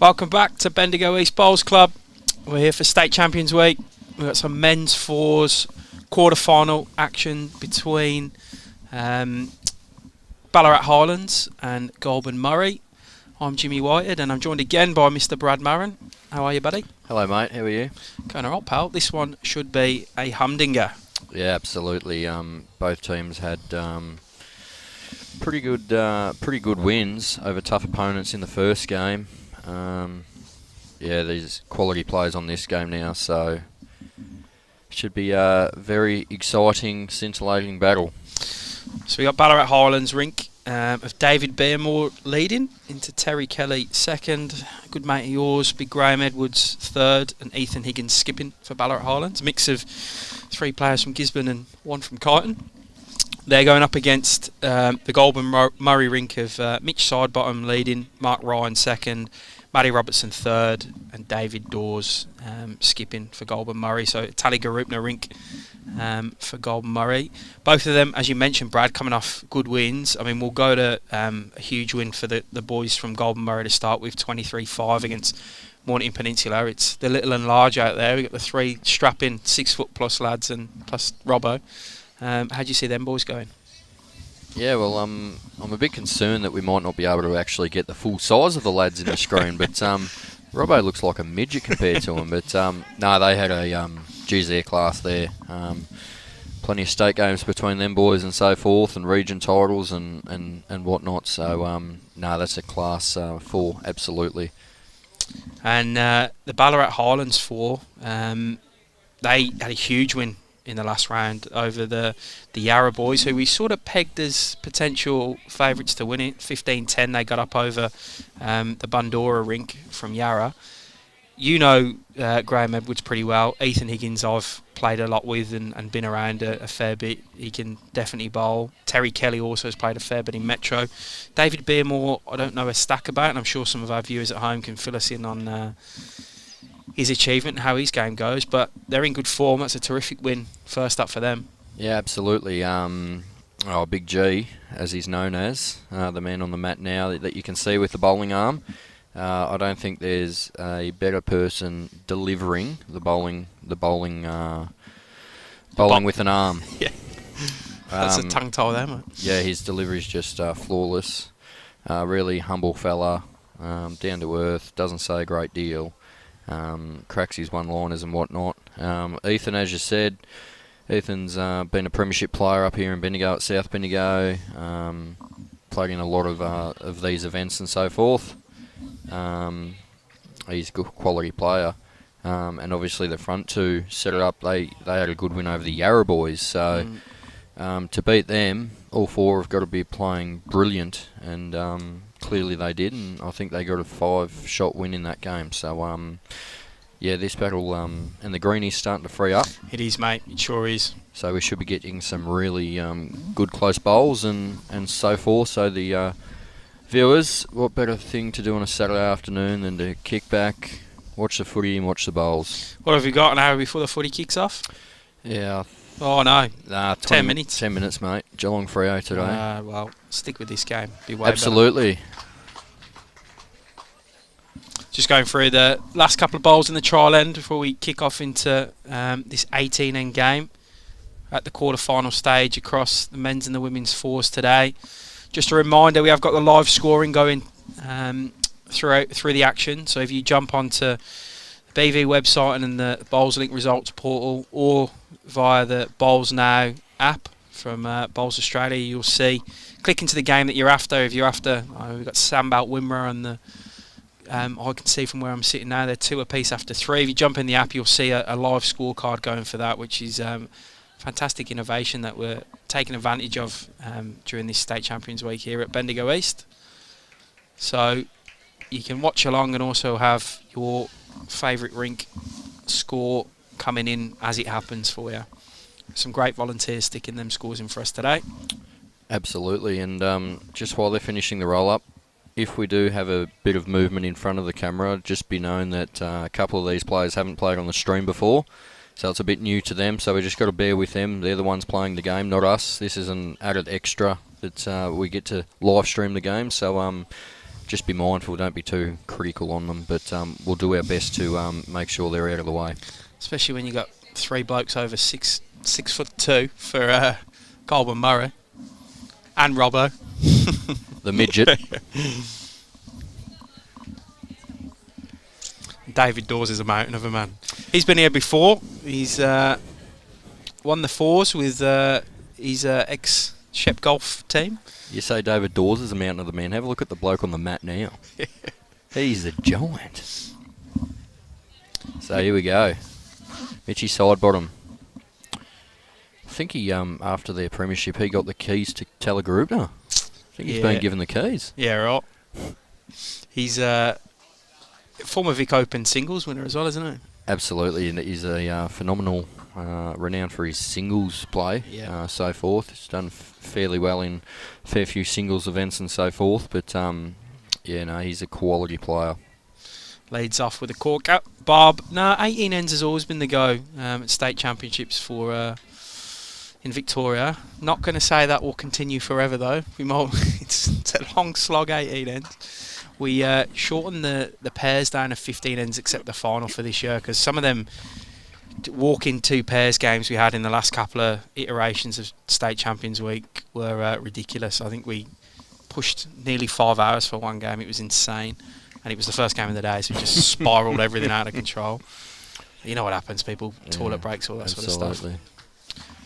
Welcome back to Bendigo East Bowls Club. We're here for State Champions Week. We've got some men's fours quarter-final action between Ballarat Highlands and Goulburn Murray. I'm Jimmy Whitehead and I'm joined again by Mr. Brad Marron. How are you, buddy? Hello, mate. How are you? Going alright, pal. This one should be a humdinger. Yeah, absolutely. Both teams had pretty good wins over tough opponents in the first game. These quality players on this game now, so should be a very exciting, scintillating battle. So we got Ballarat Highlands rink of David Beardmore leading into Terry Kelly second, a good mate of yours, Big Graham Edwards third, and Ethan Higgins skipping for Ballarat Highlands. A mix of 3 players from Gisborne and 1 from Kyneton. They're going up against the Goulburn Murray rink of Mitch Sidebottom leading, Marron second, Matty Robertson third, and David Daws skipping for Goulburn Murray. So Tally-Garupna rink for Goulburn Murray. Both of them, as you mentioned, Brad, coming off good wins. I mean, we'll go to a huge win for the boys from Goulburn Murray to start with, 23-5 against Mornington Peninsula. It's the little and large out there. We've got the 3 strapping 6 foot plus lads and plus Robbo. How do you see them boys going? Yeah, well, I'm a bit concerned that we might not be able to actually get the full size of the lads in the screen, but Robbo looks like a midget compared to him. But no, they had a their class there. Plenty of state games between them boys and so forth, and region titles and whatnot. So no, that's a class 4, absolutely. And the Ballarat Highlands 4, they had a huge win in the last round over the Yarra boys, who we sort of pegged as potential favourites to win it. 15-10 they got up over the Bundora rink from Yarra. You know Graham Edwards pretty well. Ethan Higgins I've played a lot with and been around a fair bit. He can definitely bowl. Terry Kelly also has played a fair bit in Metro. David Beardmore, I don't know a stack about, and I'm sure some of our viewers at home can fill us in on his achievement and how his game goes, but they're in good form. That's a terrific win first up for them. Yeah, absolutely. Big G, as he's known as, the man on the mat now that you can see with the bowling arm. I don't think there's a better person delivering the bowling with an arm. Yeah, that's a tongue tie there, mate. Yeah, his delivery's just flawless. Really humble fella, down to earth, doesn't say a great deal. Cracks his one-liners and whatnot. Ethan, as you said, Ethan's been a premiership player up here in Bendigo at South Bendigo. Played in a lot of these events and so forth. He's a good quality player. And obviously the front 2 set it up. They had a good win over the Yarra boys. So to beat them, all 4 have got to be playing brilliant. And clearly they did, and I think they got a 5-shot win in that game. So, this battle, and the greenie's starting to free up. It is, mate. It sure is. So we should be getting some really good close bowls and so forth. So the viewers, what better thing to do on a Saturday afternoon than to kick back, watch the footy and watch the bowls. What have we got an hour before the footy kicks off? Yeah. Oh, no. 10 minutes. 10 minutes, mate. Geelong Freo today. Well, stick with this game. Be way Absolutely. better. Just going through the last couple of bowls in the trial end before we kick off into this 18-end game at the quarter-final stage across the men's and the women's 4s today. Just a reminder, we have got the live scoring going through the action. So if you jump onto the BV website and in the Bowls Link results portal, or via the Bowls Now app from Bowls Australia, you'll see. Click into the game that you're after. If you're after, we've got Sandbelt Wimmera and the. I can see from where I'm sitting now, they're 2 apiece after 3. If you jump in the app, you'll see a live scorecard going for that, which is fantastic innovation that we're taking advantage of during this State Champions Week here at Bendigo East. So you can watch along and also have your favourite rink score coming in as it happens for you. Some great volunteers sticking them scores in for us today. Absolutely, and just while they're finishing the roll-up, if we do have a bit of movement in front of the camera, just be known that a couple of these players haven't played on the stream before, so it's a bit new to them, so we just got to bear with them. They're the ones playing the game, not us. This is an added extra that we get to live stream the game, so just be mindful, don't be too critical on them, but we'll do our best to make sure they're out of the way. Especially when you got 3 blokes over 6'2" for Goulburn Murray and Robbo. The midget. David Daws is a mountain of a man. He's been here before. He's won the fours with his ex-Shep Golf team. You say David Daws is a mountain of the man. Have a look at the bloke on the mat now. He's a giant. So here we go. Mitchy Sidebottom. I think he, after their premiership, he got the keys to Talagurupna. I think he's been given the keys. Yeah, right. He's former Vic Open singles winner as well, isn't he? Absolutely, and he's a phenomenal, renowned for his singles play, so forth. He's done fairly well in a fair few singles events and so forth, but he's a quality player. Leads off with a corker. Bob, 18 ends has always been the go at state championships for in Victoria. Not going to say that will continue forever though. It's a long slog, 18 ends. We shortened the pairs down to 15 ends except the final for this year because some of them walk-in 2 pairs games we had in the last couple of iterations of State Champions Week were ridiculous. I think we pushed nearly 5 hours for one game. It was insane. And it was the first game of the day, so we just spiralled everything out of control. You know what happens, people. Toilet breaks, all that sort of stuff.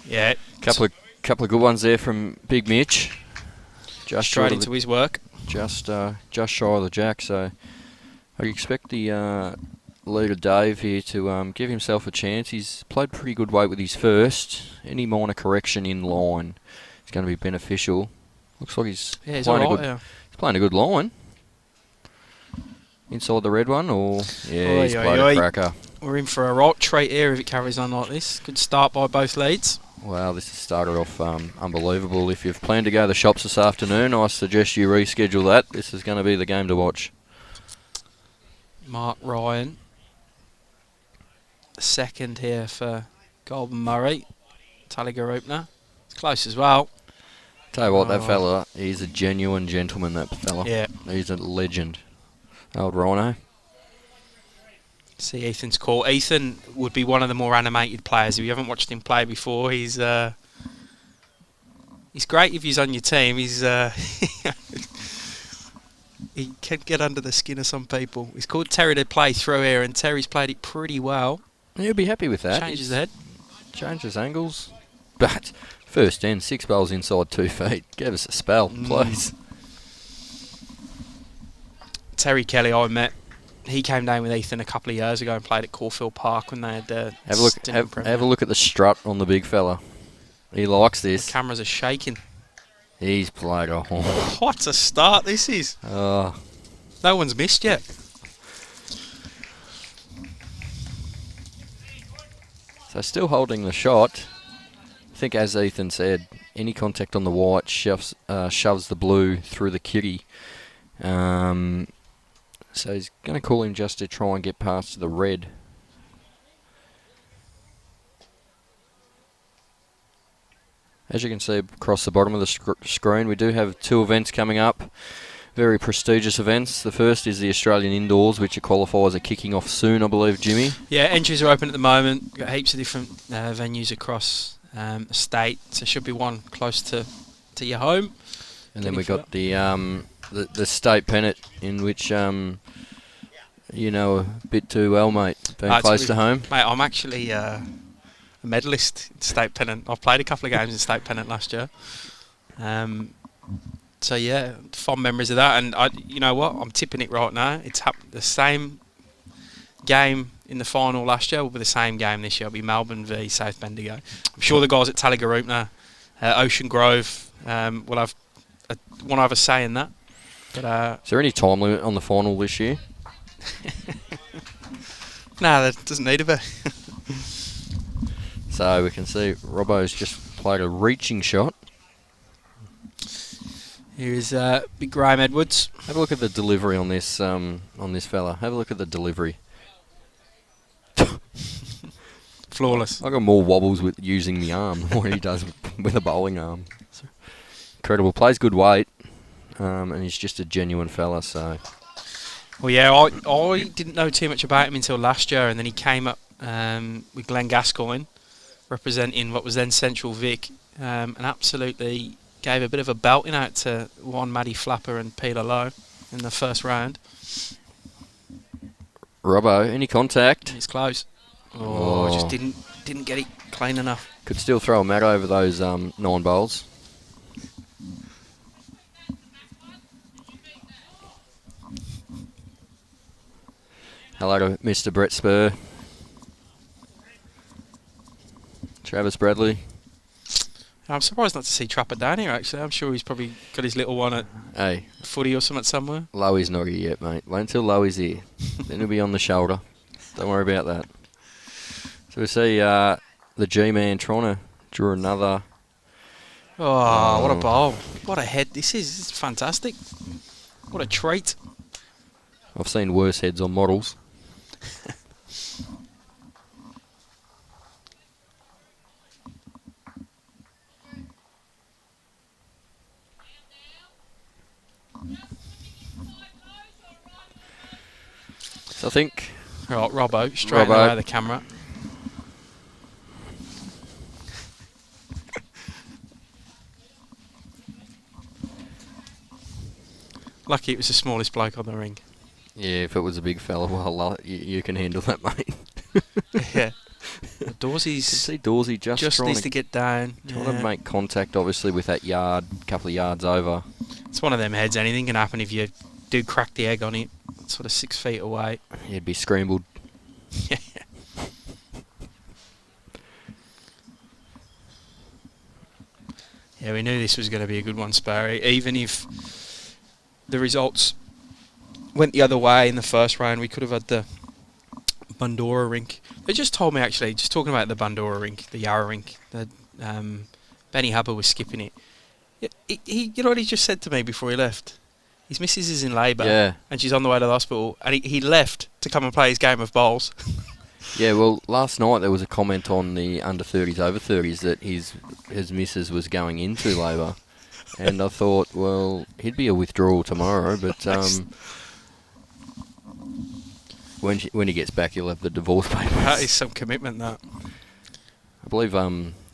Yeah. Couple of good ones there from Big Mitch. Just straight into his work. Just shy of the jack, so I expect the leader Dave here to give himself a chance. He's played pretty good weight with his first. Any minor correction in line is going to be beneficial. Looks like he's playing a good line. Inside the red one, or he's played a cracker. We're in for a right treat here if it carries on like this. Good start by both leads. Wow, this has started off unbelievable. If you've planned to go to the shops this afternoon, I suggest you reschedule that. This is going to be the game to watch. Mark Ryan, second here for Goulburn Murray. Talagurupna, it's close as well. Tell you what, that fella, he's a genuine gentleman, that fella. Yeah. He's a legend. Old Rhino. See Ethan's call. Ethan would be one of the more animated players. If you haven't watched him play before, he's great if he's on your team. He's he can get under the skin of some people. He's called Terry to play through here, and Terry's played it pretty well. He'll be happy with that. Changes the head. Changes angles. But first end, 6 balls inside 2 feet. Give us a spell, please. Terry Kelly, I met. He came down with Ethan a couple of years ago and played at Caulfield Park when they had have a look at the strut on the big fella. He likes this. The cameras are shaking. He's played a horn. What a start this is. No one's missed yet. So still holding the shot. I think, as Ethan said, any contact on the white shoves the blue through the kitty. So he's going to call him just to try and get past the red. As you can see across the bottom of the screen, we do have 2 events coming up. Very prestigious events. The first is the Australian Indoors, which your qualifiers are kicking off soon, I believe, Jimmy. Yeah, entries are open at the moment. Got heaps of different venues across the state. So should be one close to your home. And then we got the state pennant, in which you know a bit too well, mate. Being close to home. Mate, I'm actually a medalist in state pennant. I've played a couple of games in state pennant last year. So yeah, fond memories of that. And you know what? I'm tipping it right now. It's the same game in the final last year will be the same game this year. It'll be Melbourne v South Bendigo. I'm sure the guys at Talagurupna, Ocean Grove will have one over say in that. But, is there any time limit on the final this year? No, that doesn't need to be. So we can see Robbo's just played a reaching shot. Here's Big Graham Edwards. Have a look at the delivery on this fella. Have a look at the delivery. Flawless. I got more wobbles with using the arm than what he does with a bowling arm. Incredible. Plays good weight. and he's just a genuine fella. So, well, yeah, I didn't know too much about him until last year, and then he came up with Glen Gascoigne, representing what was then Central Vic, and absolutely gave a bit of a belting out to one Maddie Flapper and Peter Lowe in the first round. Robbo, any contact? It's close. Oh, just didn't get it clean enough. Could still throw a mat over those 9 bowls. Hello to Mr. Brett Spur. Travis Bradley. I'm surprised not to see Trapper down here, actually. I'm sure he's probably got his little one at footy or something somewhere. Lowy's not here yet, mate. Wait until Lowy's here. Then he'll be on the shoulder. Don't worry about that. So we see the G-Man trying to draw another. Oh, what a bowl. What a head this is. This is fantastic. What a treat. I've seen worse heads on models. So I think... Right, Robbo, straight away the camera. Lucky it was the smallest bloke on the ring. Yeah, if it was a big fella, well, you can handle that, mate. Yeah. Dawsy's see Dawsy just needs to get down. Trying to make contact, obviously, with that couple of yards over. It's one of them heads. Anything can happen if you do crack the egg on it. It's sort of 6 feet away. He'd be scrambled. Yeah. Yeah, we knew this was going to be a good one, Sparry. Even if the results went the other way in the first round, we could have had the Bundora rink. They just told me, actually, just talking about the Bundora rink, the Yarra rink, that Benny Hubber was skipping it. He, you know what he just said to me before he left? His missus is in labour, and she's on the way to the hospital, and he left to come and play his game of bowls. Yeah, well, last night there was a comment on the under-30s, over-30s that his missus was going into labour. And I thought, well, he'd be a withdrawal tomorrow, but when he gets back, he'll have the divorce papers. That is some commitment, that. I believe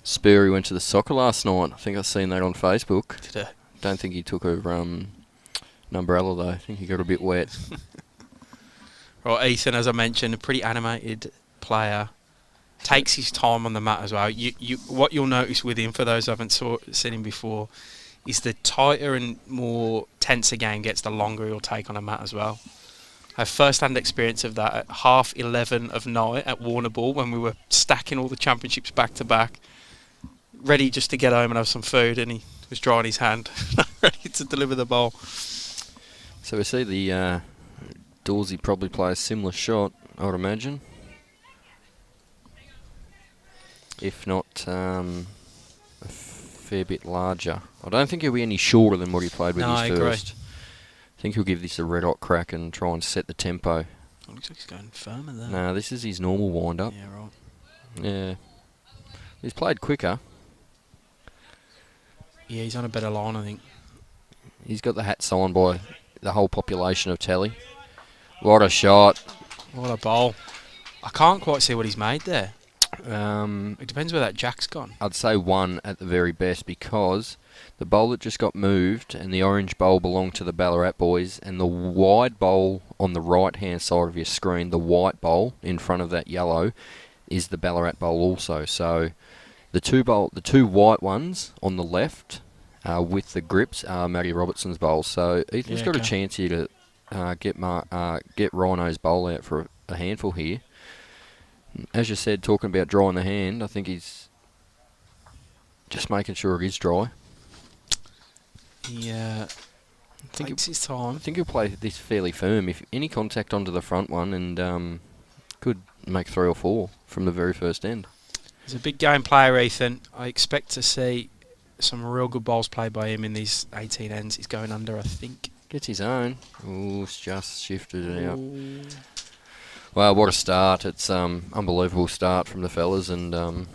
Spurry went to the soccer last night. I think I've seen that on Facebook. Did I? Don't think he took an umbrella, though. I think he got a bit wet. Right, Ethan, as I mentioned, a pretty animated player. Takes his time on the mat as well. What you'll notice with him, for those who haven't seen him before, is the tighter and more tense a game gets, the longer he'll take on a mat as well. I have first-hand experience of that at 11:30 of night at Warner Ball when we were stacking all the championships back-to-back, ready just to get home and have some food, and he was drying his hand, ready to deliver the ball. So we see the Dawsy probably play a similar shot, I would imagine. If not a fair bit larger. I don't think he'll be any shorter than what he played with his first. I think he'll give this a red hot crack and try and set the tempo. It looks like he's going firmer there. No, this is his normal wind-up. Yeah, right. Yeah. He's played quicker. Yeah, he's on a better line, I think. He's got the hat signed by the whole population of Telly. What a shot. What a bowl. I can't quite see what he's made there. It depends where that jack's gone. I'd say 1 at the very best, because the bowl that just got moved and the orange bowl belonged to the Ballarat boys, and the wide bowl on the right-hand side of your screen, the white bowl in front of that yellow, is the Ballarat bowl also. So the two white ones on the left with the grips are Matty Robertson's bowls. So Ethan's got a chance here to get Rhino's bowl out for a handful here. As you said, talking about drying the hand, I think he's just making sure it is dry. Yeah, takes his time. I think he'll play this fairly firm. If any contact onto the front one, and could make 3 or 4 from the very first end. He's a big game player, Ethan. I expect to see some real good bowls played by him in these 18 ends. He's going under, I think. Gets his own. Ooh, it's just shifted it out. Wow, what a start. It's unbelievable start from the fellas, and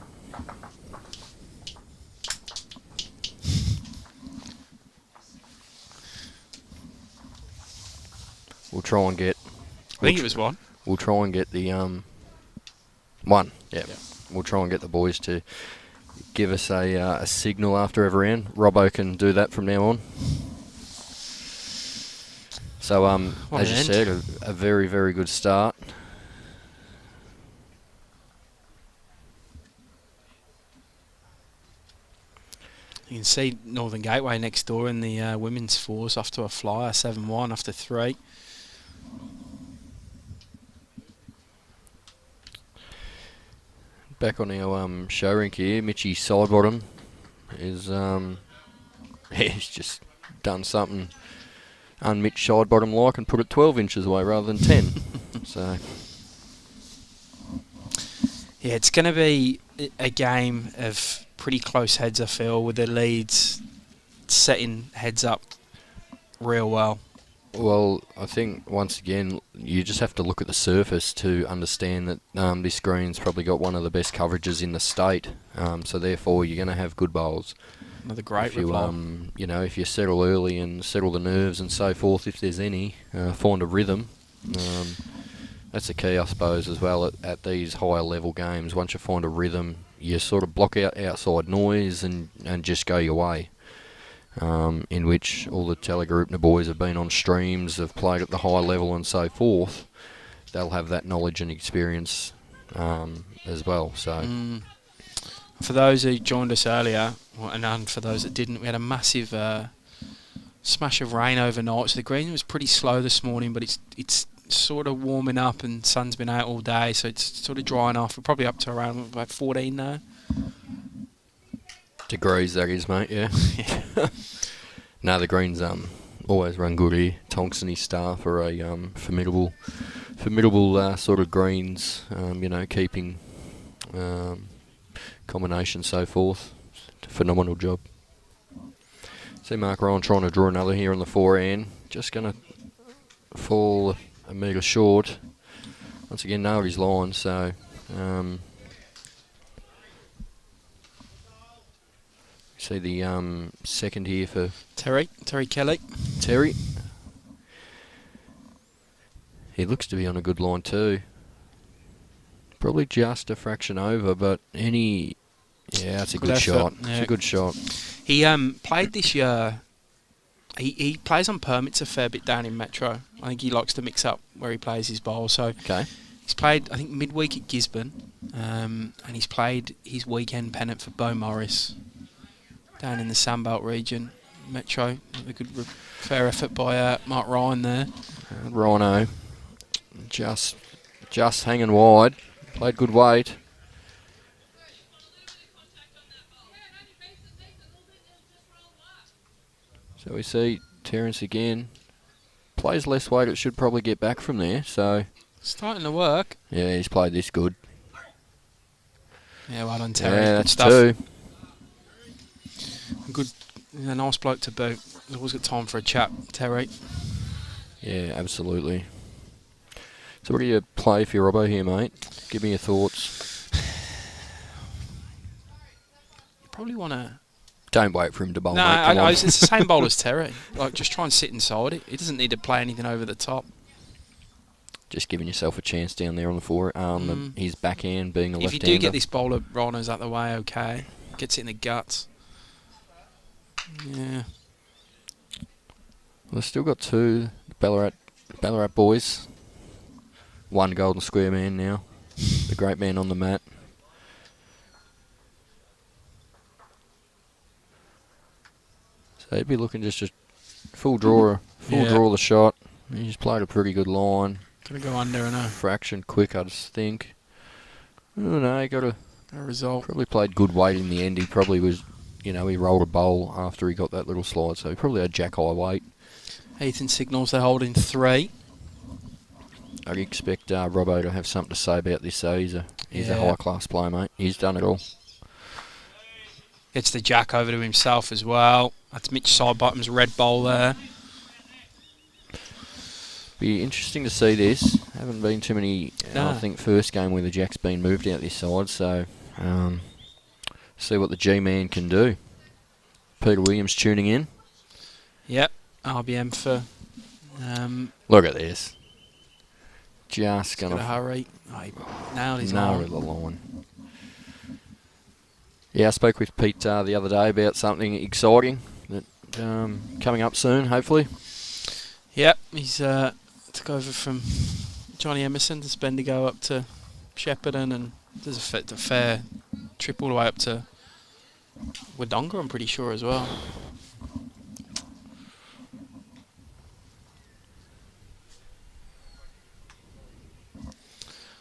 we'll try and get. I think it was one. We'll try and get the one. Yeah. Yeah. We'll try and get the boys to give us a signal after every end. Robbo can do that from now on. So, as you said, a very, very good start. You can see Northern Gateway next door in the women's fours off to a flyer, 7-1 after 3. Back on our show rink here, Mitchy Sidebottom is he's just done something un-Mitch Sidebottom like and put it 12 inches away rather than 10. So yeah, it's going to be a game of pretty close heads, I feel, with the leads setting heads up real well. Well, I think once again you just have to look at the surface to understand that this green's probably got one of the best coverages in the state. So therefore, you're going to have good bowls. Another great if you, reply. if you settle early and settle the nerves and so forth, if there's any, find a rhythm. That's the key, I suppose, as well at these higher level games. Once you find a rhythm, you sort of block out outside noise and just go your way. In which all the telegroup and the boys have been on streams, have played at the high level and so forth. They'll have that knowledge and experience as well. So, for those who joined us earlier, and for those that didn't, we had a massive smash of rain overnight. So the green was pretty slow this morning, but it's sort of warming up, and sun's been out all day, so it's sort of drying off. We're probably up to around about 14 now. Degrees, that is, mate, yeah. No, the greens always run good here. Tonks and his staff are a formidable sort of greens, keeping combination so forth. Phenomenal job. See Marron trying to draw another here on the forehand. Just going to fall a metre short. Once again, nailed his line, so... see the second here for... Terry Kelly. Terry. He looks to be on a good line too. Probably just a fraction over, but any... Yeah, it's a good shot. Yeah. It's a good shot. He played this year... He plays on permits a fair bit down in Metro. I think he likes to mix up where he plays his bowl. So okay. He's played, I think, midweek at Gisborne, and he's played his weekend pennant for Beau Morris down in the Sandbelt region, Metro. A good, fair effort by Mark Ryan there. Rhino, just hanging wide. Played good weight. So we see Terence again. Plays less weight, it should probably get back from there, so... Starting to work. Yeah, he's played this good. Yeah, well done, Terry. Yeah, good that's stuff. 2. Good, a nice bloke to boot. He's always got time for a chat, Terry. Yeah, absolutely. So what do you play for your Robbo here, mate? Give me your thoughts. You probably want to... Don't wait for him to bowl, no, mate. it's the same bowl as Terry. Like, just try and sit inside it. He doesn't need to play anything over the top. Just giving yourself a chance down there on the forearm. His backhand being a left-hander. If you do get this bowler Rhinos out the way, okay. Gets it in the guts. Yeah. We've still got 2 Ballarat boys. 1 golden square man now. The great man on the mat. So he'd be looking just a full draw the shot. He's played a pretty good line. Gonna go under and a fraction quick, I just think. I don't know, he got a result. Probably played good weight in the end. He probably was, he rolled a bowl after he got that little slide, so he probably had jack high weight. Ethan signals they're holding 3. I'd expect Robbo to have something to say about this, so he's a high class player, mate. He's done it all. Gets the jack over to himself as well. That's Mitch Sidebottom's red bowl there. Be interesting to see this. Haven't been too many. I think first game where the jack's been moved out this side, so see what the G-man can do. Peter Williams tuning in. Yep, RBM for Look at this. Just Gonna going to hurry. Oh, he nailed his nail line. the line. Yeah, I spoke with Pete the other day about something exciting that coming up soon, hopefully. Yep, he's took over from Johnny Emerson to Bendigo up to Shepparton, and there's a fair trip all the way up to Wodonga, I'm pretty sure, as well.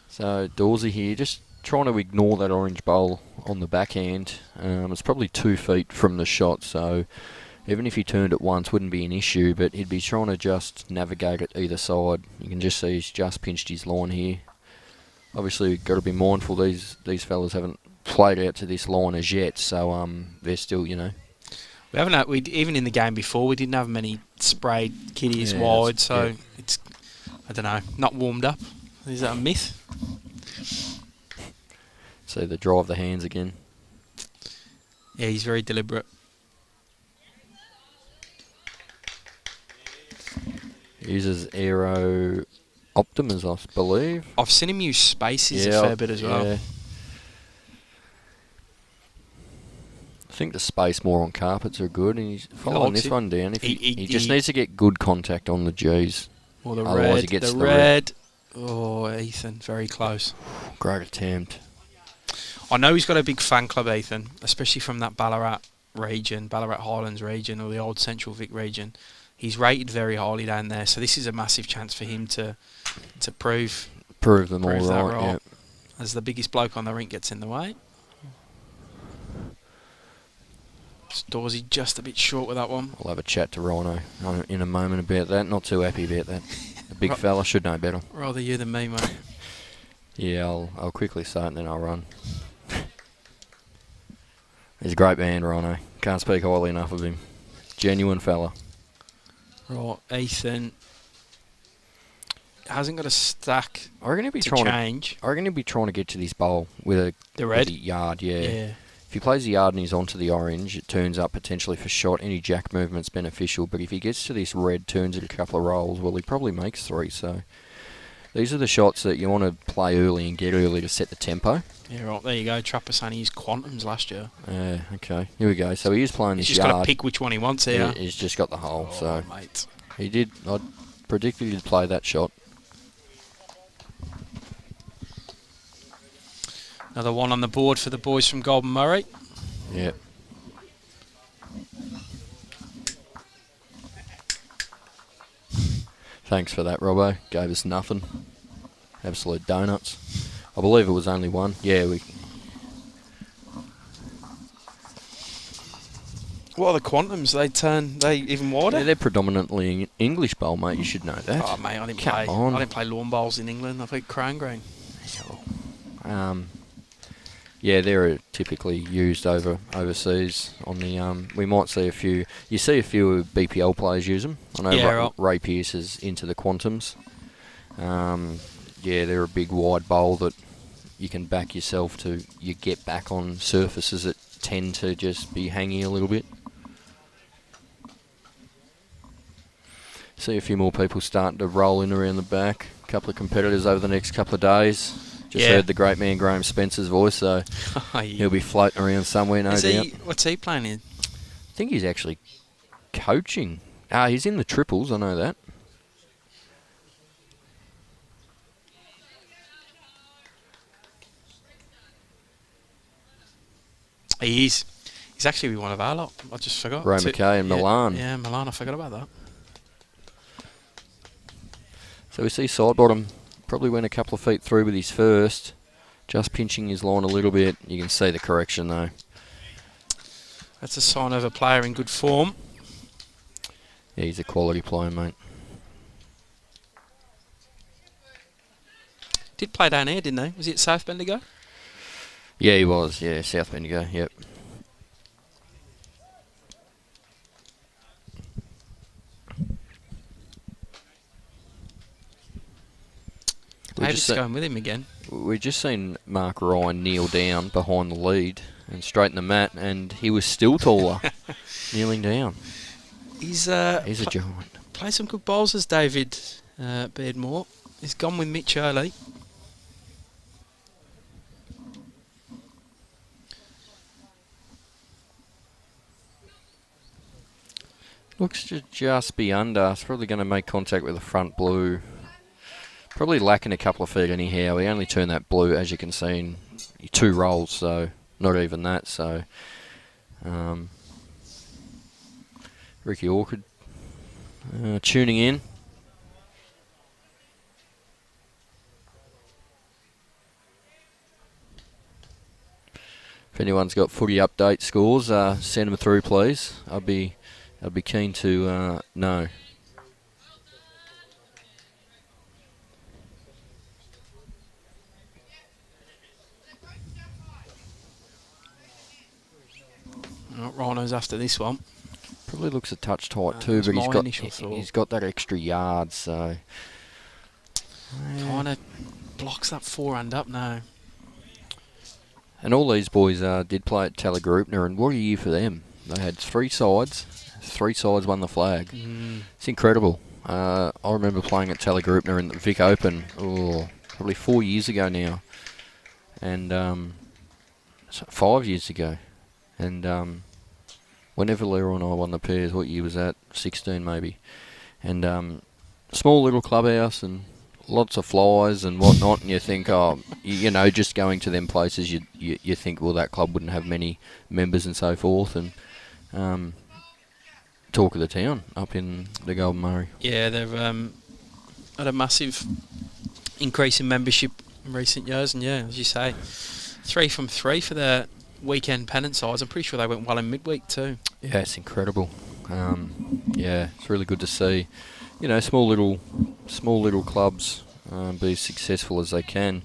So Dawsy here, just trying to ignore that orange bowl on the backhand. It's probably 2 feet from the shot, so even if he turned it once, wouldn't be an issue, but he'd be trying to just navigate it either side. You can just see he's just pinched his line here. Obviously, we've got to be mindful these fellas haven't played out to this line as yet, so they're still, you know. We haven't had, even in the game before, we didn't have many sprayed kiddies wide, so it's, I don't know, not warmed up. Is that a myth? So the draw of the hands again. Yeah, he's very deliberate. Uses Aero Optimus, I believe. I've seen him use spaces a fair bit as well. Yeah. I think the space more on carpets are good, and he's following this one down. If he just needs to get good contact on the G's. Or the Otherwise red. he gets the the red. Oh, Ethan, very close. Great attempt. I know he's got a big fan club, Ethan, especially from that Ballarat region, Ballarat Highlands region, or the old Central Vic region. He's rated very highly down there, so this is a massive chance for him to prove them all that right. Yeah. As the biggest bloke on the rink gets in the way. Dawsy just a bit short with that one. We'll have a chat to Rhino in a moment about that. Not too happy about that. The big fella should know better. Rather you than me, mate. Yeah, I'll quickly say it and then I'll run. He's a great man, Rhino. Can't speak highly enough of him. Genuine fella. Right, Ethan hasn't got a stack I reckon he'll be to trying change. I reckon he'll be trying to get to this bowl with The red? with a yard, yeah. Yeah. If he plays the yard and he's onto the orange, it turns up potentially for shot. Any jack movement's beneficial, but if he gets to this red, turns it a couple of rolls, well, he probably makes 3. So these are the shots that you want to play early and get early to set the tempo. Yeah, right, there you go. Trapper saying he used quantums last year. Okay. Here we go. So he is playing He's this just yard. got to pick which one he wants here. He's just got the hole, so Mate. he did. I predicted he'd play that shot. Another one on the board for the boys from Goulburn Murray. Yep. Thanks for that, Robbo. Gave us nothing. Absolute donuts. I believe it was only one. Yeah, we. What are the quantums? They even wider? Yeah, they're predominantly English bowl, mate. You should know that. Oh, mate, I didn't play lawn bowls in England. I played crown grain. Yeah, they're typically used overseas on the. We might see a few. You see a few BPL players use them. I know Ray Pearce is into the quantums. Yeah, they're a big wide bowl that you can back yourself to. You get back on surfaces that tend to just be hanging a little bit. See a few more people starting to roll in around the back. A couple of competitors over the next couple of days. Just heard the great man Graham Spencer's voice, so he'll be floating around somewhere, no doubt. What's he playing in? I think he's actually coaching. He's in the triples, I know that. He is. He's actually one of our lot. I just forgot. Ray McKay and Milan. Yeah, Milan. I forgot about that. So we see Sidebottom probably went a couple of feet through with his first. Just pinching his line a little bit. You can see the correction though. That's a sign of a player in good form. Yeah, he's a quality player, mate. Did play down here, didn't he? Was it South Bendigo? Yeah, he was. Yeah, South Bendigo. Yep. David's going with him again. We've just seen Mark Ryan kneel down behind the lead and straighten the mat, and he was still taller, kneeling down. He's a giant. Play some good bowls as David Beardmore. He's gone with Mitch early. Looks to just be under. It's probably going to make contact with the front blue. Probably lacking a couple of feet anyhow. He only turned that blue, as you can see, in 2 rolls, so not even that. So Ricky Orchard tuning in. If anyone's got footy update scores, send them through, please. I'd be keen to know. Rhino's after this one. Probably looks a touch tight too, but he's got that extra yard, so kind of blocks that forehand up now. And all these boys did play at Telegroupner, and what a year for them. They had 3 sides. 3 sides won the flag. It's incredible. I remember playing at Telegroupner in the Vic Open, probably 4 years ago now, and 5 years ago. And whenever Leroy and I won the pairs, what year was that? 16 maybe. And small little clubhouse and lots of flies and whatnot, and you think, just going to them places, you think, well, that club wouldn't have many members and so forth, and talk of the town up in the Goulburn Murray. Yeah, they've had a massive increase in membership in recent years, and yeah, as you say, 3 from 3 for their weekend pennant sides. I'm pretty sure they went well in midweek too. Yeah, it's incredible. It's really good to see. Small little clubs be as successful as they can.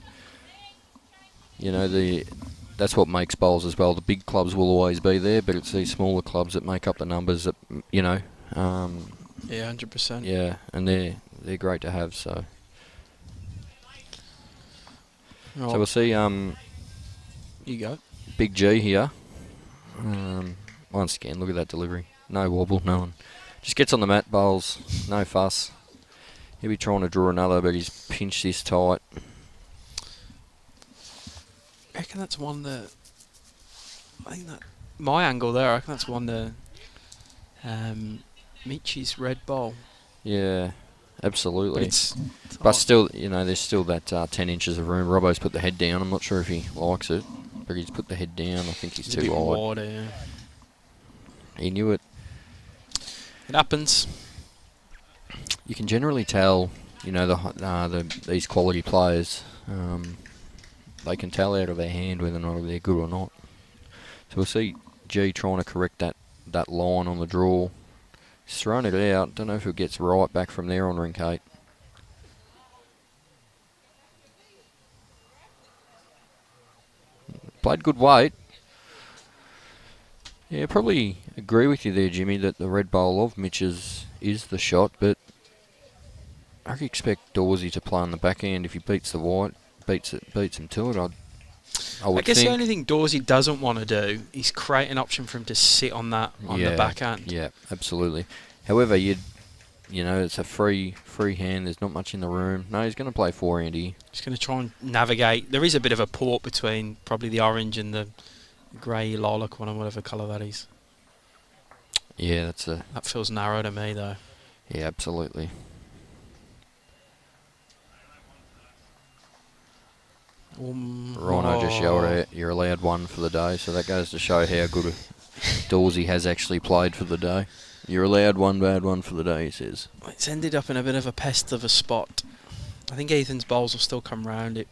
That's what makes bowls as well. The big clubs will always be there, but it's these smaller clubs that make up the numbers that, yeah, 100%. Yeah, and they're great to have, so. Right. So we'll see, you go. Big G here. Once again, look at that delivery. No wobble, no one. Just gets on the mat, bowls, no fuss. He'll be trying to draw another, but he's pinched this tight. I reckon that's one that... my angle there, I reckon that's one that... Mitch's red bowl. Yeah, absolutely. But still, there's still that 10 inches of room. Robbo's put the head down. I'm not sure if he likes it, but he's put the head down. I think he's too wide. Yeah. He knew it. It happens. You can generally tell, these quality players, they can tell out of their hand whether or not they're good or not. So we'll see G trying to correct that line on the draw. He's thrown it out. Don't know if it gets right back from there on rink 8. Played good weight. Yeah, probably agree with you there, Jimmy, that the red bowl of Mitch's is the shot, but I expect Dawsy to play on the back end. If he beats the white, beats him to it, I guess the only thing Dawsy doesn't want to do is create an option for him to sit on that on the backhand. Yeah, absolutely. However, it's a free hand. There's not much in the room. No, he's going to play forehand here. He's going to try and navigate. There is a bit of a port between probably the orange and the grey lilac one, or whatever colour that is. Yeah, that feels narrow to me though. Yeah, absolutely. Rhino just yelled out, you're allowed 1 for the day, so that goes to show how good Dawsy has actually played for the day. You're allowed 1 bad one for the day, he says. It's ended up in a bit of a pest of a spot. I think Ethan's bowls will still come round it.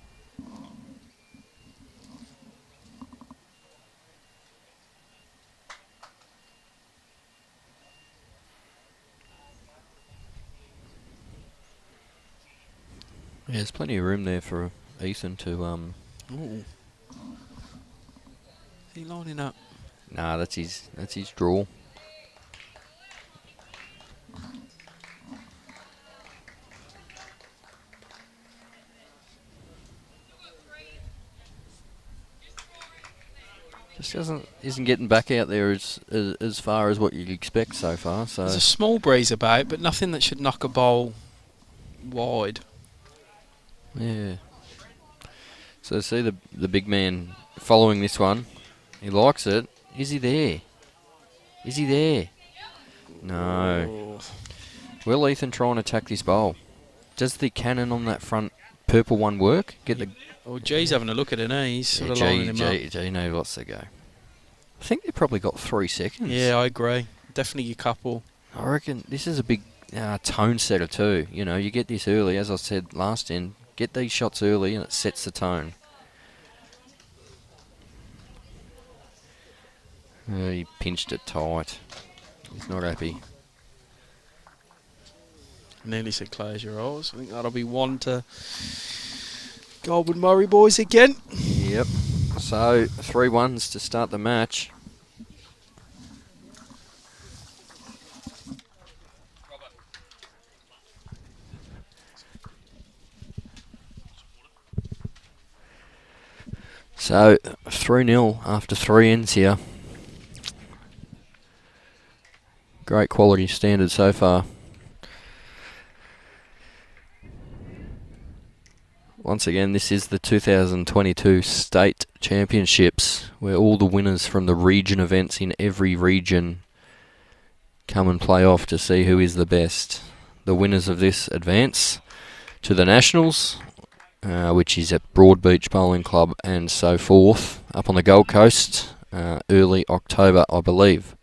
Yeah, there's plenty of room there for Ethan to Ooh. Is he lining up? Nah, that's his draw. Just isn't getting back out there as far as what you'd expect so far. So there's a small breeze about, but nothing that should knock a bowl wide. Yeah. So see the big man following this one. He likes it. Is he there? Is he there? No. Oh. Will Ethan try and attack this bowl? Does the cannon on that front purple one work? Oh, G's having a look at it, eh? He's sort of lining him up. G knows what's to go. I think they probably got 3 seconds. Yeah, I agree. Definitely a couple. I reckon this is a big tone setter too. You know, you get this early, as I said last end, get these shots early and it sets the tone. He pinched it tight. He's not happy. Nearly said close your eyes. I think that'll be 1 to Goulburn Murray boys again. Yep. So 3-1s to start the match. So 3-0 after 3 ends here. Great quality standard so far. Once again, this is the 2022 State Championships, where all the winners from the region events in every region come and play off to see who is the best. The winners of this advance to the Nationals, which is at Broadbeach Bowling Club and so forth, up on the Gold Coast, early October, I believe.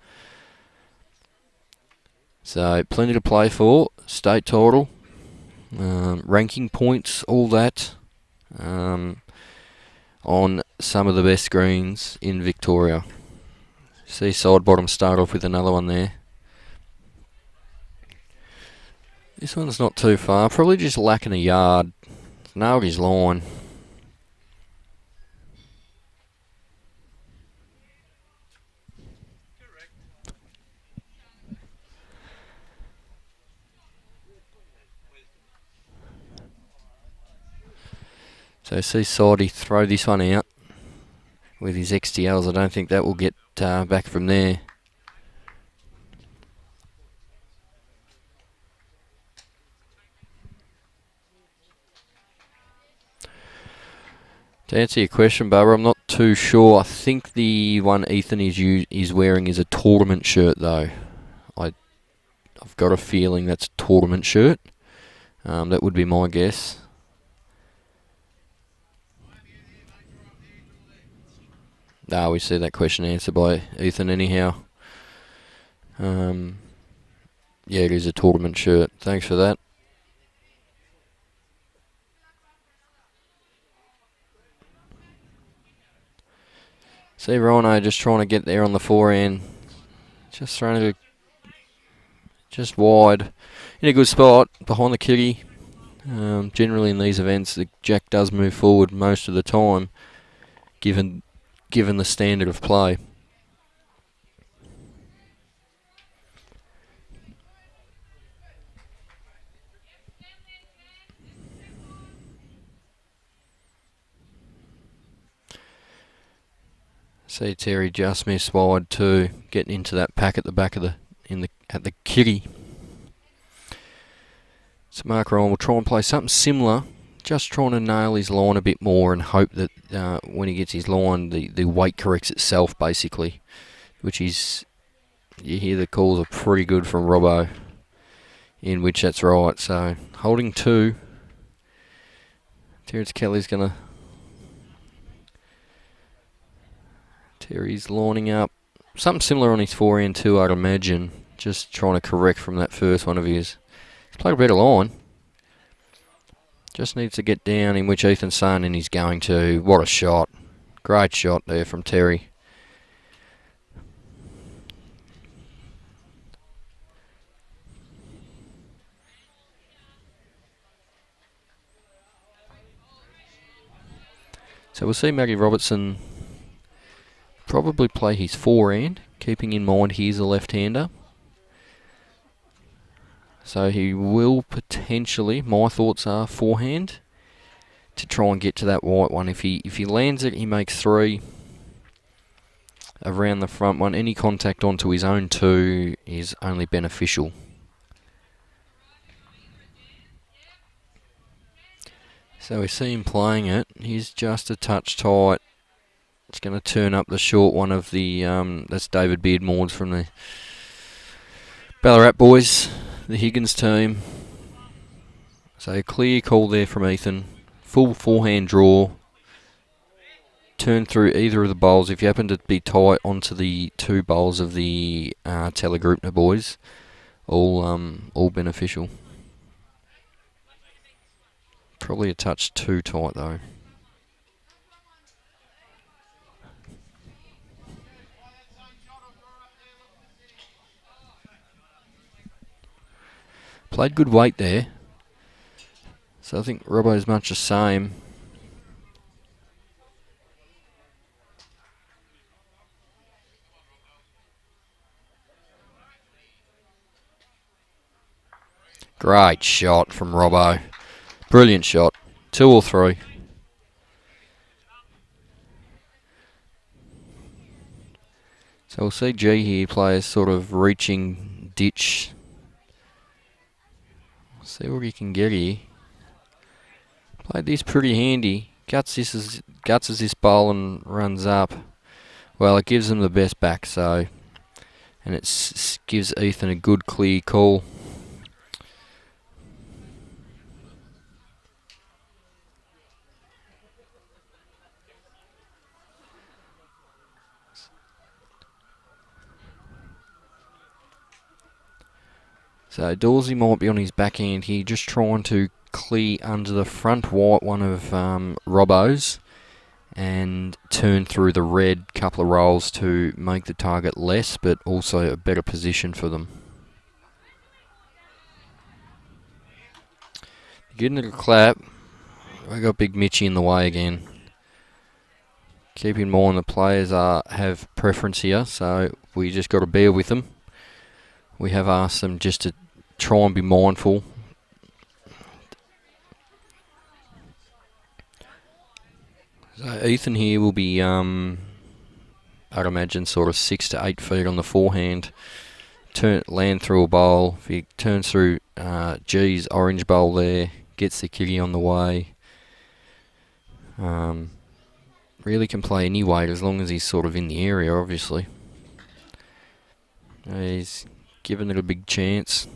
So, plenty to play for, state title. Ranking points, all that, on some of the best greens in Victoria. See Sidebottom start off with another one there. This one's not too far, probably just lacking a yard. Nailed his line. So see Sidey throw this one out with his XTLs. I don't think that will get back from there. To answer your question, Barbara, I'm not too sure. I think the one Ethan is wearing is a tournament shirt, though. I've got a feeling that's a tournament shirt. That would be my guess. We see that question answered by Ethan anyhow. Yeah, it is a tournament shirt. Thanks for that. See Rhino just trying to get there on the forehand. Just throwing it just wide. In a good spot, behind the kitty. Generally in these events, the jack does move forward most of the time, given the standard of play. See Terry just missed wide too, getting into that pack at the back of at the kitty. So Marron will try and play something similar, just trying to nail his line a bit more and hope that when he gets his line, the weight corrects itself basically, which is, you hear the calls are pretty good from Robbo, in which that's right. So holding 2. Terrence Kelly's going to... Terry's lining up. Something similar on his forehand too, I'd imagine. Just trying to correct from that first one of his. He's played a better line. Just needs to get down, in which Ethan's saying, and he's going to. What a shot. Great shot there from Terry. So we'll see Matty Robertson probably play his forehand, keeping in mind he's a left-hander. So he will potentially, my thoughts are, forehand to try and get to that white one. If he lands it, he makes 3. around the front one. Any contact onto his own 2 is only beneficial. So we see him playing it. He's just a touch tight. It's going to turn up the short one of the... that's David Beardmore from the Ballarat boys, the Higgins team. So a clear call there from Ethan. Full forehand draw. Turn through either of the bowls. If you happen to be tight onto the 2 bowls of the Telegroupner boys, all beneficial. Probably a touch too tight though. Played good weight there. So I think Robbo's much the same. Great shot from Robbo. Brilliant shot. 2 or 3. So we'll see G here play a sort of reaching ditch. See what he can get here. Played this pretty handy. Guts as this bowl and runs up. Well, it gives him the best back, so... And it gives Ethan a good clear call. So Dawsy might be on his backhand here, just trying to clear under the front white one of Robbo's and turn through the red couple of rolls to make the target less, but also a better position for them. Getting a clap. We got Big Mitchy in the way again. Keep in mind the players have preference here, so we just got to bear with them. We have asked them just to try and be mindful. So Ethan here will be, I'd imagine, sort of 6 to 8 feet on the forehand. Land through a bowl. If he turns through G's orange bowl there, gets the kitty on the way. Really can play any weight as long as he's sort of in the area, obviously. He's given it a big chance.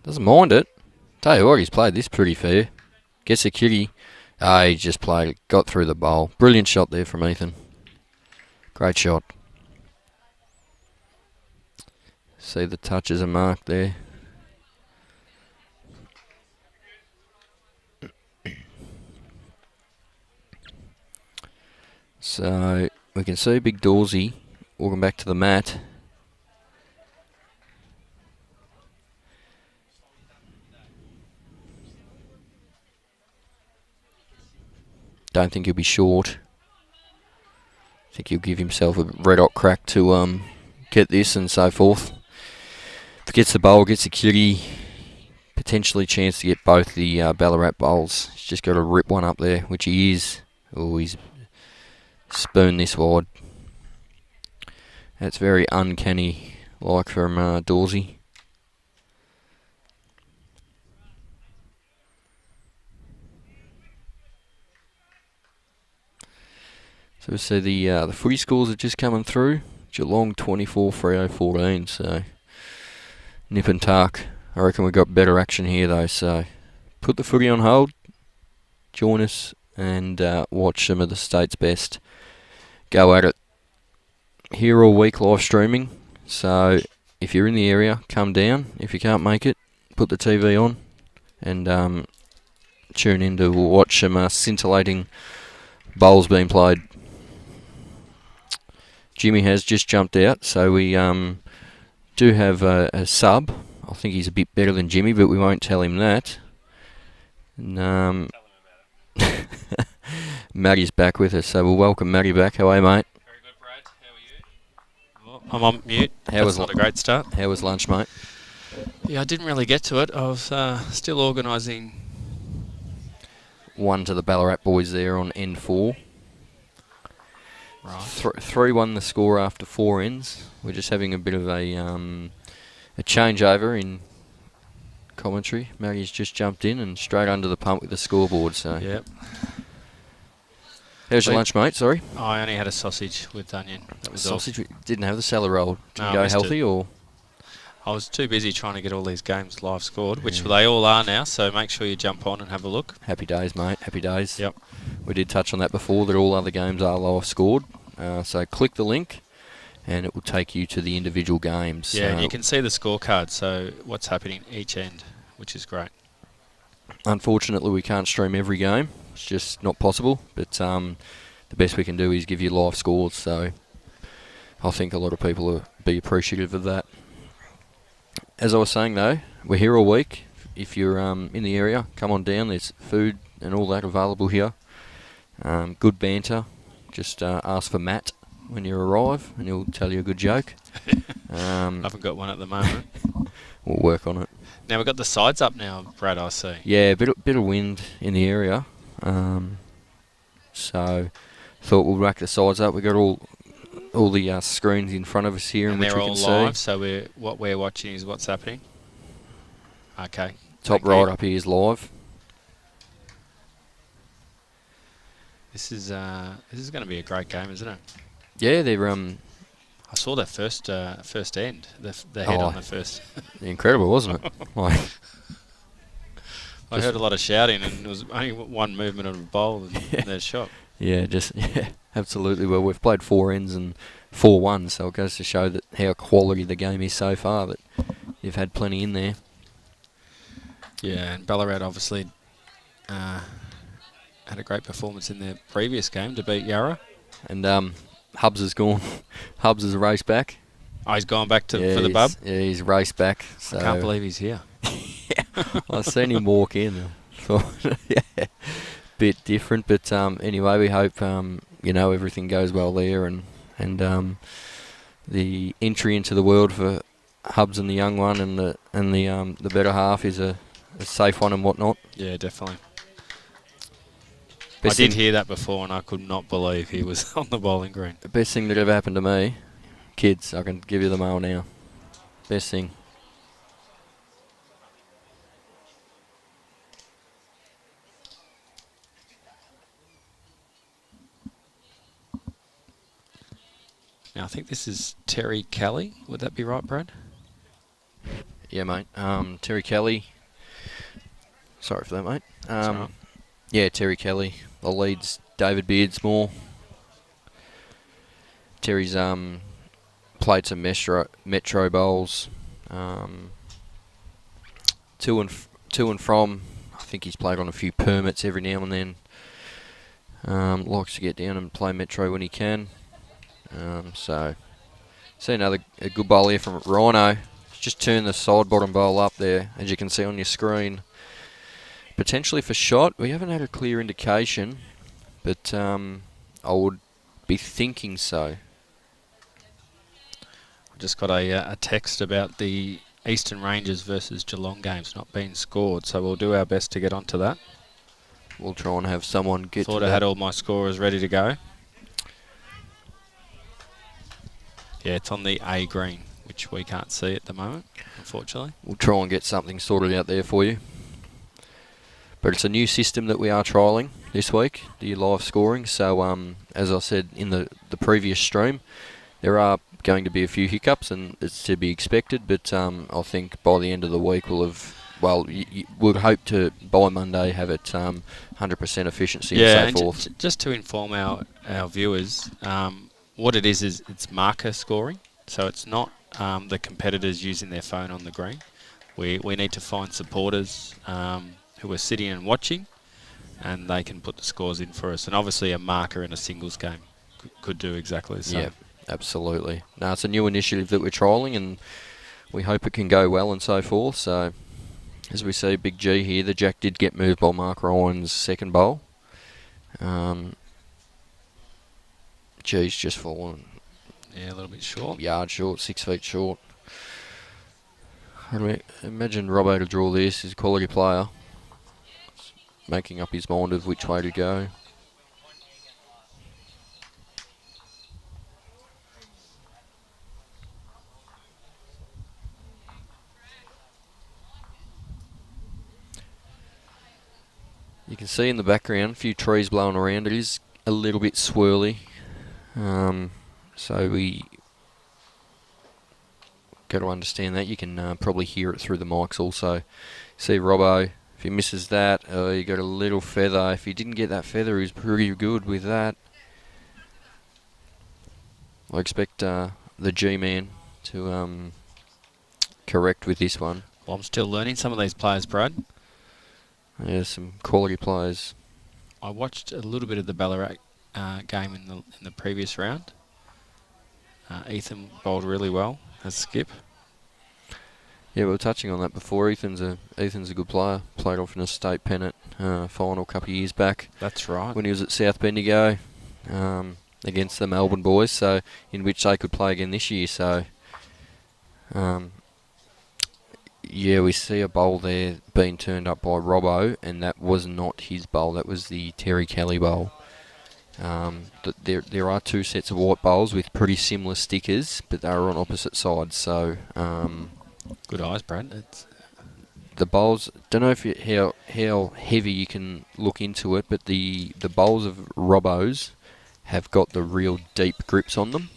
Doesn't mind it. Tell you what, he's played this pretty fair. Gets a kitty. He just played it, got through the bowl. Brilliant shot there from Ethan. Great shot. See the touches are marked there. So we can see Big Dawsy walking back to the mat. Don't think he'll be short. I think he'll give himself a red hot crack to get this and so forth. If he gets the bowl, gets the kitty, potentially chance to get both the Ballarat bowls. He's just got to rip one up there, which he is. Oh, he's spooned this wide. That's very uncanny, like from Dawsy. So we see the footy scores are just coming through. Geelong 24, Freo 14. So nip and tuck. I reckon we've got better action here though. So put the footy on hold. Join us and watch some of the state's best. Go at it. Here all week live streaming. So if you're in the area, come down. If you can't make it, put the TV on and tune in to watch some scintillating bowls being played. Jimmy has just jumped out, so we do have a sub. I think he's a bit better than Jimmy, but we won't tell him that. And, Matty's back with us, so we'll welcome Matty back. How are you, mate? Very good, Brad. How are you? Well, I'm on mute. That's not a great start. How was lunch, mate? Yeah, I didn't really get to it. I was still organising. One to the Ballarat boys there on N4. Right. 3-1 the score after 4 ends. We're just having a bit of a changeover in commentary. Maggie's just jumped in and straight under the pump with the scoreboard. So, Yep. How's your lunch, mate? Sorry. I only had a sausage with onion. That was Sausage. We didn't have the salad roll. Did No, you I go missed healthy it. or? I was too busy trying to get all these games live scored, which they all are now, so make sure you jump on and have a look. Happy days, mate. Happy days. Yep. We did touch on that before, that all other games are live scored. So click the link and it will take you to the individual games. Yeah, and you can see the scorecard, so what's happening each end, which is great. Unfortunately, we can't stream every game. It's just not possible. But the best we can do is give you live scores. So I think a lot of people will be appreciative of that. As I was saying, though, we're here all week. If you're in the area, come on down. There's food and all that available here. Good banter. Just ask for Matt when you arrive, and he'll tell you a good joke. I haven't got one at the moment. We'll work on it. Now we've got the sides up now, Brad, I see. Yeah, a bit of wind in the area. So thought we'll rack the sides up. We've got all the screens in front of us here, in And which they're we all can live, see. so what we're watching is what's happening. Okay. Top Thank right you. up here is live. This is going to be a great game, isn't it? Yeah, they're I saw that first end, the head on the first. incredible, wasn't it? Like, I heard a lot of shouting, and it was only one movement of the bowl, and they're shot. yeah, absolutely. Well, we've played 4 ends and 4-1, so it goes to show that how quality the game is so far. That you've had plenty in there. Yeah, and Ballarat obviously had a great performance in their previous game to beat Yarra. And Hubs has gone. Hubs has raced back. Oh, he's gone back for the he's- bub? Yeah, he's raced back. So I can't believe he's here. I seen him walk in. And thought, yeah, bit different, but anyway, we hope everything goes well there, and the entry into the world for Hubs and the young one and the better half is a safe one and whatnot. Yeah, definitely. Best I did thing- hear that before, and I could not believe he was on the bowling green. The best thing that ever happened to me, kids, I can give you the mail now. Best thing. Now, I think this is Terry Kelly. Would that be right, Brad? Yeah, mate. Terry Kelly. Sorry for that, mate. That's all right. Yeah, Terry Kelly. The lead's David Beardmore. Terry's played some metro bowls. To and from. I think he's played on a few permits every now and then. Likes to get down and play metro when he can. So, see a good bowl here from Rhino. Just turn the Sidebottom bowl up there, as you can see on your screen. Potentially for shot. We haven't had a clear indication, but I would be thinking so. I just got a text about the Eastern Rangers versus Geelong games not being scored, so we'll do our best to get onto that. We'll try and have someone get Thought to I that. had all my scorers ready to go. Yeah, it's on the A green, which we can't see at the moment, unfortunately. We'll try and get something sorted out there for you. But it's a new system that we are trialling this week, the live scoring. So, as I said in the previous stream, there are going to be a few hiccups, and it's to be expected. But I think by the end of the week we'll have, we'd hope to by Monday have it 100% efficiency and so forth. Just to inform our viewers, what it is it's marker scoring. So it's not the competitors using their phone on the green. We need to find supporters who are sitting and watching, and they can put the scores in for us. And obviously a marker in a singles game could do exactly the same. Yeah, absolutely. No, it's a new initiative that we're trialling, and we hope it can go well and so forth. So, as we see, Big G here, the jack did get moved by Mark Ryan's second bowl. G's just fallen. Yeah, a little bit short. Yard short, 6 feet short. Imagine Robbo to draw this. He's a quality player. Making up his mind of which way to go. You can see in the background a few trees blowing around. It is a little bit swirly. So we got to understand that. You can probably hear it through the mics also. See Robbo, if he misses that, he got a little feather. If he didn't get that feather, he's pretty good with that. I expect the G-Man to correct with this one. Well, I'm still learning some of these players, Brad. Yeah, some quality players. I watched a little bit of the Ballarat game in the previous round. Ethan bowled really well as skip. Yeah, we were touching on that before. Ethan's a good player. Played off in a state pennant final a couple of years back. That's right. When he was at South Bendigo against the Melbourne boys, so in which they could play again this year. So, yeah, we see a bowl there being turned up by Robbo, and that was not his bowl. That was the Terry Kelly bowl. There are two sets of white bowls with pretty similar stickers, but they are on opposite sides. So, good eyes, Brad. the bowls, don't know if how heavy you can look into it, but the bowls of Robbo's have got the real deep grips on them.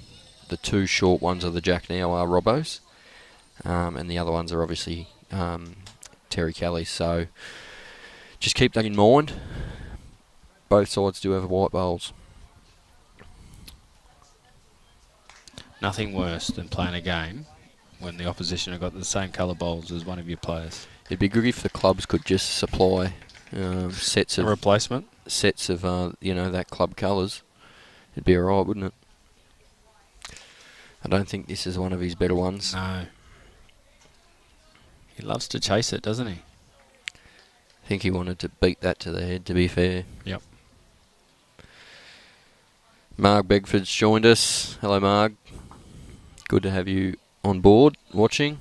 The two short ones of the Jack Now are Robbo's, and the other ones are obviously Terry Kelly's. So just keep that in mind. Both sides do have white bowls. Nothing worse than playing a game when the opposition have got the same colour bowls as one of your players. It'd be good if the clubs could just supply sets A of replacement? Sets of that club colours. It'd be alright, wouldn't it? I don't think this is one of his better ones. No. He loves to chase it, doesn't he? I think he wanted to beat that to the head, to be fair. Yep. Marg Begford's joined us. Hello, Marg. Good to have you on board, watching.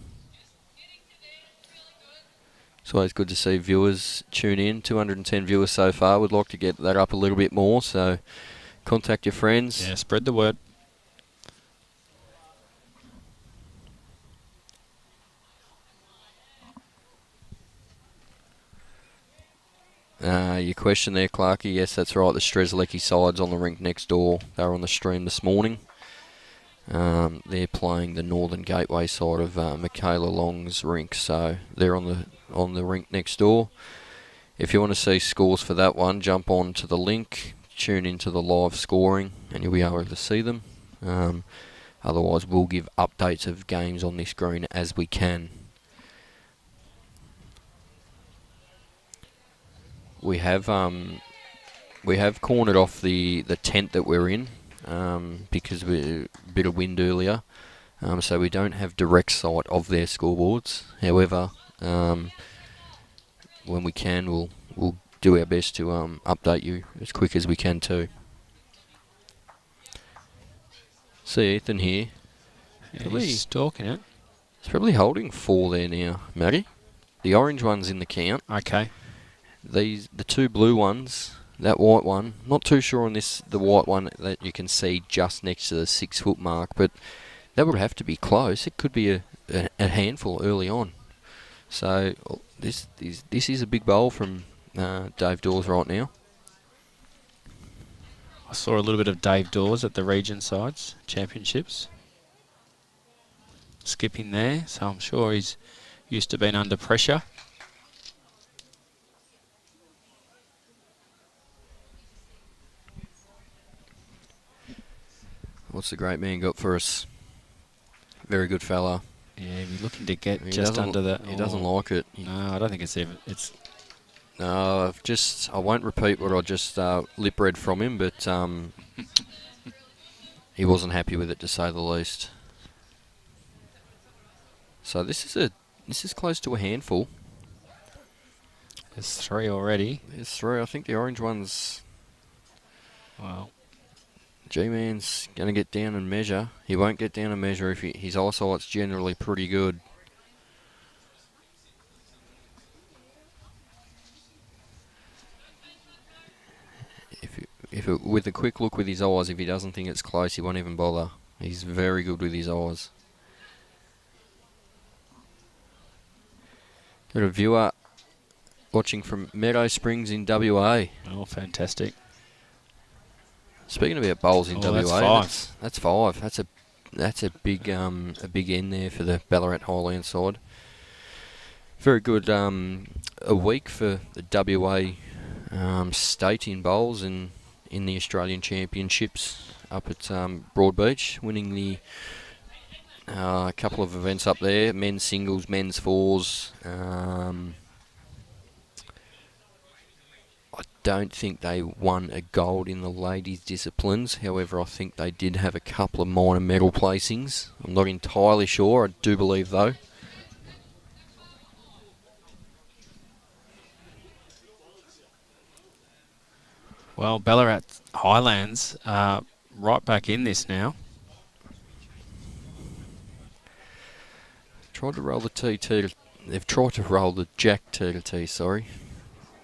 It's always good to see viewers tune in. 210 viewers so far. Would like to get that up a little bit more, so contact your friends. Yeah, spread the word. Your question there, Clarkie. Yes, that's right. The Strzelecki side's on the rink next door. They were on the stream this morning. They're playing the Northern Gateway side of Michaela Long's rink, so they're on the rink next door. If you want to see scores for that one, jump on to the link, tune into the live scoring, and you'll be able to see them. Otherwise, we'll give updates of games on this green as we can. We have cornered off the tent that we're in because we a bit of wind earlier, so we don't have direct sight of their scoreboards. However, when we can, we'll do our best to update you as quick as we can too. See Ethan here. Yeah, he's stalking it. He's probably holding 4 there now, Matty. The orange one's in the count. Okay. The two blue ones, that white one, not too sure on this, the white one that you can see just next to the 6 foot mark, but that would have to be close. It could be a handful early on. So this is a big bowl from Dave Daws right now. I saw a little bit of Dave Daws at the region sides, championships. Skipping there, so I'm sure he's used to being under pressure. What's the great man got for us? Very good fella. Yeah, he's looking to get just under the... He doesn't like it. No, I don't think it's even... No, I won't repeat what I just lip read from him, but he wasn't happy with it, to say the least. So this is close to a handful. There's 3 already. There's 3. I think the orange one's... Well... G-Man's going to get down and measure. He won't get down and measure if his eyesight's generally pretty good. With a quick look with his eyes, if he doesn't think it's close, he won't even bother. He's very good with his eyes. Got a viewer watching from Meadow Springs in WA. Oh, fantastic. Speaking about bowls in WA, that's five. That's five. That's a big end there for the Ballarat Highlands side. Very good a week for the WA state in bowls and in the Australian Championships up at Broadbeach, winning the couple of events up there, men's singles, men's fours. I don't think they won a gold in the ladies' disciplines. However, I think they did have a couple of minor medal placings. I'm not entirely sure. I do believe, though. Well, Ballarat Highlands are right back in this now. Tried to roll the T. They've tried to roll the Jack T, sorry.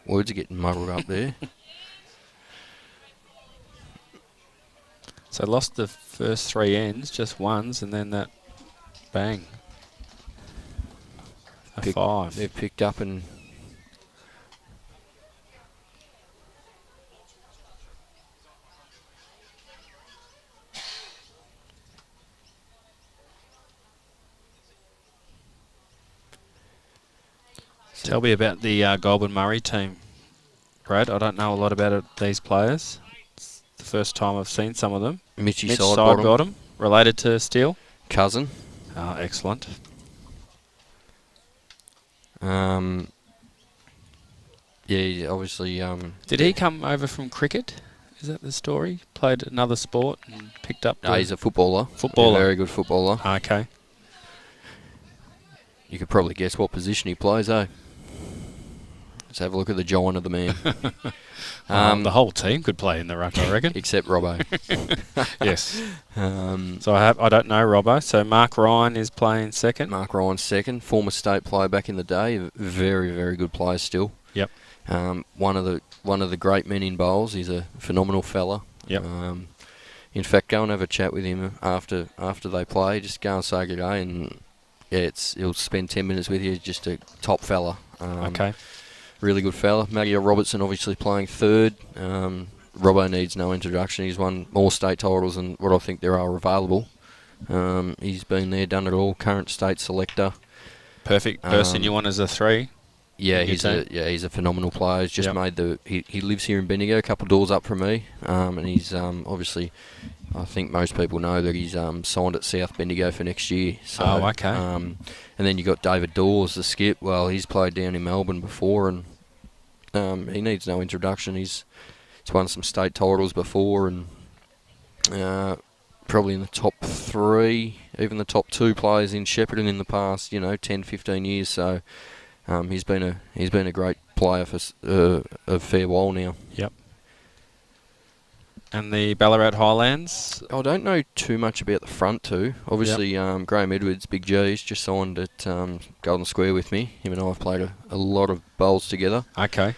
Words are getting muddled up there. So lost the first three ends, just ones, and then that bang. A five. They've picked up and... Tell me about the Goulburn Murray team, Brad. I don't know a lot about these players. It's the first time I've seen some of them. Mitch Sidebottom, related to Steele. Cousin. Oh, excellent. Yeah, obviously... Did he come over from cricket? Is that the story? Played another sport and picked up... No, he's a footballer. Footballer. A very good footballer. Okay. You could probably guess what position he plays, eh? Let's have a look at the giant of the man. The whole team could play in the ruck, I reckon. Except Robbo. Yes. So I don't know Robbo. So Mark Ryan is playing second. Mark Ryan's second. Former state player back in the day. Very, very good player still. Yep. One of the great men in bowls. He's a phenomenal fella. Yep. In fact, go and have a chat with him after they play. Just go and say good day, and he'll spend 10 minutes with you. Just a top fella. Okay. Really good fella. Robertson obviously playing third. Robbo needs no introduction. He's won more state titles than what I think there are available. He's been there, done it all. Current state selector. Perfect person you want as a three. Yeah, he's a phenomenal player. He's just made he lives here in Bendigo, a couple of doors up from me, and he's obviously, I think most people know that he's signed at South Bendigo for next year. So, okay. And then you got David Daws, the skip. Well, he's played down in Melbourne before, and he needs no introduction. He's won some state titles before, and probably in the top three, even the top two players in Shepparton in the past, 10, 15 years. So he's been a great player for a fair while now. Yep. And the Ballarat Highlands? I don't know too much about the front two. Obviously, Graham Edwards, Big G's, just signed at Golden Square with me. Him and I have played a lot of bowls together. Okay.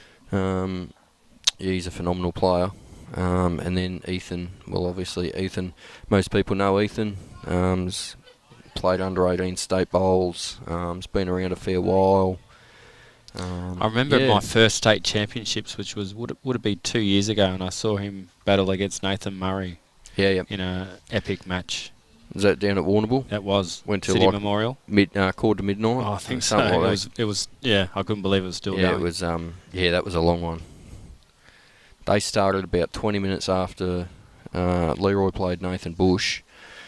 He's a phenomenal player. And then Ethan, Ethan, most people know Ethan. He's played under 18 state bowls. He's been around a fair while. I remember my first state championships, which would it be 2 years ago, and I saw him battle against Nathan Murray. Yeah. In an epic match. Was that down at Warrnambool? That was. Went to City Memorial. Quarter to midnight. Oh, I think so. Something like It was. Yeah, I couldn't believe it was still going. It was. That was a long one. They started about 20 minutes after Leroy played Nathan Bush.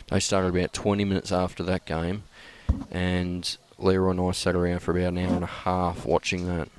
They started about 20 minutes after that game, and Leroy and I sat around for about an hour and a half watching that.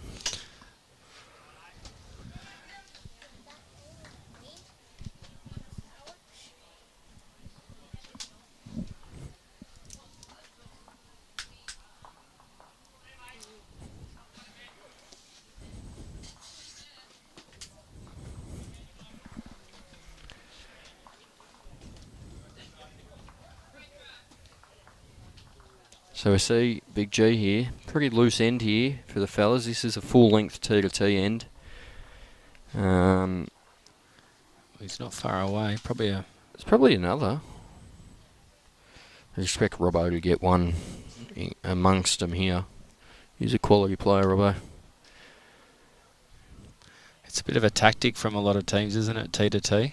So we see Big G here, pretty loose end here for the fellas. This is a full length T to T end. He's not far away. It's probably another. I expect Robbo to get one amongst them here. He's a quality player, Robbo. It's a bit of a tactic from a lot of teams, isn't it? T to T.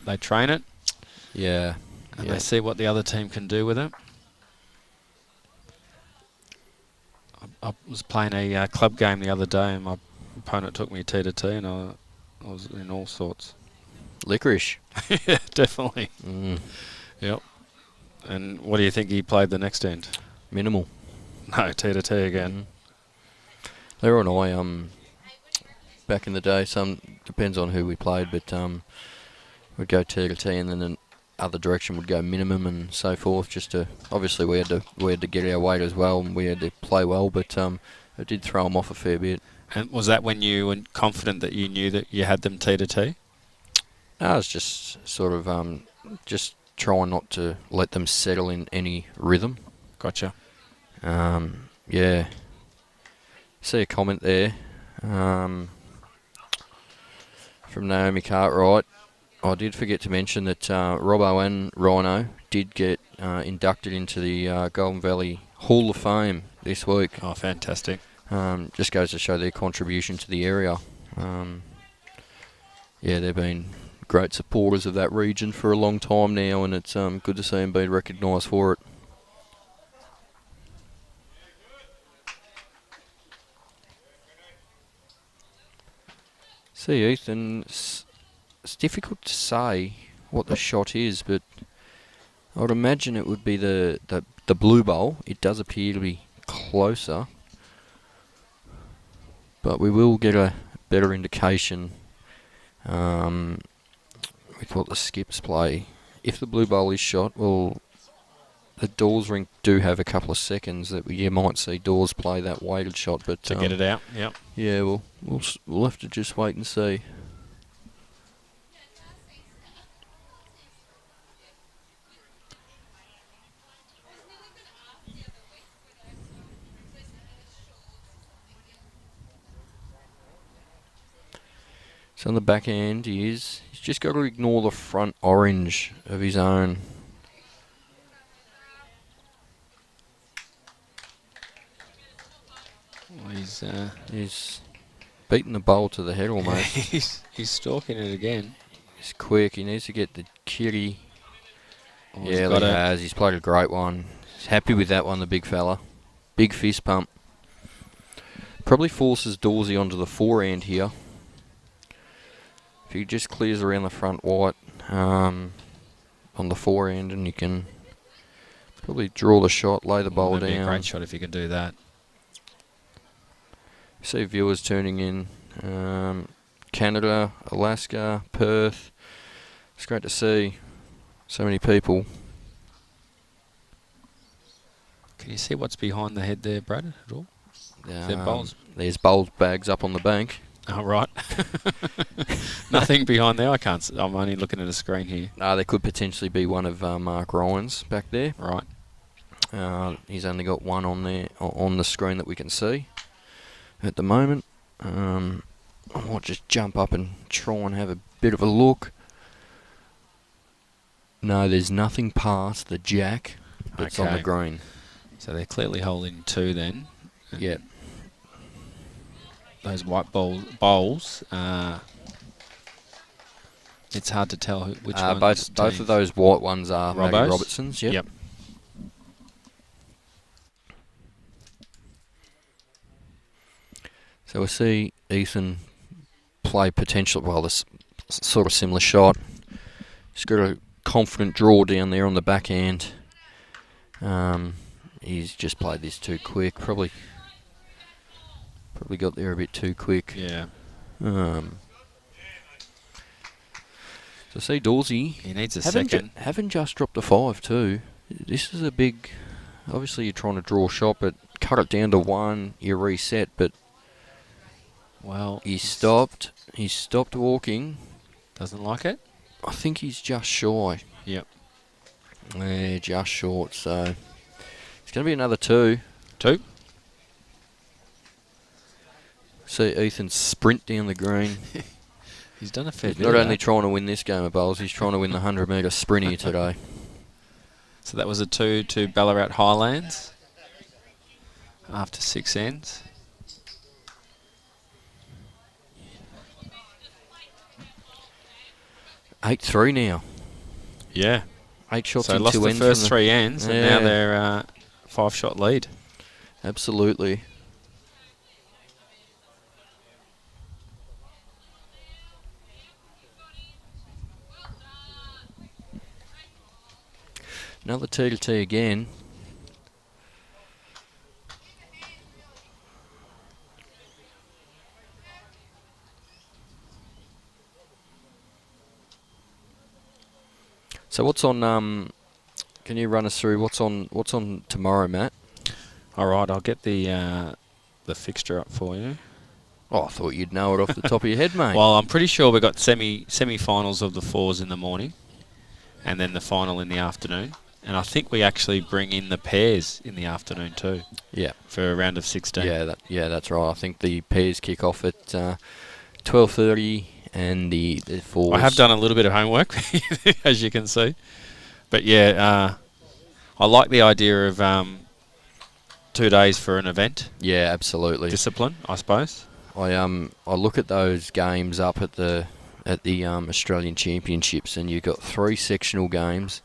They train it. Yeah. And they see what the other team can do with it. I was playing a club game the other day, and my opponent took me T to T, and I was in all sorts. Licorice. Yeah, definitely. Mm. Yep. And what do you think he played the next end? Minimal. No, T to T again. Leroy and I, back in the day, depends on who we played, but we'd go T to T, and then the other direction would go minimum and so forth. Just to obviously we had to get our weight as well, and we had to play well, but it did throw them off a fair bit. And was that when you were confident that you knew that you had them T to T? I was just sort of just trying not to let them settle in any rhythm. Gotcha. Yeah. See a comment there from Naomi Cartwright. I did forget to mention that Robbo and Rhino did get inducted into the Golden Valley Hall of Fame this week. Oh, fantastic. Just goes to show their contribution to the area. Yeah, they've been great supporters of that region for a long time now, and it's good to see them being recognised for it. See, Ethan, it's difficult to say what the shot is, but I would imagine it would be the blue bowl. It does appear to be closer, but we will get a better indication with what the skips play. If the blue bowl is shot, well, the Daws rink do have a couple of seconds that you might see Daws play that weighted shot, but to get it out. Yep. Yeah, we'll have to just wait and see. So on the back end, he's just got to ignore the front orange of his own. Well, he's beaten the bowl to the head almost. he's stalking it again. He's quick. He needs to get the kitty. Oh, yeah, he has. He's played a great one. He's happy with that one, the big fella. Big fist pump. Probably forces Dawsy onto the forehand here. If he just clears around the front white on the forehand, and you can probably draw the shot, lay the bowl That'd down. Be a great shot if you can do that. See viewers tuning in. Canada, Alaska, Perth. It's great to see so many people. Can you see what's behind the head there, Brad, at all? There's bowls bags up on the bank. Oh, right. Nothing behind there. I'm only looking at a screen here. There could potentially be one of Mark Ryan's back there. Right. He's only got one on there on the screen that we can see at the moment. I might just jump up and try and have a bit of a look. No, there's nothing past the jack that's on the green. So they're clearly holding two then. Yep. Those white bowls. It's hard to tell which ones. Both of those white ones are Robertsons. Yep. So we see Ethan play potential. Well, this sort of similar shot. He's got a confident draw down there on the backhand. He's just played this too quick. Probably got there a bit too quick. Yeah. So see Dawsey. He needs a second. Haven't just dropped a 5 too. This is a big. Obviously, you're trying to draw a shot, but cut it down to 1. You reset, but. Well, he stopped. He stopped walking. Doesn't like it. I think he's just shy. Yep. Yeah, just short. So it's going to be another 2. 2. See Ethan sprint down the green. He's done a fair bit. Not only trying to win this game of bowls, he's trying to win the 100-metre sprint here today. So that was a 2 to Ballarat Highlands after 6 ends. 8-3 now. Yeah. 8 shots So in lost 2 the ends. first 3 ends, and now they're 5-shot lead. Absolutely. Another T to T again. So what's on? Can you run us through what's on tomorrow, Matt? All right, I'll get the fixture up for you. Oh, I thought you'd know it off the top of your head, mate. Well, I'm pretty sure we've got semi-finals of the fours in the morning, and then the final in the afternoon. And I think we actually bring in the pairs in the afternoon too. Yeah. For a round of 16. Yeah, that's right. I think the pairs kick off at 12:30, and the fours. I have done a little bit of homework, as you can see. But yeah, I like the idea of 2 days for an event. Yeah, absolutely. Discipline, I suppose. I look at those games up at the Australian Championships, and you've got 3 sectional games,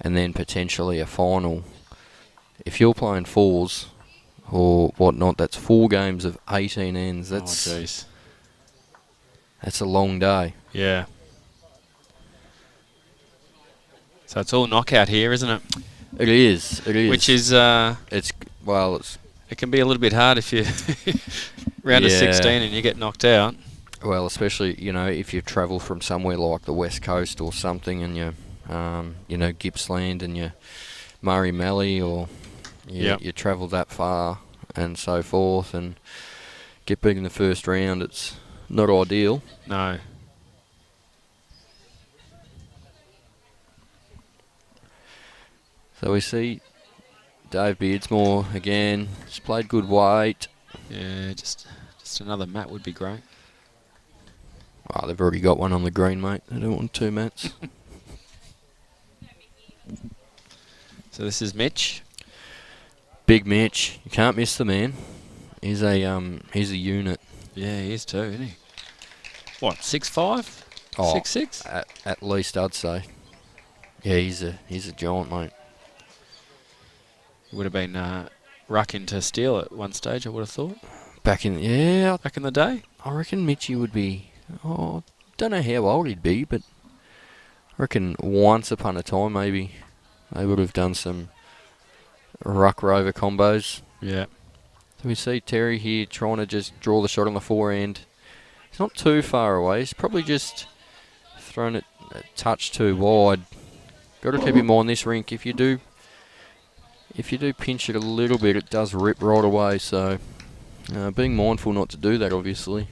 and then potentially a final. If you're playing fours or whatnot, that's 4 games of 18 ends. That's a long day. Yeah. So it's all knockout here, isn't it? It is. Which is it's it can be a little bit hard if you round of 16 and you get knocked out. Well, especially if you travel from somewhere like the West Coast or something, and you Gippsland and you Murray Mallee, or you travel that far and so forth, and get beat in the first round. It's not ideal. No. So we see Dave Beardmore again. He's played good weight. Yeah, just another mat would be great. Oh, they've already got one on the green, mate. They don't want 2 mats. So this is Mitch. Big Mitch. You can't miss the man. He's a unit. Yeah, he is too, isn't he? What, 6'5"? Oh, 6'6"? At least I'd say. Yeah, he's a giant, mate. He would have been rucking to steel at one stage, I would have thought. Back in the day? I reckon Mitchie would be. Oh, don't know how old he'd be, but I reckon once upon a time maybe they would have done some ruck rover combos. Yeah. So we see Terry here trying to just draw the shot on the forehand. He's not too far away. He's probably just thrown it a touch too wide. Got to keep in mind this rink. If you do pinch it a little bit, it does rip right away. So being mindful not to do that, obviously.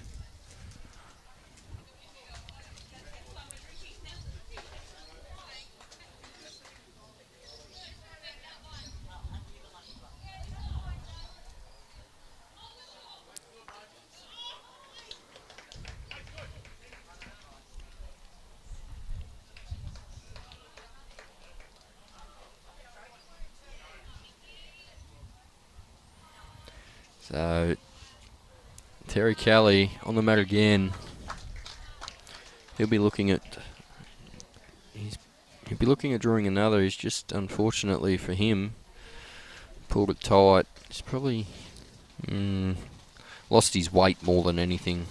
So Terry Kelly on the mat again. He'll be looking at drawing another. He's just, unfortunately for him, pulled it tight. He's probably lost his weight more than anything.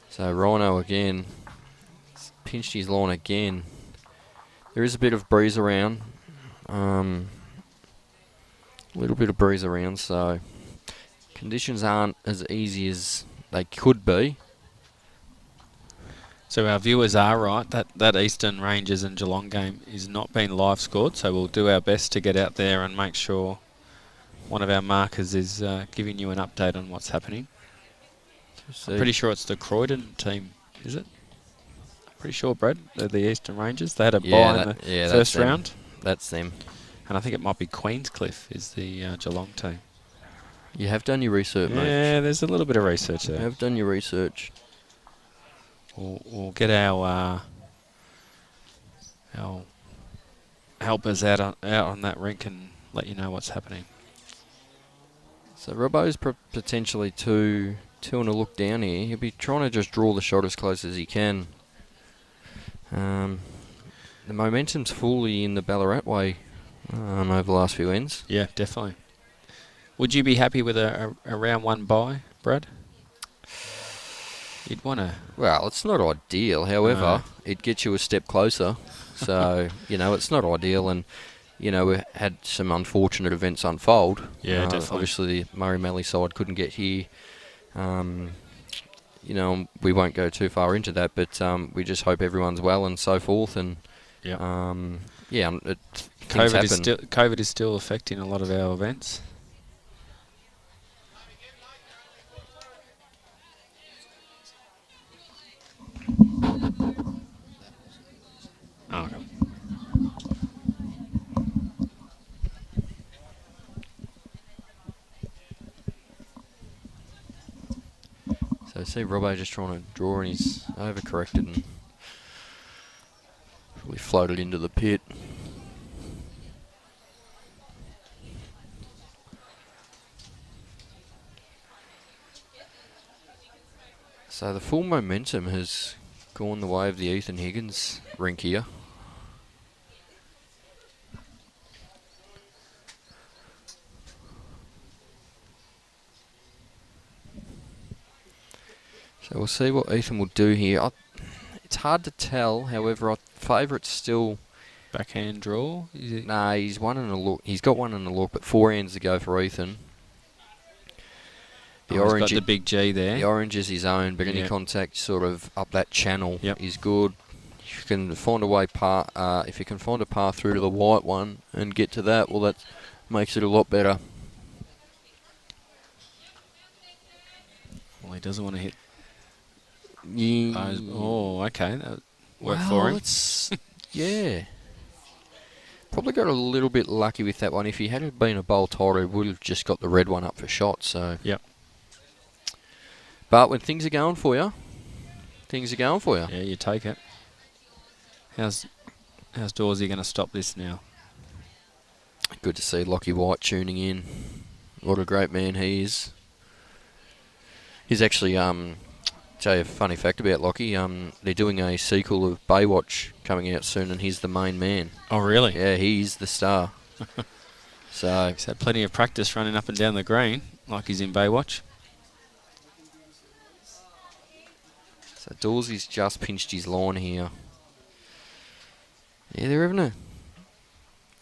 So Rhino again. Pinched his line again. There is a bit of breeze around. A little bit of breeze around, so conditions aren't as easy as they could be. So our viewers are right. That Eastern Rangers and Geelong game is not being live scored, so we'll do our best to get out there and make sure one of our markers is giving you an update on what's happening. I'm pretty sure it's the Croydon team, is it? Pretty sure, Brad. They're the Eastern Rangers. They had a bye in the first round. That's them. And I think it might be Queenscliff is the Geelong team. You have done your research, mate. Yeah, there's a little bit of research there. You have done your research. We'll get our helpers out on that rink and let you know what's happening. So Robbo's potentially two and a look down here. He'll be trying to just draw the shot as close as he can. The momentum's fully in the Ballarat way over the last few ends. Yeah, definitely. Would you be happy with a round 1 bye, Brad? You'd want to... Well, it's not ideal. However, it gets you a step closer. So, it's not ideal. And, we had some unfortunate events unfold. Yeah, definitely. Obviously, the Murray-Mallee side couldn't get here. We won't go too far into that, but we just hope everyone's well and so forth. And, COVID is still affecting a lot of our events. Oh, okay. So see Robbo just trying to draw, and he's overcorrected and probably floated into the pit. So the full momentum has gone the way of the Ethan Higgins rink here. So we'll see what Ethan will do here. It's hard to tell, however, I favourite still... Backhand draw? Nah, he's one in a look. He's got one in a look, but 4 hands to go for Ethan. He's got the big G there. The orange is his own, but any contact sort of up that channel is good. If you can find a way if you can find a path through to the white one and get to that, well, that makes it a lot better. Well, he doesn't want to hit. Yeah. Oh, okay. That worked for him. Yeah. Probably got a little bit lucky with that one. If he had been a bowl tighter, he would have just got the red one up for shot. So. Yep. But when things are going for you, Yeah, you take it. How's Dawsy going to stop this now? Good to see Lockie White tuning in. What a great man he is. He's actually, tell you a funny fact about Lockie. They're doing a sequel of Baywatch coming out soon, and he's the main man. Oh, really? Yeah, he's the star. So he's had plenty of practice running up and down the green, like he's in Baywatch. So Dawsy's just pinched his line here. Yeah, they're having a...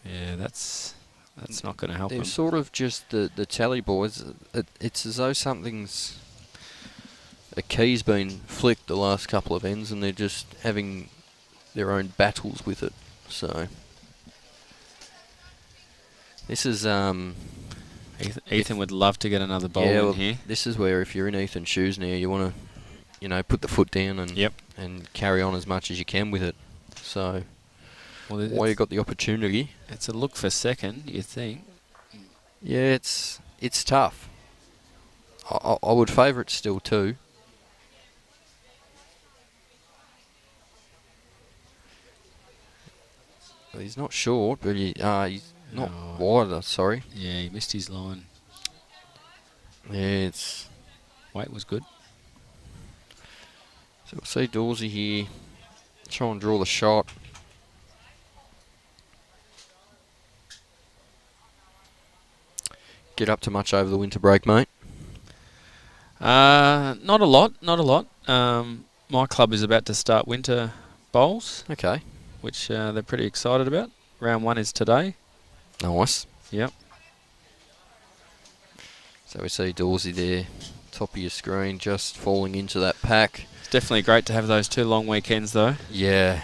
Yeah, that's not going to help They're them. sort of just the tally boys. It's as though a key's been flicked the last couple of ends, and they're just having their own battles with it. So this is Ethan would love to get another bowl in here. This is where, if you're in Ethan's shoes now, you want to, put the foot down and carry on as much as you can with it. So while you got the opportunity, it's a look for second, you think? Yeah, it's tough. I would favour it still too. Well, he's not short, but he's not wide. Sorry. Yeah, he missed his line. Yeah, weight was good. So we'll see Dawsy here try and draw the shot. Get up to much over the winter break, mate? Not a lot. My club is about to start winter bowls. Okay. Which they're pretty excited about. Round 1 is today. Nice. Yep. So we see Dawsy there, top of your screen, just falling into that pack. It's definitely great to have those 2 long weekends, though. Yeah.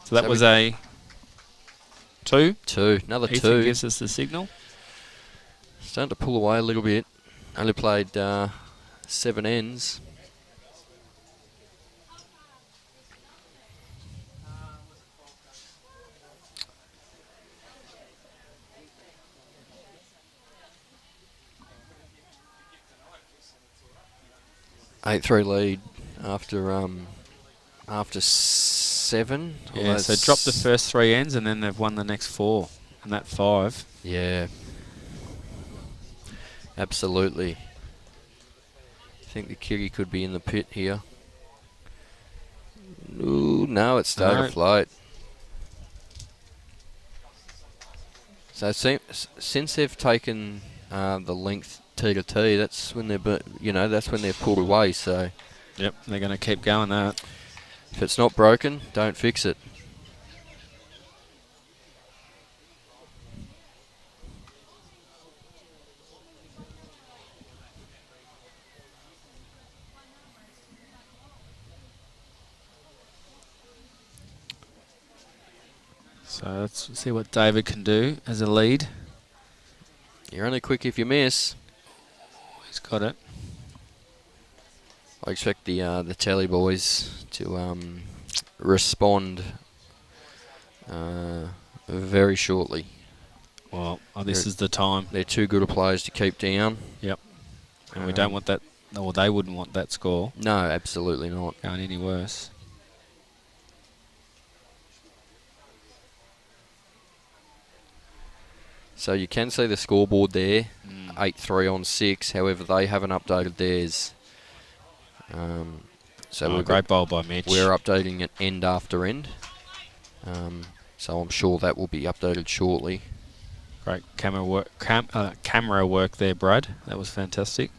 So that was a 2. Another Ethan 2. gives us the signal. Starting to pull away a little bit. Only played 7 ends. Eight 3 lead after 7. Yeah, so dropped the first 3 ends and then they've won the next 4, and that 5. Yeah. Absolutely. I think the kitty could be in the pit here. Ooh, no, it started No. afloat. So since they've taken the length T to T, that's when that's when they've pulled away. So Yep, they're going to keep going that. if it's not broken, don't fix it. So let's see what David can do as a lead. You're only quick if you miss. He's got it. I expect the Telly boys to respond very shortly. Well, this is the time. They're too good a players to keep down. Yep. And we don't want that, or they wouldn't want that score No, absolutely not. going any worse. So you can see the scoreboard there, 8-3 on 6. However, they haven't updated theirs. So Great bowl by Mitch. We're updating it end after end. So I'm sure that will be updated shortly. Great camera work there, Brad. That was fantastic.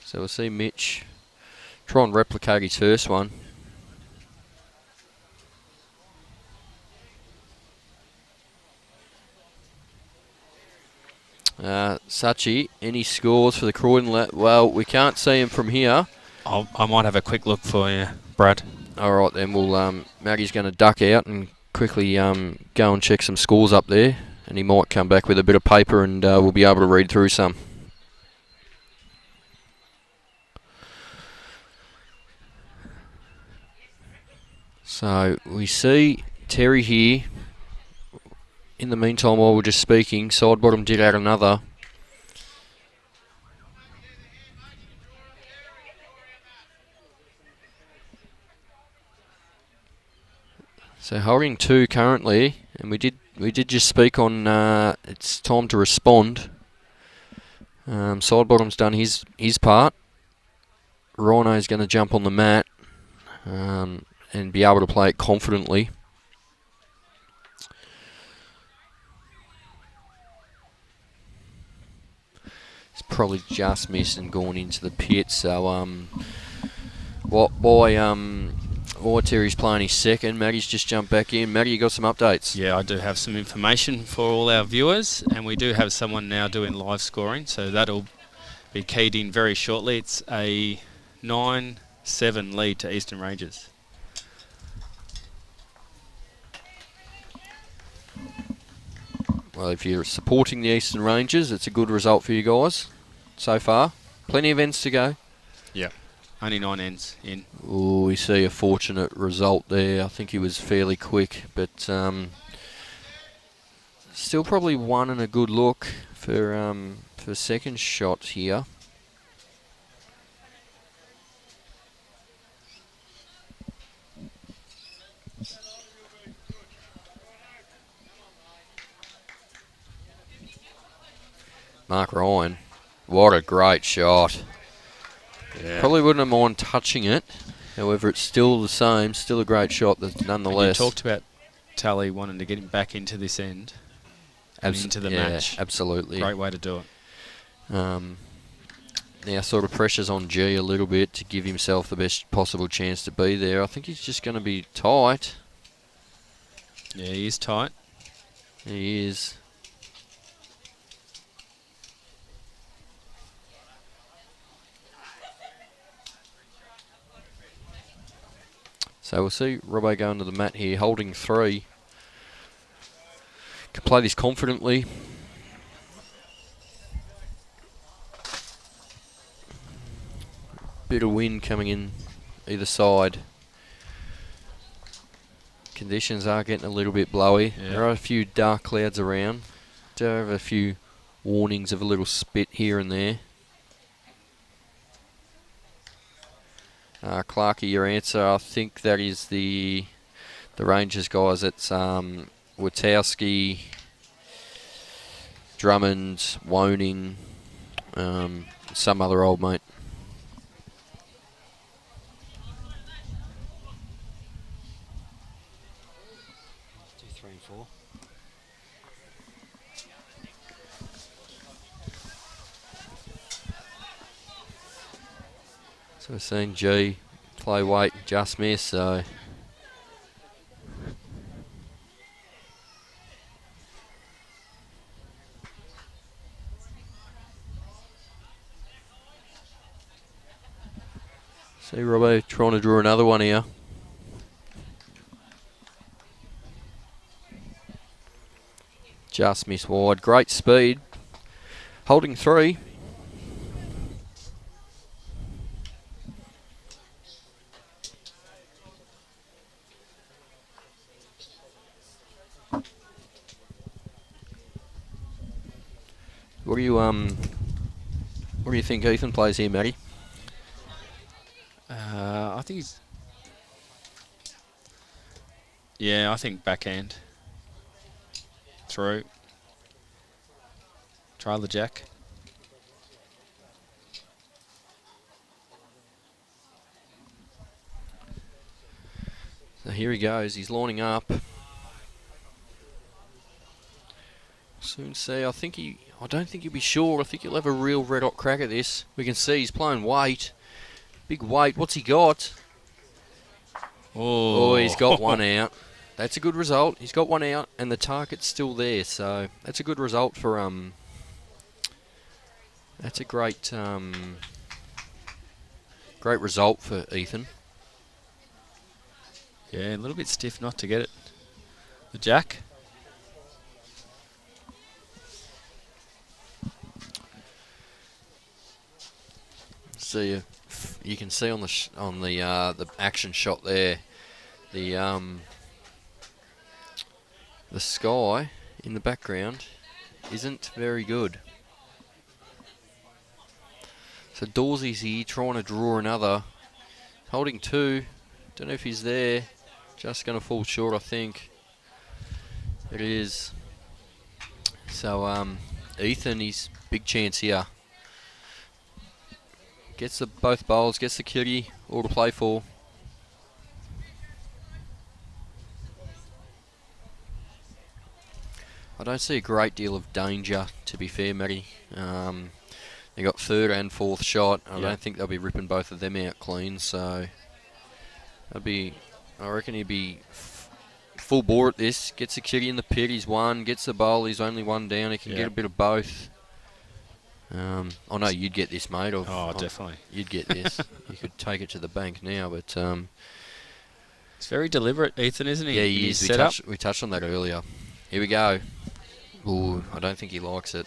So we'll see Mitch try and replicate his first one. Sachi, any scores for the Croydon? Well, we can't see him from here. I might have a quick look for you, Brad. All right, then Maggie's going to duck out and quickly go and check some scores up there, and he might come back with a bit of paper, and we'll be able to read through some. So we see Terry here. In the meantime, while we're just speaking, Sidebottom did add another. So holding 2 currently, and we did just speak on it's time to respond. Sidebottom's done his part. Rhino's going to jump on the mat and be able to play it confidently. It's probably just missed and gone into the pit. So while Terry's playing his second, Maddie's just jumped back in. Maddie, you got some updates? Yeah, I do have some information for all our viewers, and we do have someone now doing live scoring, so that'll be keyed in very shortly. It's a 9-7 lead to Eastern Rangers. Well, if you're supporting the Eastern Rangers, it's a good result for you guys so far. Plenty of ends to go. Yeah, only 9 ends in. Ooh, we see a fortunate result there. I think he was fairly quick, but still probably one and a good look for second shot here. Marron, what a great shot. Yeah. Probably wouldn't have mind touching it. However, it's still the same, still a great shot nonetheless. And you talked about Tally wanting to get him back into this end. Into the match. Absolutely. Great way to do it. Now sort of pressure's on G a little bit to give himself the best possible chance to be there. I think he's just going to be tight. Yeah, he is tight. He is. So we'll see Robbo going to the mat here, holding 3. Can play this confidently. Bit of wind coming in either side. Conditions are getting a little bit blowy. Yeah. There are a few dark clouds around. Do have a few warnings of a little spit here and there. Clarkie, your answer, I think that is the Rangers guys. It's Witowski, Drummond, Woning, some other old mate. So we're seeing G play weight, just miss, so. See Robbo trying to draw another one here. Just miss wide, great speed. Holding 3. What do you think Ethan plays here, Matty? I think he's... Yeah, I think backhand. Through. Try the jack. So here he goes, he's lining up. Soon see, I don't think he'll be sure. I think he'll have a real red hot crack at this. We can see he's playing weight. Big weight. What's he got? Oh, he's got one out. That's a good result. He's got one out and the target's still there. So that's a good result for that's a great great result for Ethan. Yeah, a little bit stiff not to get it. The jack. So you can see on the action shot there, the sky in the background isn't very good. So Dawsy's here trying to draw another, holding 2. Don't know if he's there. Just going to fall short, I think. It is. So Ethan, he's big chance here. Gets the both bowls, gets the kitty, all to play for. I don't see a great deal of danger, to be fair, Matty. They got 3rd and 4th shot. I don't think they'll be ripping both of them out clean, so I reckon he'd be full bore at this. Gets the kitty in the pit, he's one. Gets the bowl, he's only one down. He can get a bit of both. I know you'd get this, mate. Definitely. You'd get this. You could take it to the bank now, but he's very deliberate, Ethan, isn't he? Yeah, he is. We touched on that earlier. Here we go. Ooh, I don't think he likes it.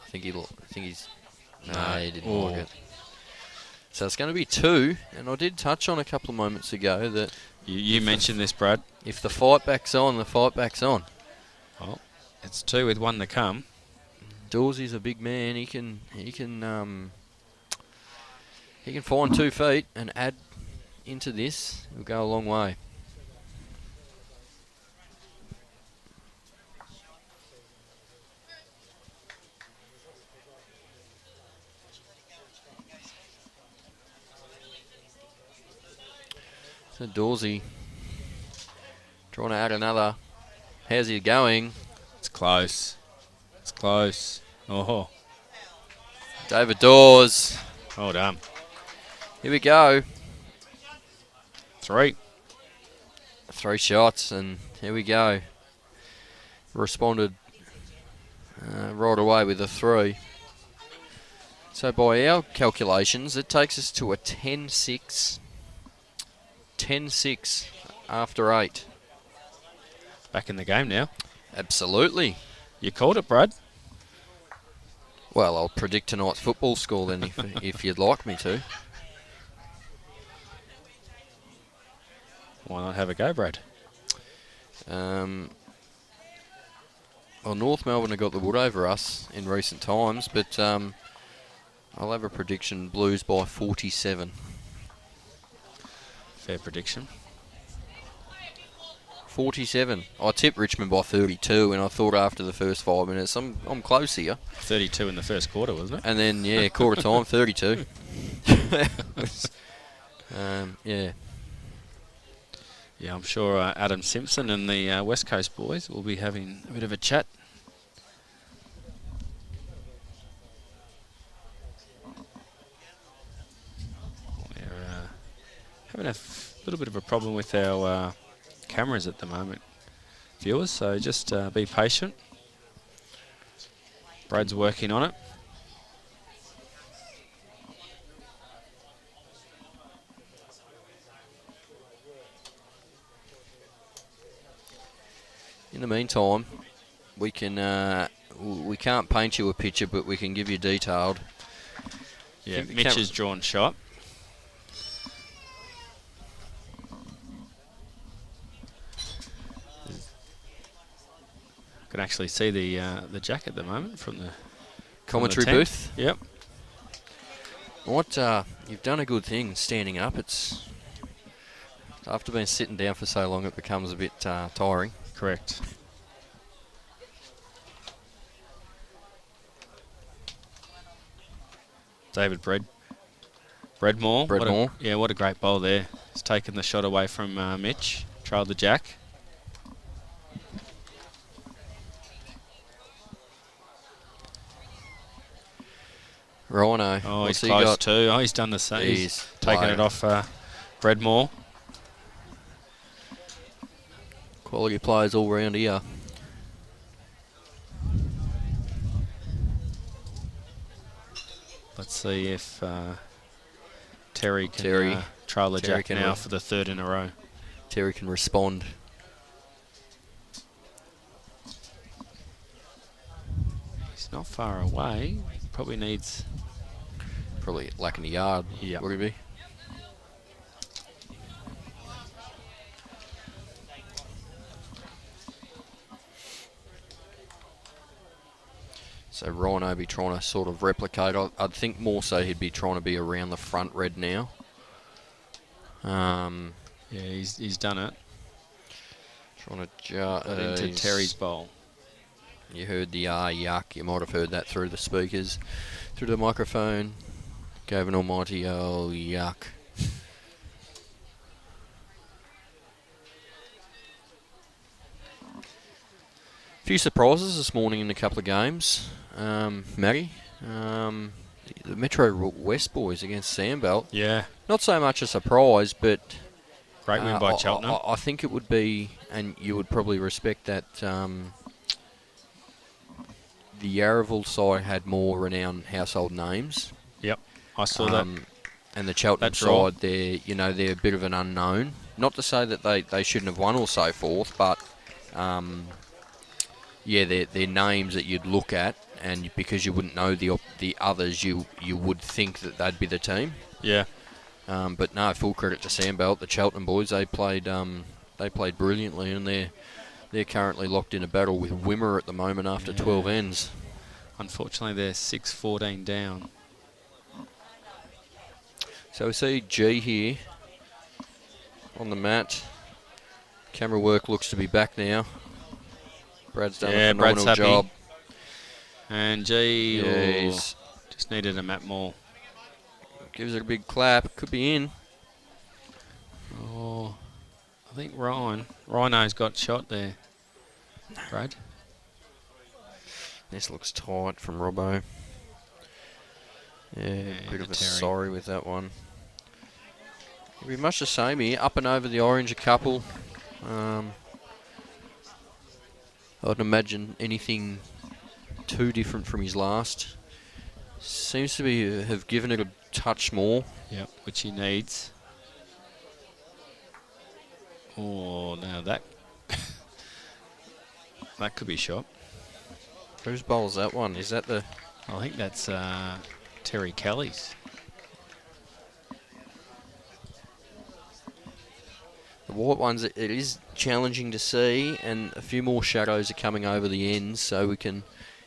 I think he's. No, he didn't like it. So it's going to be 2, and I did touch on a couple of moments ago that you mentioned this, Brad. If the fight back's on, the fight back's on. Well, it's 2 with 1 to come. Dawsy's a big man. He can find 2 feet and add into this. It'll go a long way. So Dawsy trying to add another. How's he going? It's close. It's close. Oh. David Daws. Well done. Here we go. 3. 3 shots, and here we go. Responded right away with a 3. So by our calculations, it takes us to a 10-6. 10-6 after 8. Back in the game now. Absolutely. You called it, Brad. Well, I'll predict tonight's football score then, if you'd like me to. Why not have a go, Brad? Well, North Melbourne have got the wood over us in recent times, but I'll have a prediction: Blues by 47. Fair prediction. 47. I tipped Richmond by 32, and I thought after the first 5 minutes, I'm close here. 32 in the first quarter, wasn't it? And then, yeah, quarter time, 32. Yeah. Yeah, I'm sure Adam Simpson and the West Coast boys will be having a bit of a chat. We're having a little bit of a problem with our cameras at the moment, viewers, so just be patient. Brad's working on it. In the meantime, we can't paint you a picture, but we can give you detailed. Yeah, Mitch has drawn shot. Can actually see the jack at the moment from the Commentary tent. booth. Yep. You've done a good thing standing up. It's after being sitting down for so long, it becomes a bit tiring. Correct. David Beardmore. Beardmore. What a great bowl there. He's taken the shot away from Mitch. Trailed the jack. Rhino. Oh, he's close too. Oh, he's done the same. He's taken it off Beardmore. Quality players all round here. Let's see if Terry can trail the jack now for the third in a row. Terry can respond. He's not far away. Probably needs... Probably lacking a yard, would he be? So Rhino be trying to sort of replicate. I'd think more so he'd be trying to be around the front red now. Yeah, he's done it. Trying to into Terry's bowl. You heard the yuck. You might have heard that through the speakers, through the microphone. Gave an almighty yuck. Few surprises this morning in a couple of games. Maggie, the Metro West boys against Sandbelt. Yeah. Not so much a surprise, but great win by Cheltenham. I think it would be, and you would probably respect that. The Yarraville side had more renowned household names. Yep, I saw that. And the Cheltenham side, they're a bit of an unknown. Not to say that they shouldn't have won or so forth, but they're names that you'd look at, and because you wouldn't know the others, you would think that they'd be the team. Yeah. But no, full credit to Sandbelt. The Cheltenham boys, they played brilliantly, and they're currently locked in a battle with Wimmer at the moment after 12 ends. Unfortunately, they're 6-14 down. So we see G here on the mat. Camera work looks to be back now. Brad's done a phenomenal job. And G just needed a map more. Gives it a big clap. Could be in. Oh, I think Rhino's got shot there. Brad? This looks tight from Robbo. Yeah, bit of a sorry with that one. It'll be much the same here. Up and over the orange a couple. I'd imagine anything too different from his last. Seems to have given it a touch more. Yep, which he needs. Oh, now that... That could be shot. Whose bowl's that one? Is that the... I think that's Terry Kelly's. The white ones, it is challenging to see, and a few more shadows are coming over the ends, so it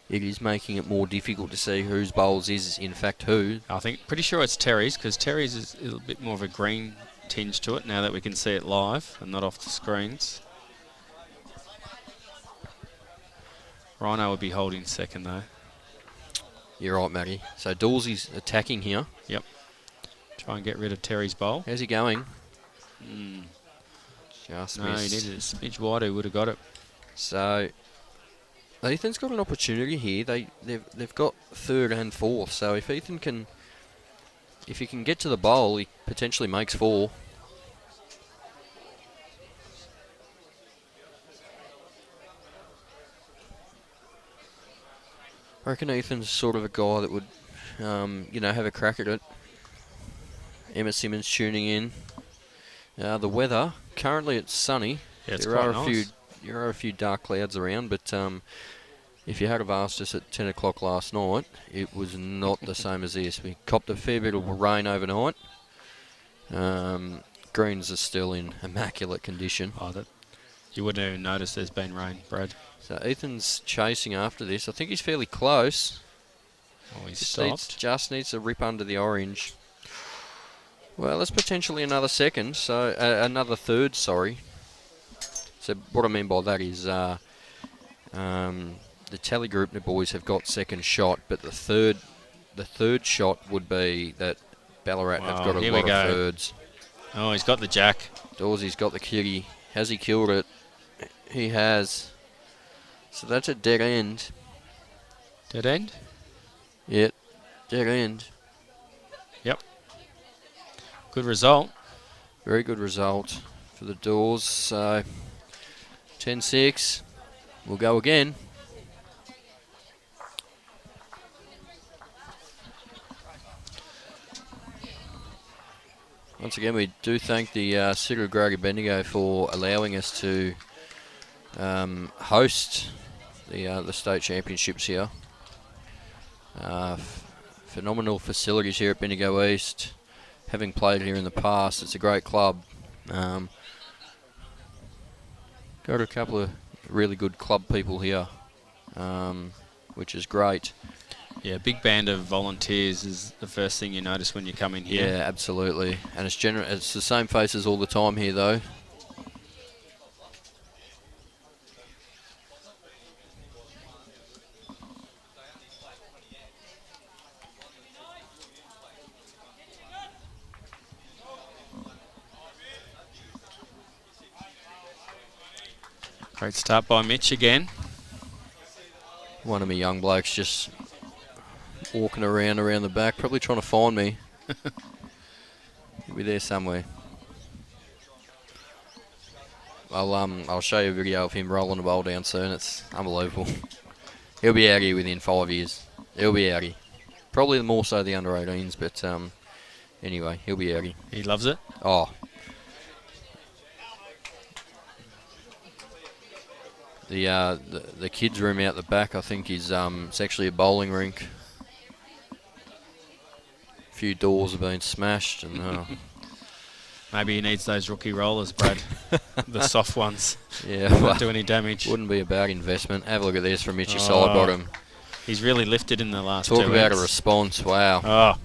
is making it more difficult to see whose bowls is in fact who. I think, pretty sure it's Terry's, because Terry's is a little bit more of a green tinge to it now that we can see it live and not off the screens. Rhino would be holding second though. You're right, Matty. So Dawes attacking here. Yep. Try and get rid of Terry's bowl. How's he going? Just Just no, missed. he needed a smidge wider, he would have got it. So Ethan's got an opportunity here. They've got third and fourth. So if Ethan can, if he can get to the bowl, he potentially makes four. I reckon Ethan's sort of a guy that would, have a crack at it. Emma Simmons tuning in. The weather, currently it's sunny. Yeah, it's there quite are nice. There are a few dark clouds around, but if you had have asked us at 10 o'clock last night, it was not the same as this. We copped a fair bit of rain overnight. Greens are still in immaculate condition. Oh, that you wouldn't even notice there's been rain, Brad. So Ethan's chasing after this. I think he's fairly close. Oh, he's stopped. Just needs to rip under the orange. Well, that's potentially another second, so another third, sorry. So what I mean by that is the Tally Group boys have got second shot, but the third shot would be that Ballarat have got a lot of thirds. Oh, he's got the jack. Dawsy's got the kitty. Has he killed it? He has. So that's a dead end. Dead end? Yep, dead end. Yep. Good result. Very good result for the Daws. So 10-6. We'll go again. Once again, we do thank the City of Grogan Bendigo for allowing us to host the state championships here. Phenomenal facilities here at Bendigo East. Having played here in the past, it's a great club. Got a couple of really good club people here, which is great. Yeah, big band of volunteers is the first thing you notice when you come in here. Yeah, absolutely. And it's the same faces all the time here, though. Great start by Mitch again. One of my young blokes just walking around the back, probably trying to find me. He'll be there somewhere. I'll show you a video of him rolling the ball down soon. It's unbelievable. He'll be out here within 5 years. He'll be out here. Probably more so the under 18s, but anyway, he'll be out here. He loves it. Oh. The kids' room out the back, I think, is it's actually a bowling rink. A few doors have been smashed, and Maybe he needs those rookie rollers, Brad. The soft ones. yeah, Won't do any damage. wouldn't be a bad investment. Have a look at this from Mitchy Sidebottom. He's really lifted in the last Talk two about ends. a response, wow. Oh,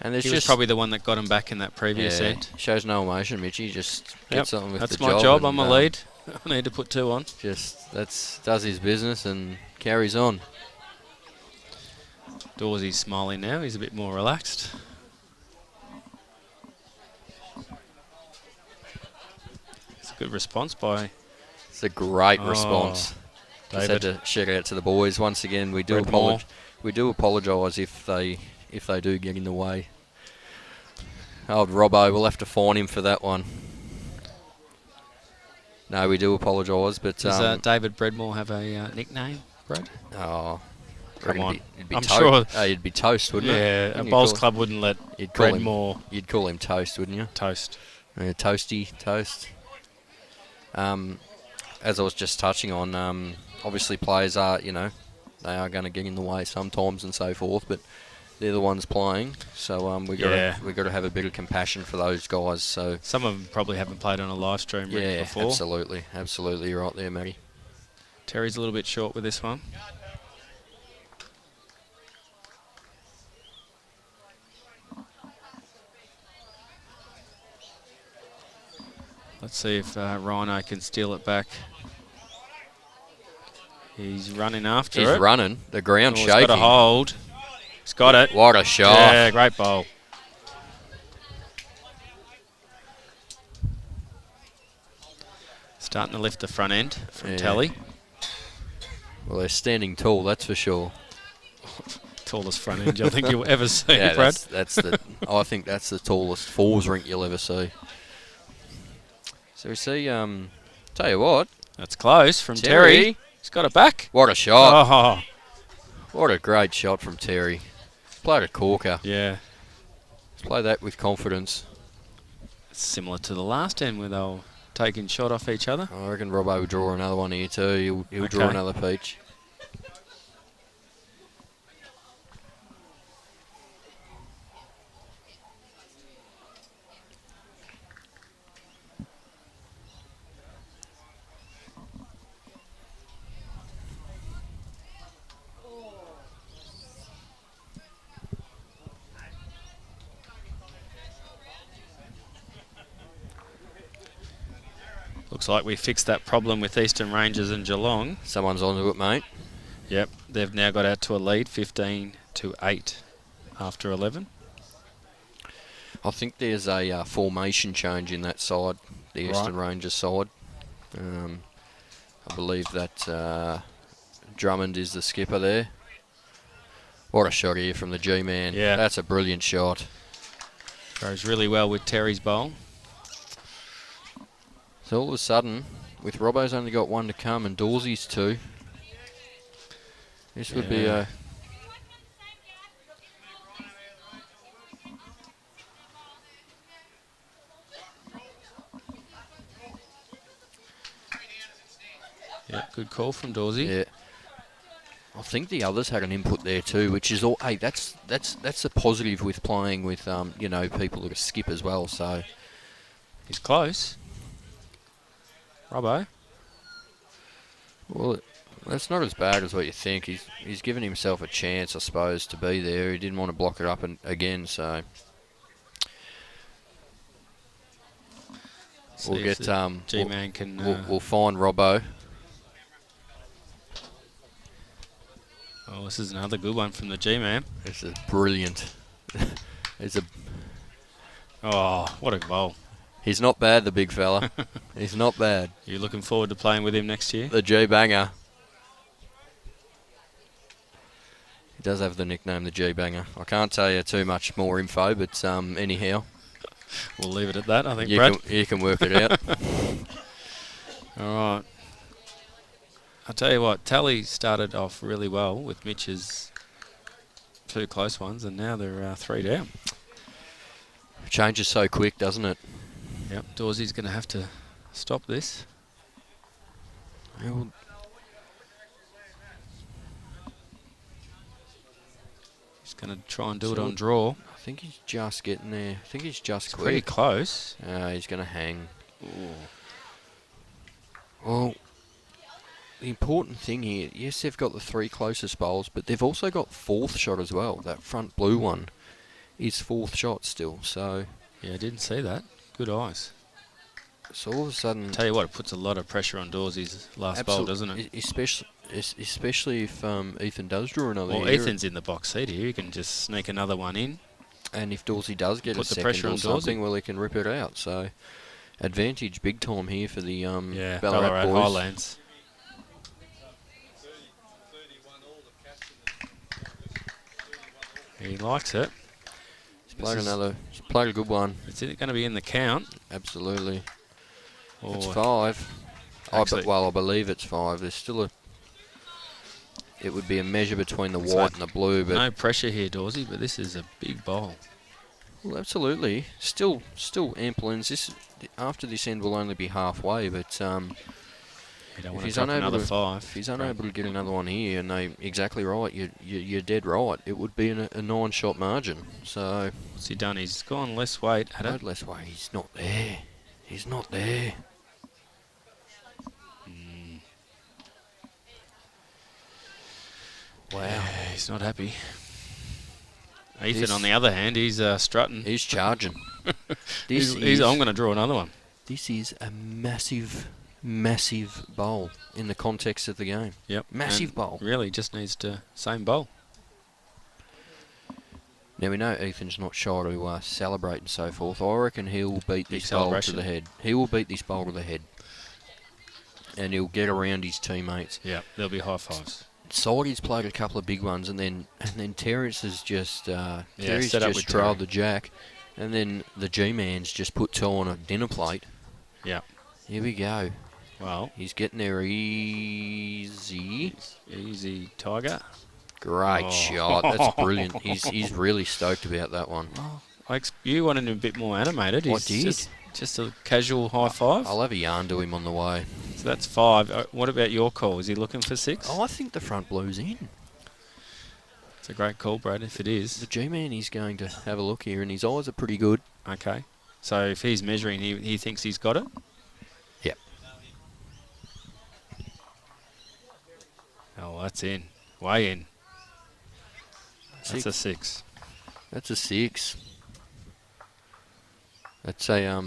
And there's he was just probably the one that got him back in that previous end. shows no emotion, Mitchy. Just gets on with That's the my job. job. and, I'm a lead. I need to put two on. Just does his business and carries on. Dawsy's smiling now. He's a bit more relaxed. It's a good response by It's a great response. Just had David. to shout out to the boys once again. We do Beardmore. apologise if they do get in the way. Old Robbo, we'll have to fine him for that one. No, we do apologise, but Does David Beardmore have a nickname, Brad? oh, Come on. it'd be I'm sure- it'd be Toast, wouldn't it? Yeah, a Wouldn't you bowls call- club wouldn't let You'd call him. Beardmore You'd call him Toast, wouldn't you? toast. Toasty, Toast. as I was just touching on, obviously players are, they are going to get in the way sometimes and so forth, but they're the ones playing, so we got to have a bit of compassion for those guys. So some of them probably haven't played on a live stream before. Absolutely, you're right there, Matty. Terry's a little bit short with this one. Let's see if Rhino can steal it back. He's running after it. He's running. The ground's shaking. He's got a hold. He's got it. What a shot. Yeah, great bowl. Starting to lift the front end from Telly. Well, they're standing tall, that's for sure. Tallest front end I think you'll ever see, Brad. I think that's the tallest fours rink you'll ever see. So we see, tell you what. That's close from Terry. He's got it back. What a shot. Oh. What a great shot from Terry. Played a corker. Yeah. Let's play that with confidence. It's similar to the last end where they were taking shot off each other. I reckon Robbo will draw another one here too. He'll draw another peach. Looks like we fixed that problem with Eastern Rangers and Geelong. Someone's onto it, mate. Yep, they've now got out to a lead, 15-8 after 11. I think there's a formation change in that side, the Eastern Rangers side. I believe that Drummond is the skipper there. What a shot here from the G-man. Yeah. That's a brilliant shot. Goes really well with Terry's bowl. So all of a sudden, with Robbo's only got one to come and Dawsey's two, this would be a... Yeah, good call from Dawsey. Yeah. I think the others had an input there too, which is all. Hey, that's a positive with playing with people that are skip as well. So he's close. Robbo. Well, that's not as bad as what you think. He's given himself a chance, I suppose, to be there. He didn't want to block it up again, so we'll get G-man can. We'll find Robbo. Oh, this is another good one from the G-man. This is brilliant. Oh, what a bowl. He's not bad, the big fella. He's not bad. You looking forward to playing with him next year? The G-banger. He does have the nickname, the G-banger. I can't tell you too much more info, but anyhow. We'll leave it at that, I think, Brad. You can work it out. All right. I'll tell you what, Tally started off really well with Mitch's two close ones, and now they're 3 down. Changes so quick, doesn't it? Yep, Dawsey's going to have to stop this. Well, he's going to try and do it on draw. I think he's just getting there. I think he's just quick. Pretty close. He's going to hang. Ooh. Well, the important thing here, yes, they've got the 3 closest bowls, but they've also got 4th shot as well. That front blue one is 4th shot still, so... Yeah, I didn't see that. Good eyes. So all of a sudden... I'll tell you what, it puts a lot of pressure on Dawsey's last bowl, doesn't it? Especially if Ethan does draw another. Well, Ethan's in the box seat here. He can just sneak another one in. And if Dawsey does get a second or something, well, he can rip it out. So advantage big time here for the Ballarat boys. Highlands. He likes it. He's played a good one. It's going to be in the count. Absolutely. Oh, it's 5. I believe it's 5. There's still it would be a measure between the white and the blue. But no pressure here, Dawsey, but this is a big bowl. Well, absolutely. Still ample ends. After this end will only be halfway, but You don't If want to he's drop unable another to- 5. If he's unable to get another one here, and they exactly right, you're dead right. It would be a 9-shot margin. So What's he done? He's gone less weight, had it? load less weight. He's not there. He's not there. Wow. Yeah, he's not happy. Ethan, This- on the other hand, he's strutting. He's charging. I'm going to draw another one. This is a massive, massive bowl in the context of the game. Yep. Massive and bowl. Really, just needs to same bowl. Now we know Ethan's not shy to celebrate and so forth. I reckon he'll beat Big this bowl to celebration. the head. He will beat this bowl to the head. And he'll get around his teammates. Yeah, there'll be high fives. Sidey's played a couple of big ones, and then Terrence has just Terry's set up just with trailed Terry. the jack, and then the G-man's just put 2 on a dinner plate. Yeah. Here we go. Well, He's getting there easy. easy Tiger. Great Oh. shot. That's brilliant. He's really stoked about that one. You wanted him a bit more animated. I He's did. Just a casual high five. I'll have a yarn to him on the way. So that's 5. What about your call? Is he looking for 6? Oh, I think the front blue's in. It's a great call, Brad, if it The is. G-man is going to have a look here, and his eyes are pretty good. Okay. So if he's measuring, he thinks he's got it? Yep. Oh, that's in. Way in. That's a 6. 6. That's a 6. That's a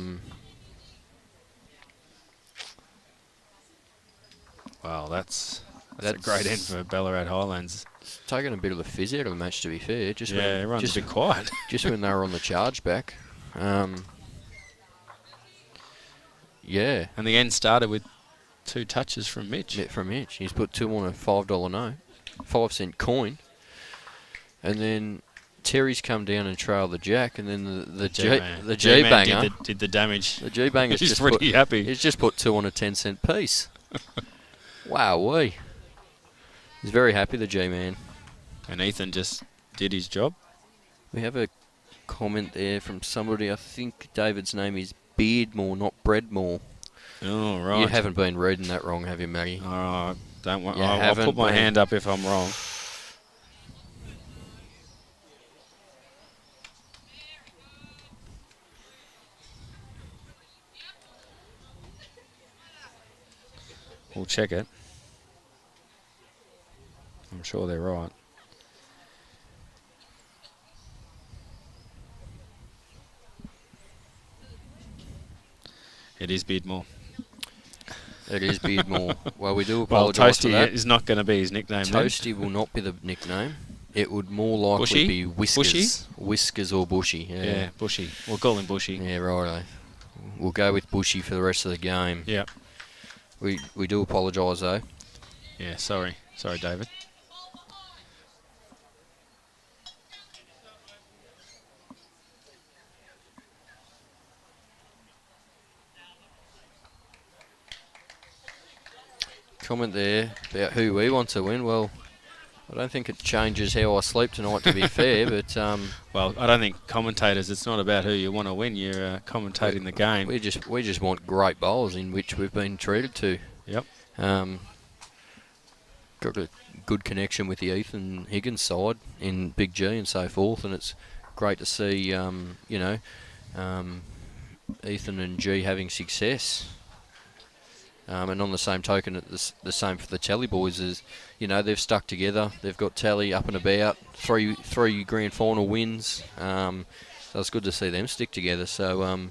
Wow, that's a That's- great end for Ballarat Highlands. It's taken a bit of the fizz out of the match, to be fair. Just Yeah, when, everyone's just, a bit quiet. just when they were on the charge back. Yeah, And the end started with 2 touches from Mitch. from Mitch. He's put 2 on a $5 note, 5-cent coin, and then Terry's come down and trailed the jack, and then the G-Man G-banger, did the damage. the G-banger's He's just pretty put, happy. He's just put 2 on a 10-cent piece. Wowee. He's very happy, the G-man. And Ethan just did his job. We have a comment there from somebody. I think David's name is Beardmore, not Breadmore. Oh, right. You haven't been reading that wrong, have you, Matty? All right. Don't worry. You I'll haven't put my been. hand up if I'm wrong. We'll check it. I'm sure they're right. It is Beardmore. It is Beardmore. Well, we do Well, apologise for Toasty that. is not going to be his nickname. then. Toasty will not be the nickname. It would more likely Bushy? be Whiskers. Bushy? Whiskers or Bushy. Yeah. Yeah, Bushy. We'll call him Bushy. yeah, righto. We'll go with Bushy for the rest of the game. Yeah. We do apologise, though. Yeah, sorry. Sorry, David. Comment there about who we want to win. Well, I don't think it changes how I sleep tonight, to be fair, but Well, I don't think commentators, it's not about who you want to win. You're commentating the game. we just want great bowls in which we've been treated to. Yep. Got a good connection with the Ethan Higgins side in Big G and so forth, and it's great to see Ethan and G having success. And on the same token, the same for the Tally boys is, they've stuck together. They've got Tally up and about, three grand final wins. So it's good to see them stick together. So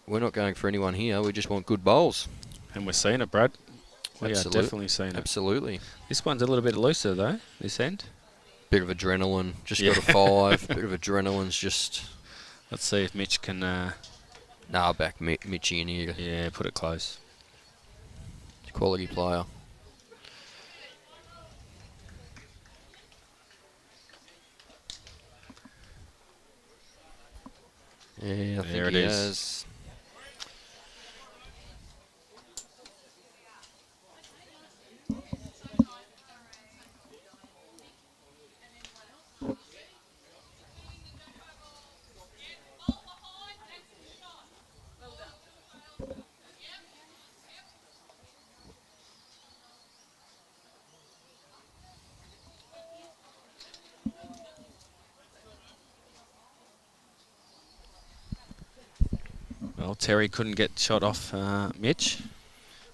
we're not going for anyone here. We just want good bowls. And we're seeing it, Brad. We Absolute- are definitely seeing it. Absolutely. This one's a little bit looser, though, this end. Bit of adrenaline. Just Yeah. got a 5. Bit of adrenaline's just... Let's see if Mitch can, back Mitchy in here. yeah, put it close. Quality player. Yeah, I think There it he is. has. Terry couldn't get shot off Mitch.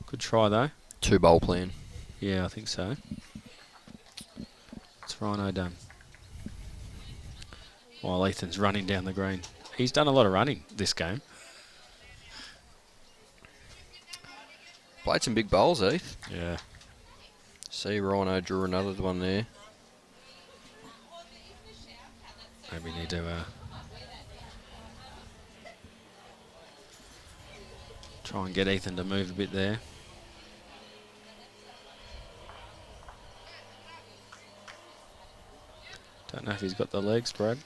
Good try, though. 2-bowl plan. Yeah, I think so. It's Rhino done. While Ethan's running down the green. He's done a lot of running this game. Played some big bowls, Heath. Yeah. See, Rhino drew another one there. Maybe need to try and get Ethan to move a bit there. Don't know if he's got the legs, Brad.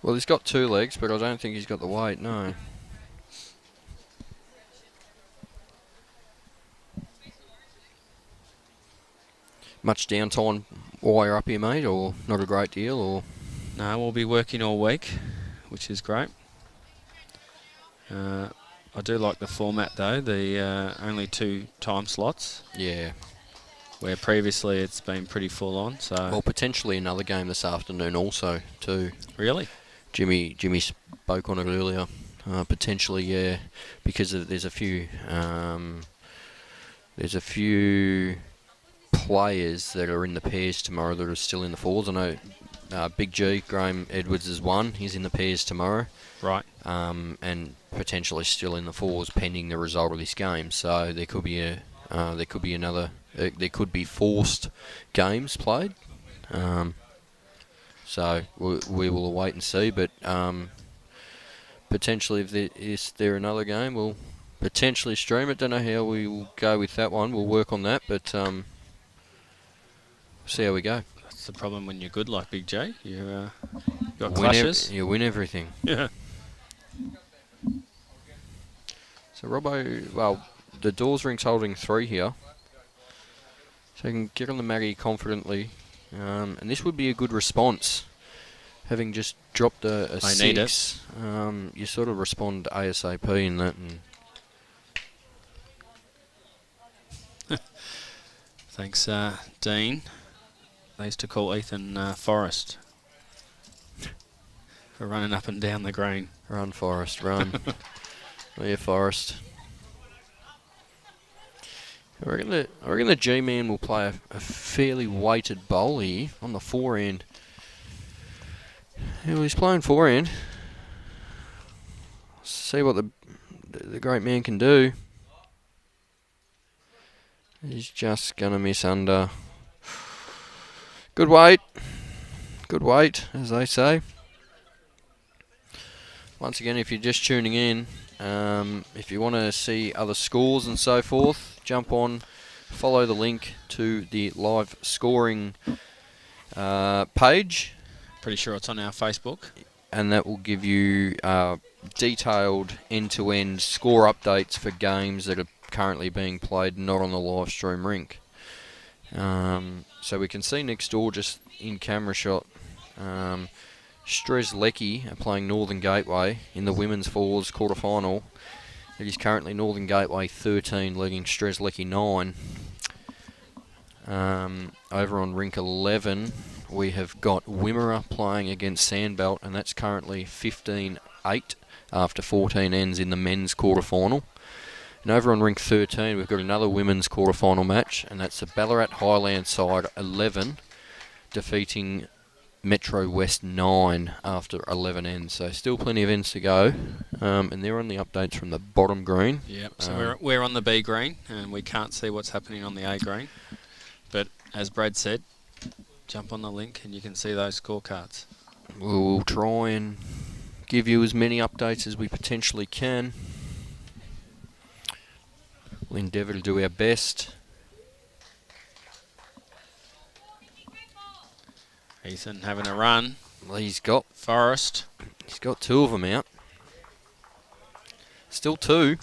Well, he's got 2 legs, but I don't think he's got the weight, no. Much downtime while you're up here, mate, or not a great deal, or? No, we'll be working all week, which is great. I do like the format, though, the only 2 time slots. Yeah. Where previously it's been pretty full on, so... Well, potentially another game this afternoon also, too. Really? Jimmy spoke on it earlier. Potentially, yeah, because there's a few players that are in the pairs tomorrow that are still in the fours. I know Big G, Graham Edwards is one. He's in the pairs tomorrow. Right. And potentially still in the fours pending the result of this game. So there could be there could be forced games played. So we will wait and see. But potentially, if there another game, we'll potentially stream it. Don't know how we will go with that one. We'll work on that, but see how we go. That's the problem when you're good like Big J. You got clashes. You win everything. Yeah. So Robbo, well, the Daws ring's holding 3 here. So you can get on the Maggie confidently. And this would be a good response. Having just dropped a 6, need it. You sort of respond ASAP in that. And Thanks, Dean. They used to call Ethan Forrest for running up and down the green. run, Forrest, run. Yeah, Forrest. I reckon the G-Man will play a fairly weighted bowl here on the forehand. Yeah, well, he's playing forehand. See what the great man can do. He's just going to miss under. Good weight. Good weight, as they say. Once again, if you're just tuning in, if you want to see other scores and so forth, jump on, follow the link to the live scoring page. Pretty sure it's on our Facebook. And that will give you detailed end-to-end score updates for games that are currently being played, not on the live stream rink. So we can see next door, just in camera shot, Strzelecki are playing Northern Gateway in the women's fours quarter-final. It is currently Northern Gateway 13, leading Strzelecki 9. Over on rink 11, we have got Wimmera playing against Sandbelt, and that's currently 15-8 after 14 ends in the men's quarter-final. And over on rink 13, we've got another women's quarter-final match, and that's the Ballarat Highlands side 11 defeating Metro West 9 after 11 ends. So still plenty of ends to go, and they're on the updates from the bottom green. Yep. So we're on the B green, and we can't see what's happening on the A green. But as Brad said, jump on the link and you can see those scorecards. We'll try and give you as many updates as we potentially can. We'll endeavour to do our best. Ethan having a run. Well, he's got 2 of them out. Still 2.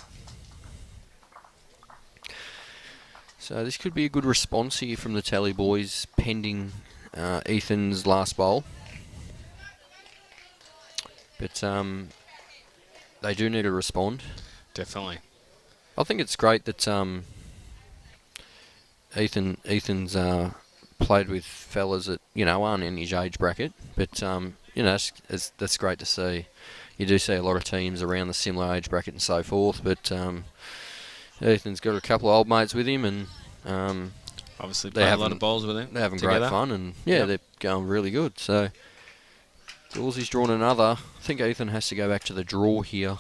So this could be a good response here from the Tally boys, pending Ethan's last bowl. But they do need to respond. Definitely. I think it's great that Ethan's played with fellas that aren't in his age bracket, but that's great to see. you do see a lot of teams around the similar age bracket and so forth, but Ethan's got a couple of old mates with him, and obviously playing a lot of bowls with him. They're having together. great fun, and they're going really good. So Dawsey's drawn another. I think Ethan has to go back to the draw here.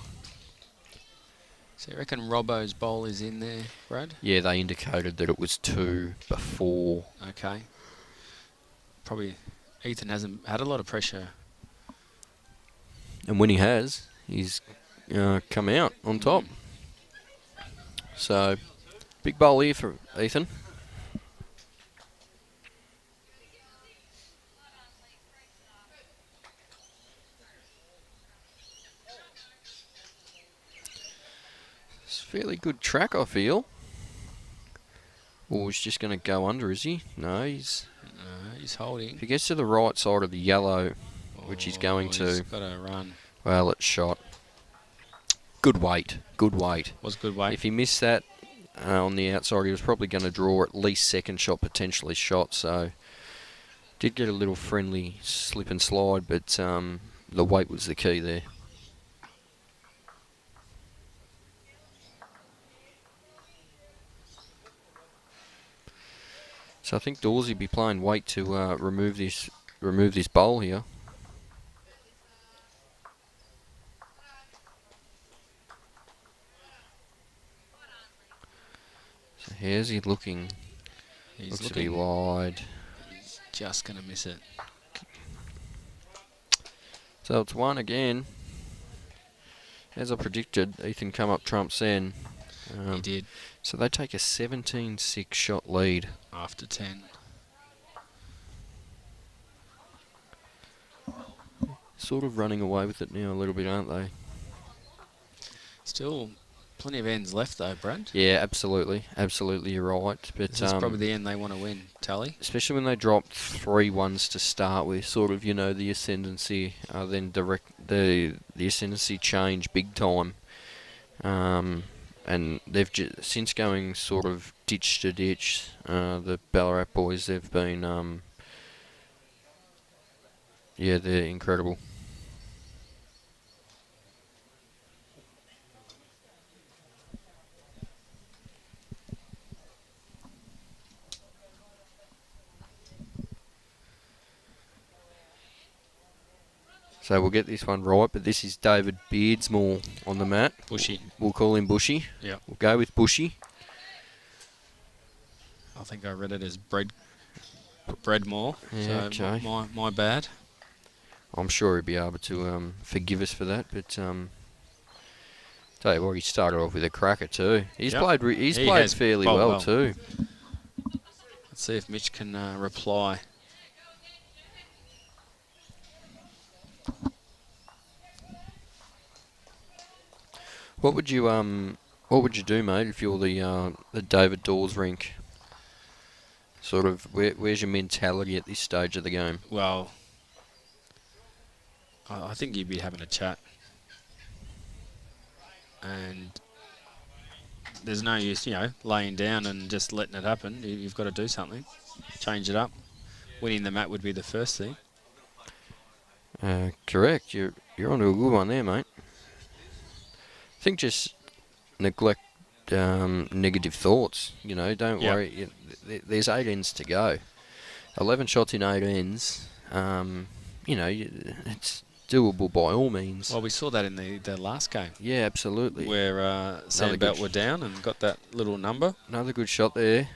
So you reckon Robbo's bowl is in there, Brad? Yeah, they indicated that it was 2 before. Okay. Probably Ethan hasn't had a lot of pressure. And when he has, he's come out on top. So, big bowl here for Ethan. It's a fairly good track, I feel. Oh, he's just going to go under, is he? No, he's holding. If he gets to the right side of the yellow, which he's going to. He's got to run. Well, it's shot. Good weight. Good weight. Was good weight. If he missed that on the outside, he was probably going to draw at least second shot, potentially shot. So, did get a little friendly slip and slide, but the weight was the key there. So I think Dawsey be playing weight to remove this bowl here. So how's he looking? He's Looks looking to be wide. He's just going to miss it. So it's 1 again. As I predicted, Ethan come up trumps then. He did. So they take a 17-6 shot lead. After 10. Sort of running away with it now a little bit, aren't they? Still plenty of ends left though, Brad. Yeah, absolutely. Absolutely, you're right. But This is probably the end they want to win, Tally. especially when they drop 3 ones to start with, sort of, the ascendancy, then the ascendancy change big time. And they've since going sort of ditch to ditch, the Ballarat boys, they've been, they're incredible. So we'll get this one right, but this is David Beardmore on the mat. Bushy. We'll call him Bushy. Yeah. We'll go with Bushy. I think I read it as Breadmore. Yeah, so okay. my bad. I'm sure he'll be able to forgive us for that, but tell you what, he started off with a cracker too. He's played fairly well too. Let's see if Mitch can reply. What would you do, mate, if you're the David Daws rink? Sort of, where's your mentality at this stage of the game? Well, I think you'd be having a chat. And there's no use, laying down and just letting it happen. You've got to do something. Change it up. Winning the mat would be the first thing. Correct. You're onto a good one there, mate. I think just neglect negative thoughts. Don't worry. There's 8 ends to go. 11 shots in 8 ends. It's doable by all means. Well, we saw that in the last game. Yeah, absolutely. Where Sandbelt were down and got that little number. Another good shot there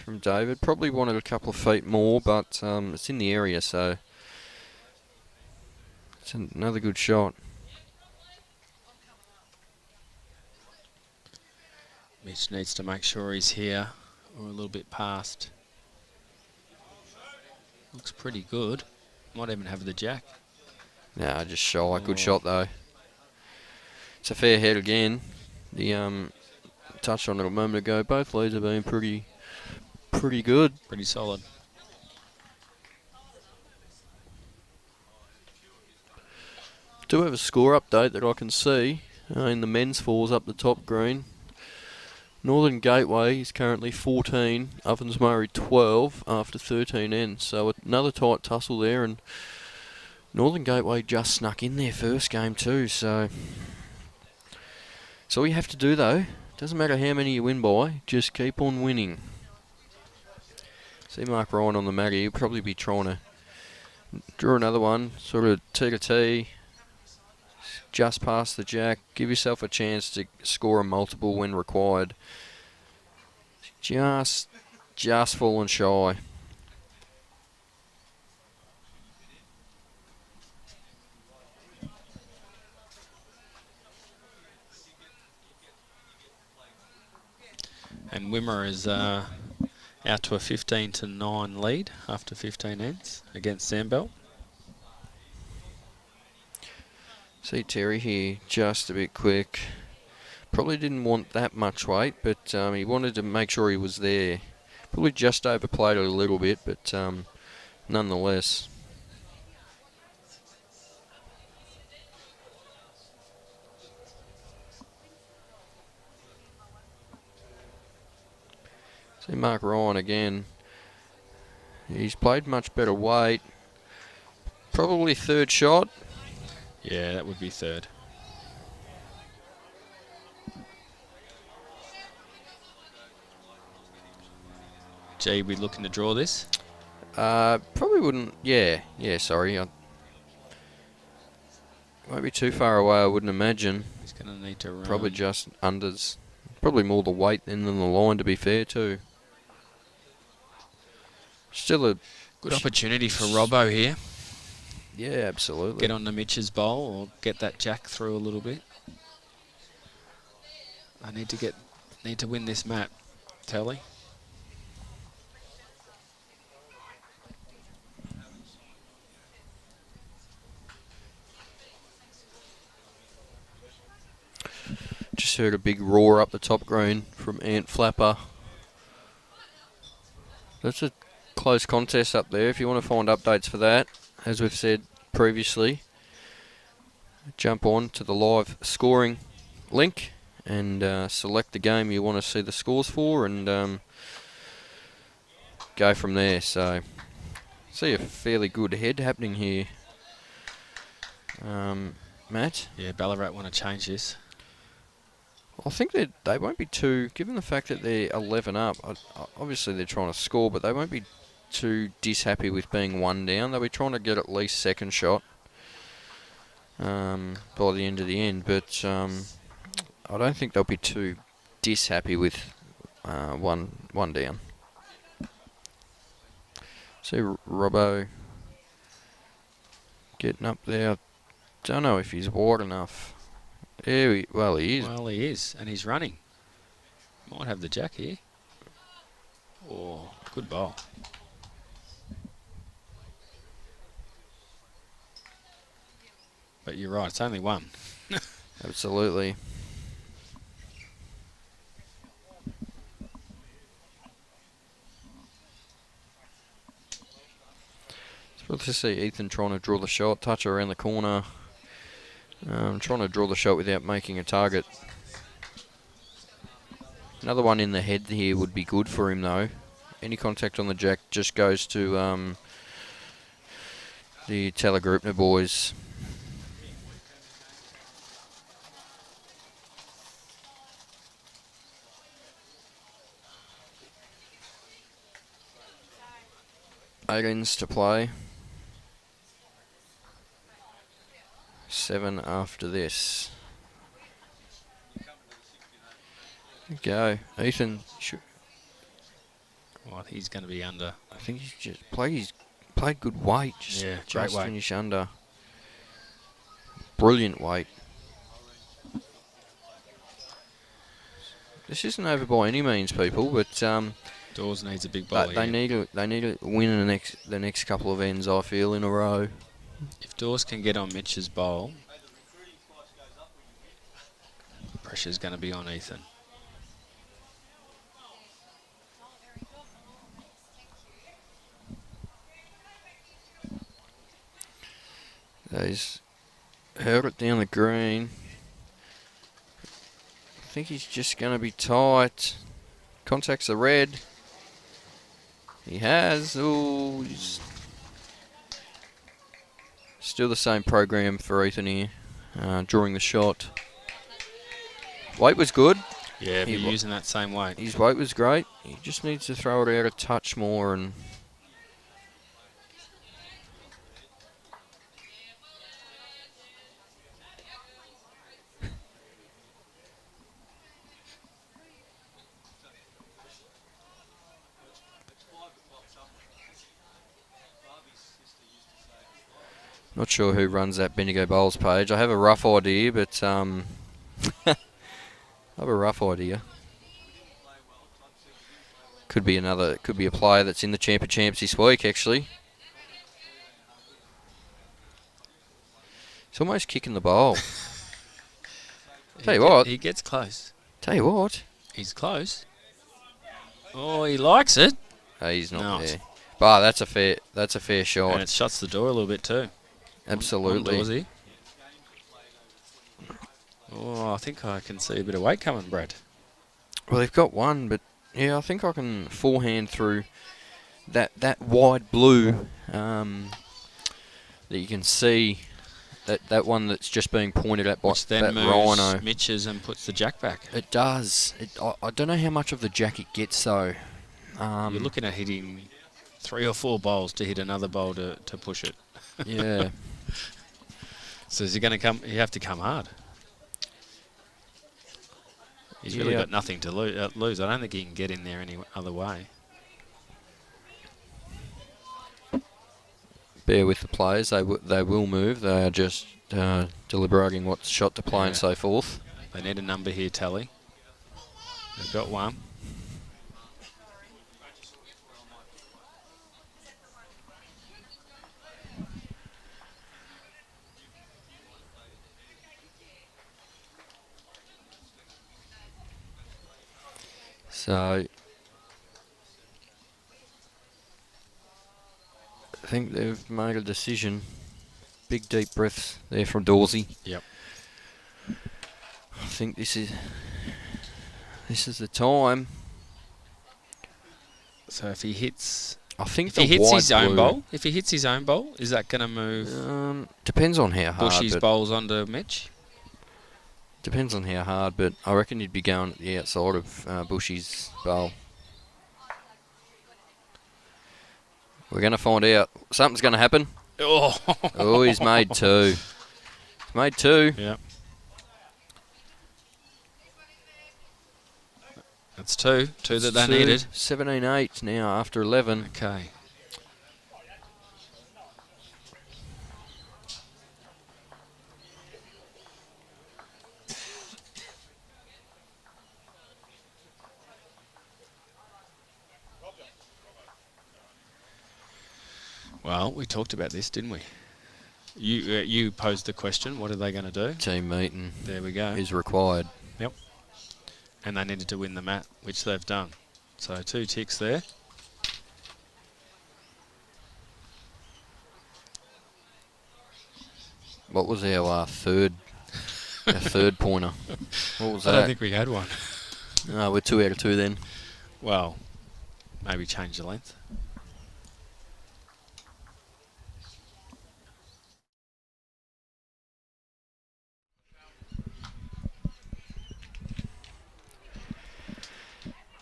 from David. Probably wanted a couple of feet more, but it's in the area, so it's another good shot. Mitch needs to make sure he's here or a little bit past. Looks pretty good. Might even have the jack. Nah, just shy. Good shot though. It's a fair head again. The touched on it a moment ago. Both leads have been pretty good. Pretty solid. Do have a score update that I can see in the men's fours up the top green. Northern Gateway is currently 14, Ovens Murray 12 after 13 ends. So another tight tussle there, and Northern Gateway just snuck in their first game too, so all you have to do though, doesn't matter how many you win by, just keep on winning. See Marron on the mat here, he'll probably be trying to draw another one, sort of T to T, just past the jack, give yourself a chance to score a multiple when required. Just fallen shy. And Wimmer is out to a 15-9 lead after 15 ends against Sandbell. See Terry here, just a bit quick. Probably didn't want that much weight, but he wanted to make sure he was there. Probably just overplayed it a little bit, but nonetheless. See Mark Ryan again. He's played much better weight. Probably third shot. Yeah, that would be third. Jay, we looking to draw this? Probably wouldn't. Yeah, sorry. Won't be too far away, I wouldn't imagine. He's going to need to run. Probably just unders. Probably more the weight than the line, to be fair, too. Still a good opportunity for Robbo here. Yeah, absolutely. Get on the Mitch's bowl or get that jack through a little bit. I need to win this map, Telly. Just heard a big roar up the top green from Ant Flapper. That's a close contest up there. If you want to find updates for that, as we've said previously, jump on to the live scoring link and select the game you want to see the scores for and go from there. So, see a fairly good head happening here. Matt? Yeah, Ballarat want to change this. I think that they won't be too, given the fact that they're 11 up, obviously they're trying to score, but they won't be too dishappy with being one down. They'll be trying to get at least second shot by the end of the end, but I don't think they'll be too dishappy with one down. See Robbo getting up there. I don't know if he's wide enough. Yeah, well, he is. Well, he is, and he's running. Might have the jack here. Oh, good bowl. But you're right, it's only one. Absolutely. It's good to see Ethan trying to draw the shot, touch around the corner. Trying to draw the shot without making a target. Another one in the head here would be good for him though. Any contact on the jack just goes to the Telegroupner boys. Higgins to play. 7 after this. Go, Ethan. Well, he's going to be under. I think he's just played good weight. Just, yeah, just great weight. Finish under. Brilliant weight. This isn't over by any means, people, but Daws needs a big bowl. they need to win in the next couple of ends. I feel in a row. If Daws can get on Mitch's bowl, pressure's going to be on Ethan. He's held it down the green. I think he's just going to be tight. Contacts the red. He has. Oh, he's Still the same program for Ethan here. Drawing the shot. Weight was good. Yeah, but using that same weight. His weight was great. He just needs to throw it out a touch more and... Not sure who runs that Bendigo Bowls page. I have a rough idea, but I have a rough idea. Could be a player that's in the champs this week, actually. He's almost kicking the bowl. Tell you what. He gets close. Tell you what. He's close. Oh, he likes it. He's not there. But that's a fair shot. And it shuts the door a little bit too. Absolutely. On oh, I think I can see a bit of weight coming, Brad. Well, they've got one, but yeah, I think I can forehand through that wide blue that you can see. That one that's just being pointed at by that rhino. Mitches and puts the jack back. It does. I don't know how much of the jack it gets though. You're looking at hitting 3 or 4 bowls to hit another bowl to push it. Yeah. So is he going to come? You have to come hard. He's really got nothing to lose. I don't think he can get in there any other way. Bear with the players. They will move. They are just deliberating what shot to play and so forth. They need a number here, Tally. They've got one. So, I think they've made a decision. Big deep breaths there from Dawsy. Yep. I think this is the time. So if he hits, if he hits his own bowl, is that going to move? Depends on how hard. Bushy's bowls onto Mitch. Depends on how hard, but I reckon he'd be going the outside of Bushy's bowl. We're going to find out. Something's going to happen. Oh, he's made 2. He's made 2. Yeah. That's 2. 2 that they needed. 17-8 now after 11. Okay. Well, we talked about this, didn't we? You posed the question, what are they going to do? Team meeting. There we go. Is required. Yep. And they needed to win the mat, which they've done. So 2 ticks there. What was our third pointer? What was that? I don't think we had one. No, we're 2 out of 2 then. Well, maybe change the length.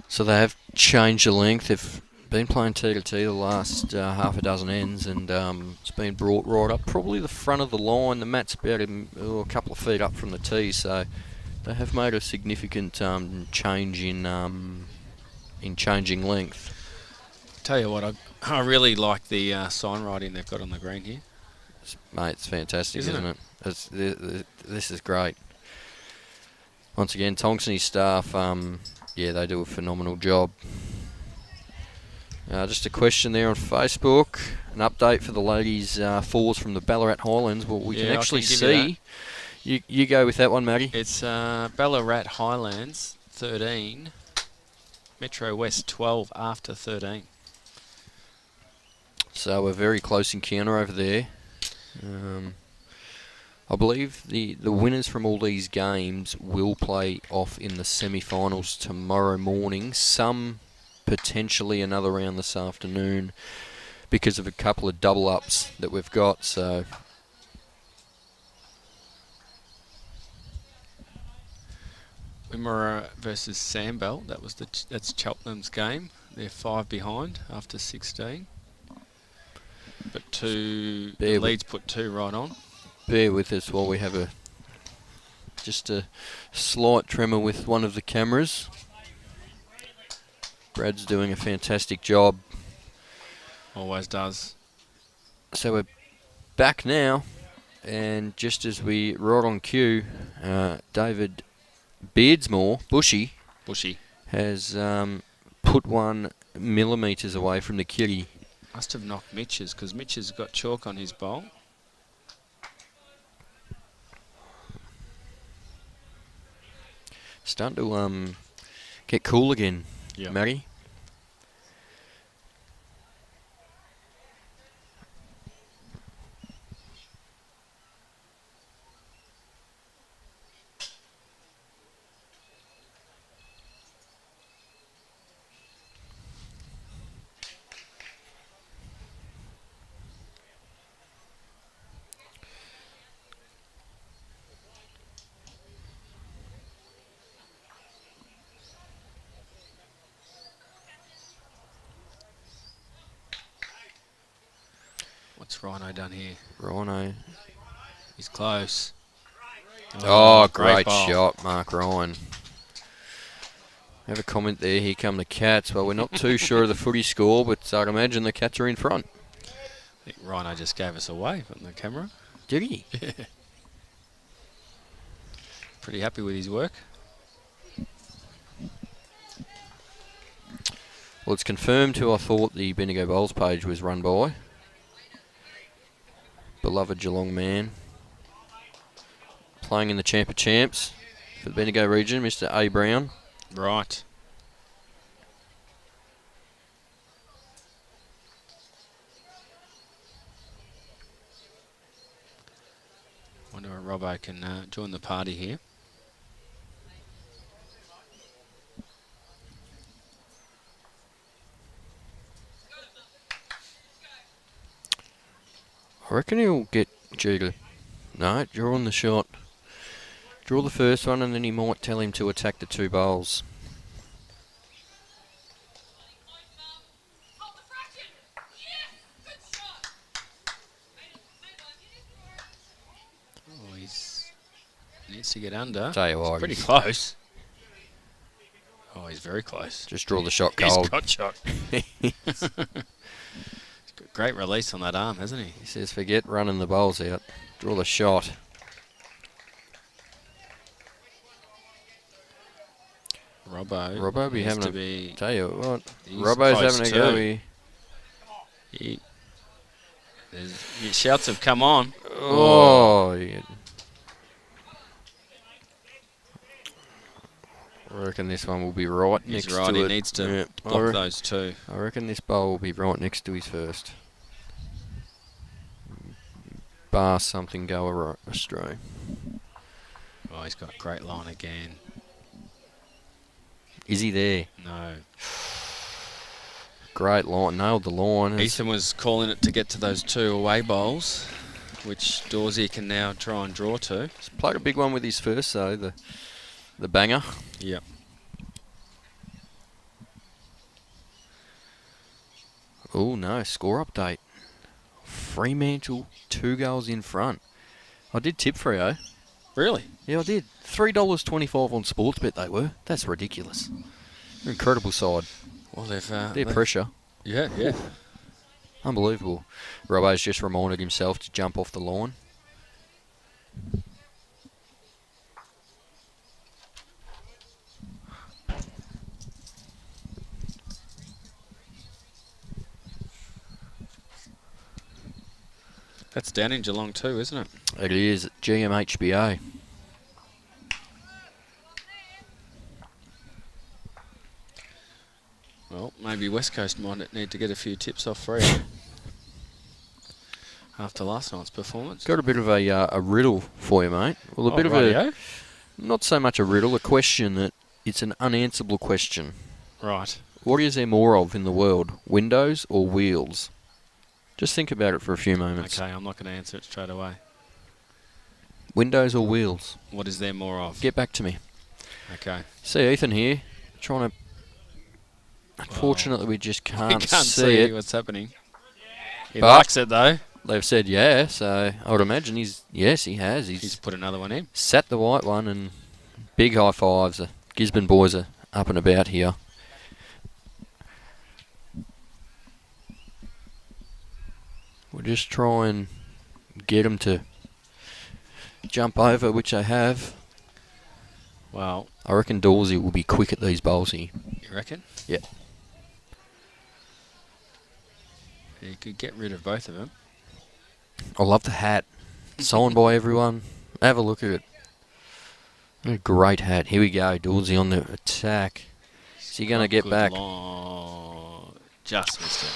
So they have changed the length. They've been playing T2T the last half a dozen ends, and it's been brought right up, probably the front of the line. The mat's about a couple of feet up from the tee, so they have made a significant change in changing length. Tell you what, I really like the sign writing they've got on the green here. Mate, it's fantastic, isn't it? This is great. Once again, Tonks and his staff, yeah, they do a phenomenal job. Just a question there on Facebook. An update for the ladies' fours from the Ballarat Highlands. Well, we can actually see. You go with that one, Matty. It's Ballarat Highlands 13, Metro West 12 after 13. So a very close encounter over there. I believe the winners from all these games will play off in the semi-finals tomorrow morning. Some potentially another round this afternoon because of a couple of double-ups that we've got. So Wimmera versus Sandbell. That's Cheltenham's game. They're 5 behind after 16. But the Leeds put 2 right on. Bear with us while we have just a slight tremor with one of the cameras. Brad's doing a fantastic job. Always does. So we're back now, and just as we right on cue, David Beardmore, Bushy, has put 1 millimetres away from the kitty. Must have knocked Mitch's, because Mitch has got chalk on his bowl. Starting to get cool again, Yep. Matty. What's Rhino done here? Rhino. He's close. Oh, great ball. shot, Mark Ryan. Have a comment there. Here come the Cats. Well, we're not too sure of the footy score, but I'd imagine the Cats are in front. I think Rhino just gave us a wave on the camera. Did he? Yeah. Pretty happy with his work. Well, it's confirmed who I thought the Bendigo Bowls page was run by. Beloved Geelong man. Playing in the Champ of Champs for the Bendigo region, Mr. A. Brown. Right. Wonder if Robbo can join the party here. I reckon he'll get Jeter. No, draw on the shot. Draw the first one, and then he might tell him to attack the 2 bowls. Oh, needs to get under. Tell you what, It's pretty close. Oh, he's very close. just draw the shot He's cold. got shot. He's got great release on that arm, hasn't he? He says, forget running the bowls out. Draw the shot. Robbo be needs having to a... be. Tell you what, He's Robbo's close having a go too. here. Your shouts have come on. Oh, yeah. I reckon this one will be right He's next right. to He it. needs to Yeah, block those 2. I reckon this bowl will be right next to his first. Bar something go astray. Oh, he's got a great line again. Is he there? No. Great line. Nailed the line. Ethan was calling it to get to those 2 away bowls, which Dawsy can now try and draw to. He's played a big one with his first, though. The banger. Yep. Oh, no. Score update. Fremantle, 2 goals in front. I did tip Freo. Really? Yeah, I did. $3.25 on Sportsbet they were. That's ridiculous. They're an incredible side. Well, Their pressure. Yeah, yeah. Unbelievable. Robbo's just reminded himself to jump off the line. That's down in Geelong too, isn't it? It is GMHBA. Well, maybe West Coast might need to get a few tips off Freo after last night's performance. Got a bit of a riddle for you, mate. Well, a bit of rightio. not so much a riddle, a question that it's an unanswerable question. Right. What is there more of in the world, windows or wheels? Just think about it for a few moments. Okay, I'm not going to answer it straight away. Windows or wheels? What is there more of? Get back to me. Okay. See Ethan here, trying to... Unfortunately, we just can't, We can't see it. what's happening. He But likes it, though. they've said yeah, so I would imagine he has. He's put another one in. Sat the white one, and big high fives. The Gisborne boys are up and about here. We'll just try and get them to jump over, which they have. Well, I reckon Dawsy will be quick at these bowls here. you reckon? Yeah. You could get rid of both of them. I love the hat. Signed by everyone. Have a look at it. A great hat. Here we go. Dawsy on the attack. Is he going to get Good back? Just missed it.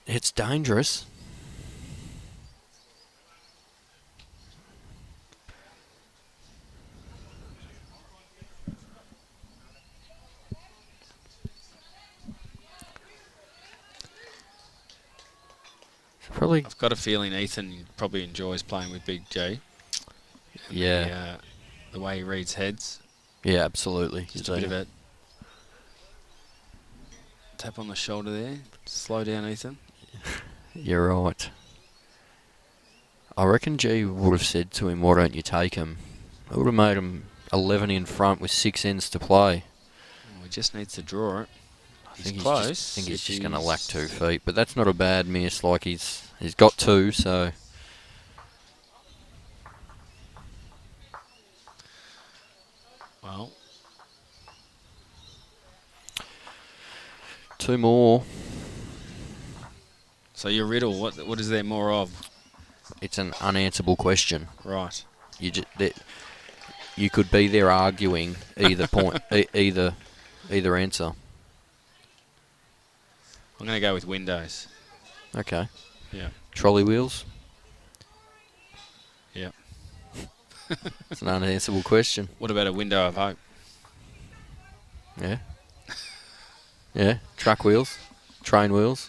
It's dangerous. Probably. I've got a feeling Ethan probably enjoys playing with Big G. Yeah. The way he reads heads. Yeah, absolutely. Just a bit of a tap on the shoulder there. Slow down, Ethan. You're right. I reckon G would have said to him, why don't you take him? I would have made him 11 in front with 6 ends to play. Well, he just needs to draw it. I think close. I think he's just going to lack 2 feet, but that's not a bad miss. Like he's got 2, so Well, 2 more. so your riddle, what is there more of? It's an unanswerable question. Right. You could be there arguing either point, either answer. I'm going to go with windows. Okay. Yeah. Trolley wheels. Yeah. It's an unanswerable question. What about a window of hope? Yeah. Yeah. Truck wheels. Train wheels.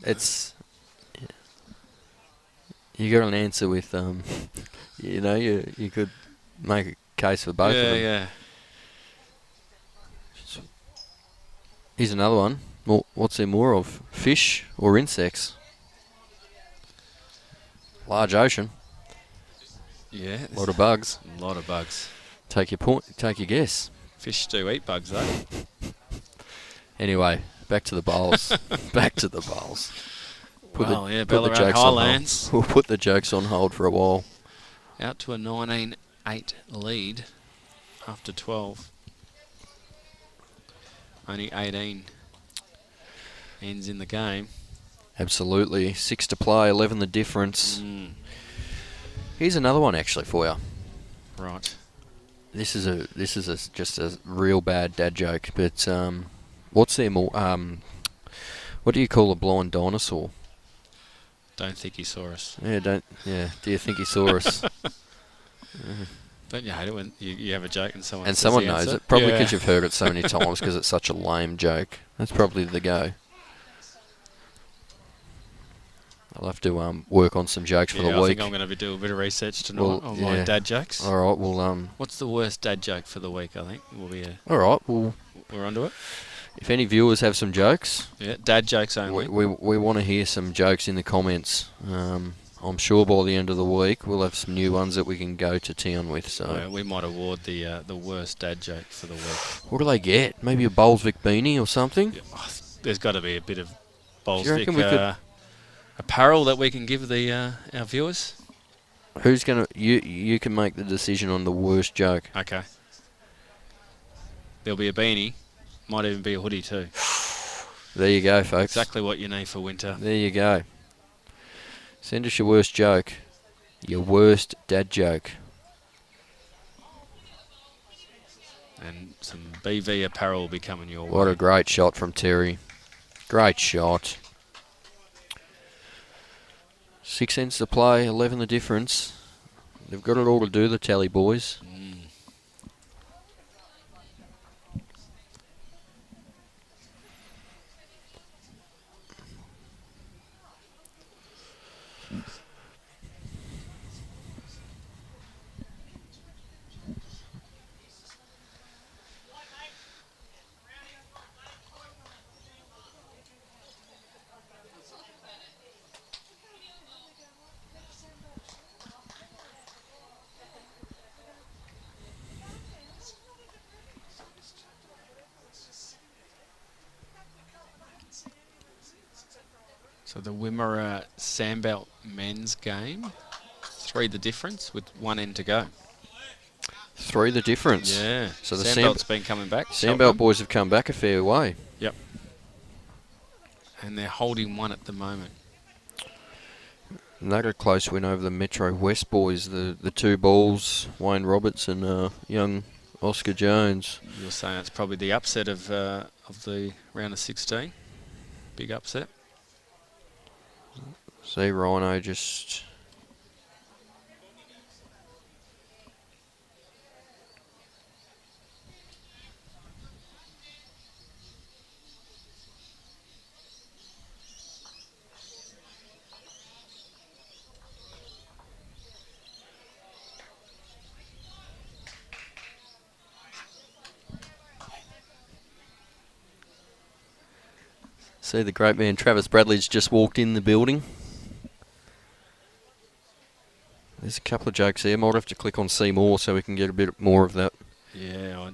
It's... You got an answer with, you could make a case for both of them. Yeah. Here's another one. Well, what's there more of? Fish or insects? Large ocean. Yeah. A lot of bugs. A lot of bugs. Take your guess. Fish do eat bugs, though. Anyway, back to the bowls. Back to the bowls. Ballarat Highlands. We'll put the jokes on hold for a while. Out to a 19-8 lead after 12. Only 18 ends in the game. Absolutely. 6 to play, 11 the difference. Here's another one actually for you. Right. This is just a real bad dad joke, but what's there more? What do you call a blind dinosaur? Don't think he saw us. Do you think he saw us? Don't you hate it when you have a joke and someone And says someone the knows answer? it, probably because you've heard it so many times because it's such a lame joke. That's probably the go. I'll have to work on some jokes for the I week. think I'm going to be doing a bit of research tonight on my dad jokes. All right, well... What's the worst dad joke for the week, I think? Will be all right, well... We're onto it. If any viewers have some jokes... Yeah, dad jokes only. We want to hear some jokes in the comments. I'm sure by the end of the week we'll have some new ones that we can go to town with. So we might award the worst dad joke for the week. What do they get? Maybe a Bolsvik beanie or something? Yeah, there's got to be a bit of Do you reckon Bolsvik apparel that we can give our viewers. Who's gonna? You can make the decision on the worst joke. Okay. There'll be a beanie. Might even be a hoodie too. There you go, folks. Exactly what you need for winter. There you go. Send us your worst joke. Your worst dad joke. And some BV apparel will be coming your way. What a great shot from Terry. Great shot. 6 ends to play, 11 the difference. They've got it all to do, the Tally boys. So the Wimmera Sandbelt men's game, 3 the difference with 1 end to go. 3 the difference. Yeah. So the Sandbelt's been coming back. Sandbelt boys have come back a fair way. Yep. And they're holding 1 at the moment. And they got a close win over the Metro West boys, the 2 balls, Wayne Robertson, young Oscar Jones. You're saying it's probably the upset of the round of 16. Big upset. See Rhino just... See the great man Travis Bradley's just walked in the building. There's a couple of jokes there. Might have to click on see more so we can get a bit more of that. Yeah,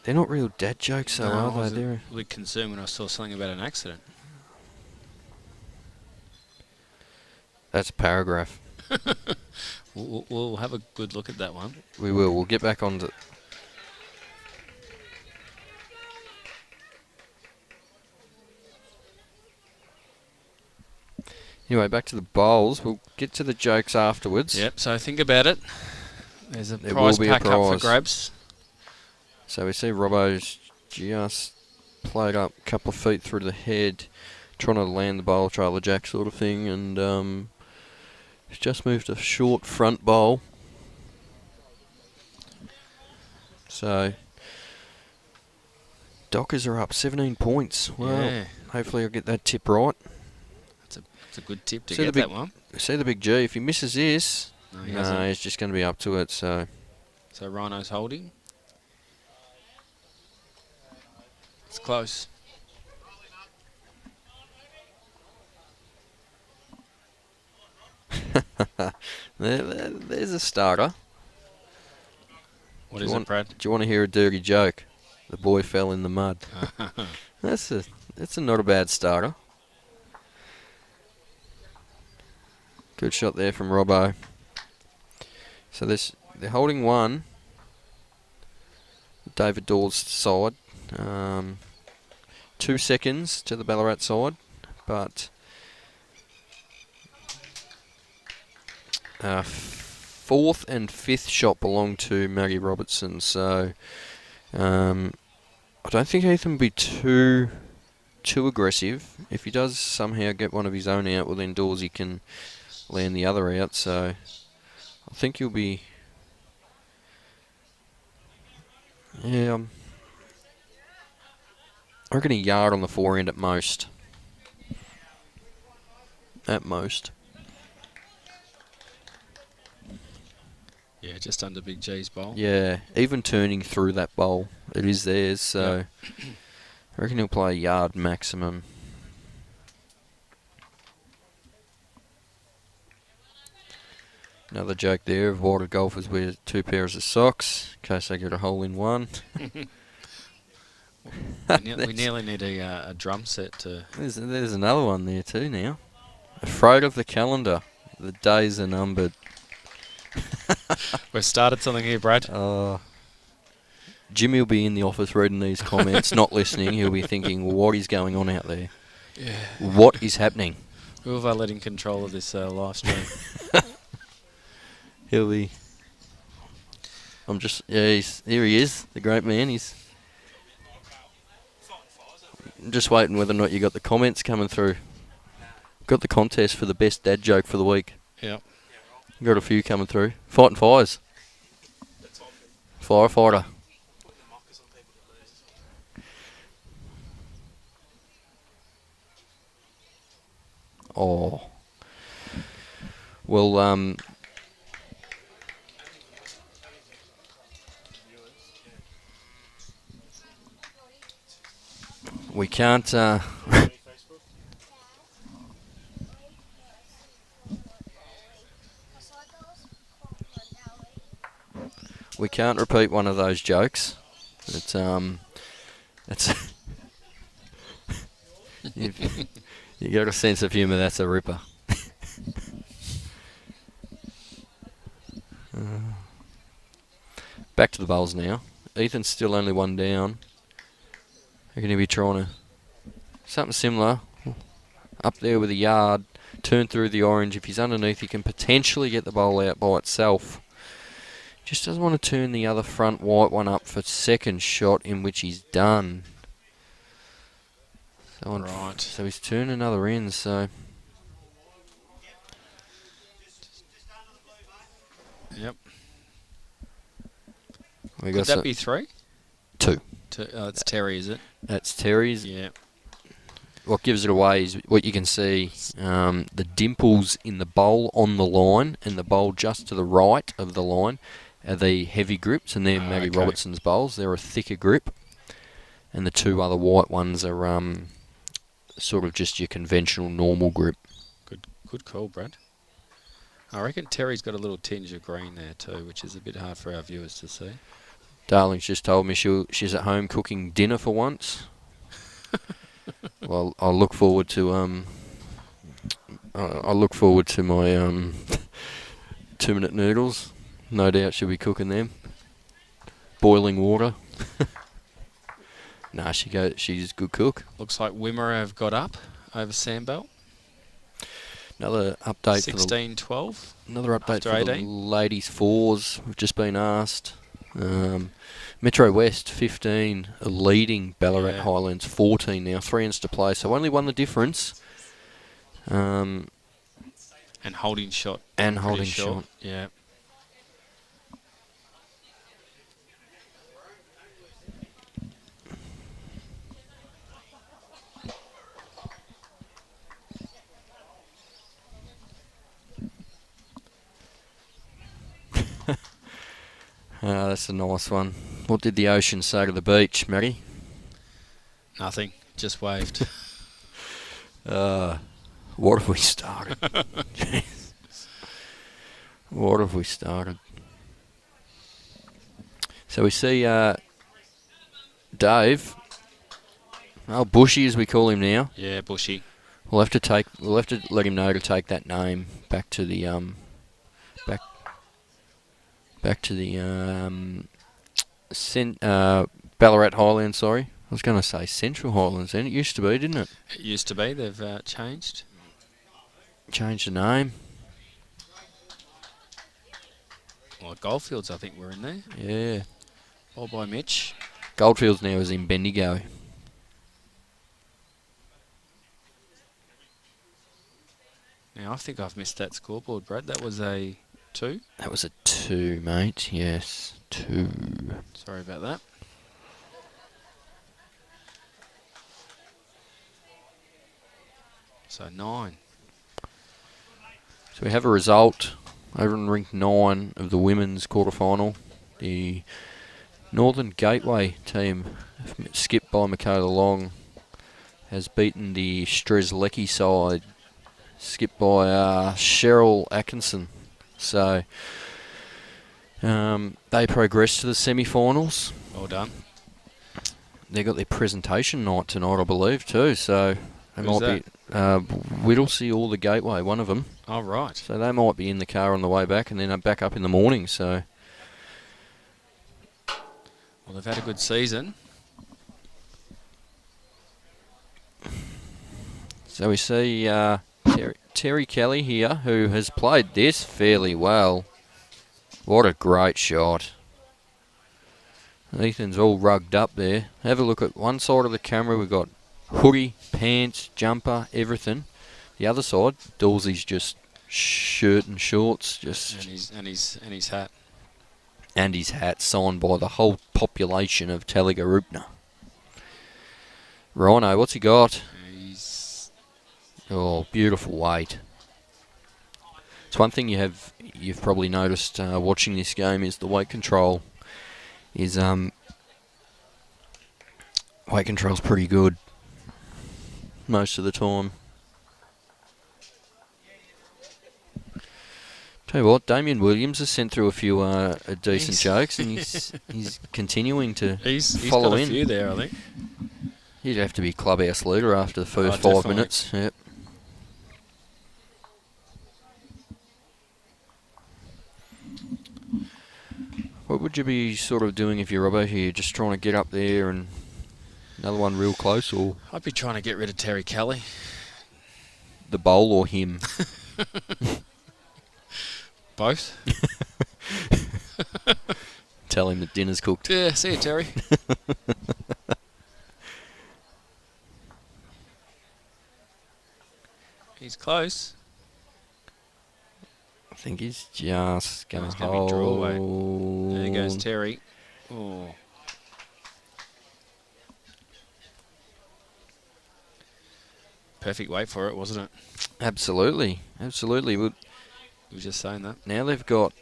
they're not real dad jokes though, no, are they? I was a bit concerned when I saw something about an accident. That's a paragraph. We'll have a good look at that one. We will. We'll get back on to... Anyway, back to the bowls. We'll get to the jokes afterwards. Yep, so think about it. There's a There prize will be a pack up for prize. grabs. So we see Robbo's just played up a couple of feet through the head, trying to land the bowl, trailer jack sort of thing, and he's just moved a short front bowl. So Dockers are up 17 points. Well, Yeah. hopefully I'll get that tip right. It's a good tip to See get the that one. See the big G. If he misses this, No, he no, hasn't. he's just going to be up to it. So So Rhino's holding. It's close. there's a starter. What Do is you it, want- Brad? Do you want to hear a dirty joke? The boy fell in the mud. That's a not a bad starter. Good shot there from Robbo. So they're holding 1. David Daws' side. 2 seconds to the Ballarat side, but 4th and 5th shot belong to Maggie Robertson. So I don't think Ethan will be too aggressive. If he does somehow get one of his own out, well then Dawsy can land the other out. So I think he'll be... Yeah, I reckon a yard on the forehand at most. At most. Yeah, just under Big G's bowl. Yeah, even turning through that bowl, it is theirs. So I reckon he'll play a yard maximum. Another joke there of why do golfers wear 2 pairs of socks in case they get a hole in one. We nearly need a drum set to... There's another one there too now. Afraid of the calendar. The days are numbered. We've started something here, Brad. Jimmy will be in the office reading these comments, not listening. He'll be thinking, well, what is going on out there? Yeah. What is happening? Who have I let in control of this live stream? He'll be... here he is, the great man. I'm just waiting whether or not you got the comments coming through. Got the contest for the best dad joke for the week. Yep. Got a few coming through. Fighting fires. Firefighter. Oh. Well, we can't, we can't repeat one of those jokes. It's You got a sense of humour, that's a ripper. Back to the bowls now. Ethan's still only one down. They're going to be trying to... Something similar. Up there with a yard. Turn through the orange. If he's underneath, he can potentially get the bowl out by itself. Just doesn't want to turn the other front white one up for second shot, in which he's done. Right. So he's turned another in, so... Yep. We Could that be 3? 2. It's Terry, is it? That's Terry's. Yeah. What gives it away is what you can see, the dimples in the bowl on the line and the bowl just to the right of the line are the heavy grips, and they're Maggie Robertson's bowls. They're a thicker grip, and the 2 other white ones are sort of just your conventional normal grip. Good call, Brad. I reckon Terry's got a little tinge of green there too, which is a bit hard for our viewers to see. Darling's just told me she's at home cooking dinner for once. Well, I'll look forward to my 2-minute noodles. No doubt she'll be cooking them. Boiling water. Nah, she's a good cook. Looks like Wimmera have got up over Sandbell. Another update 16-12. Another update after for 18. the ladies fours. We've just been asked. Metro West 15 leading Ballarat Highlands 14 now. 3 ends to play, so only one the difference. And holding shot. And holding shot. Yeah. That's a nice one. What did the ocean say to the beach, Matty? Nothing. Just waved. What have we started? Jeez. What have we started? So we see Dave. Oh, Bushy as we call him now. Yeah, Bushy. We'll have to let him know to take that name back to the Ballarat Highlands, sorry. I was going to say Central Highlands then. It used to be, didn't it? It used to be. They've changed. Changed the name. Well, Goldfields, I think, were in there. Yeah. All by Mitch. Goldfields now is in Bendigo. Now, I think I've missed that scoreboard, Brad. That was a 2? That was a 2, mate. Yes, 2. Sorry about that. So 9. So we have a result over in rink 9 of the women's quarterfinal. The Northern Gateway team, skipped by Michaela Long, has beaten the Strzelecki side, skipped by Cheryl Atkinson. So they progressed to the semi-finals. Well done. They got their presentation night tonight, I believe, too. So they Who's might be Whittlesea or the Gateway, one of them. Oh, right. So they might be in the car on the way back and then back up in the morning. So Well, they've had a good season. we see Terry Kelly here, who has played this fairly well. What a great shot. Ethan's all rugged up there. Have a look at one side of the camera. We've got hoodie, pants, jumper, everything. The other side, Dawsey's just shirt and shorts, And his hat. and his hat, signed by the whole population of Talligarupna. Rhino, what's he got? Oh, beautiful weight. It's one thing you've probably noticed watching this game is the weight control is weight control's pretty good most of the time. Tell you what, Damien Williams has sent through a few decent jokes, and he's continuing to follow got a in. few there, I think. He'd have to be clubhouse leader after the first 5 definitely. minutes. Yep. What would you be sort of doing if you're Robbo here? Just trying to get up there and another one real close, or I'd be trying to get rid of Terry Kelly. the bowl or him? Both. Tell him that dinner's cooked. Yeah, see you, Terry. He's close. I think he's just going He's to gonna be hold. draw away. There goes Terry. Oh. Perfect weight for it, wasn't it? Absolutely, absolutely. We were just saying that. Now they've got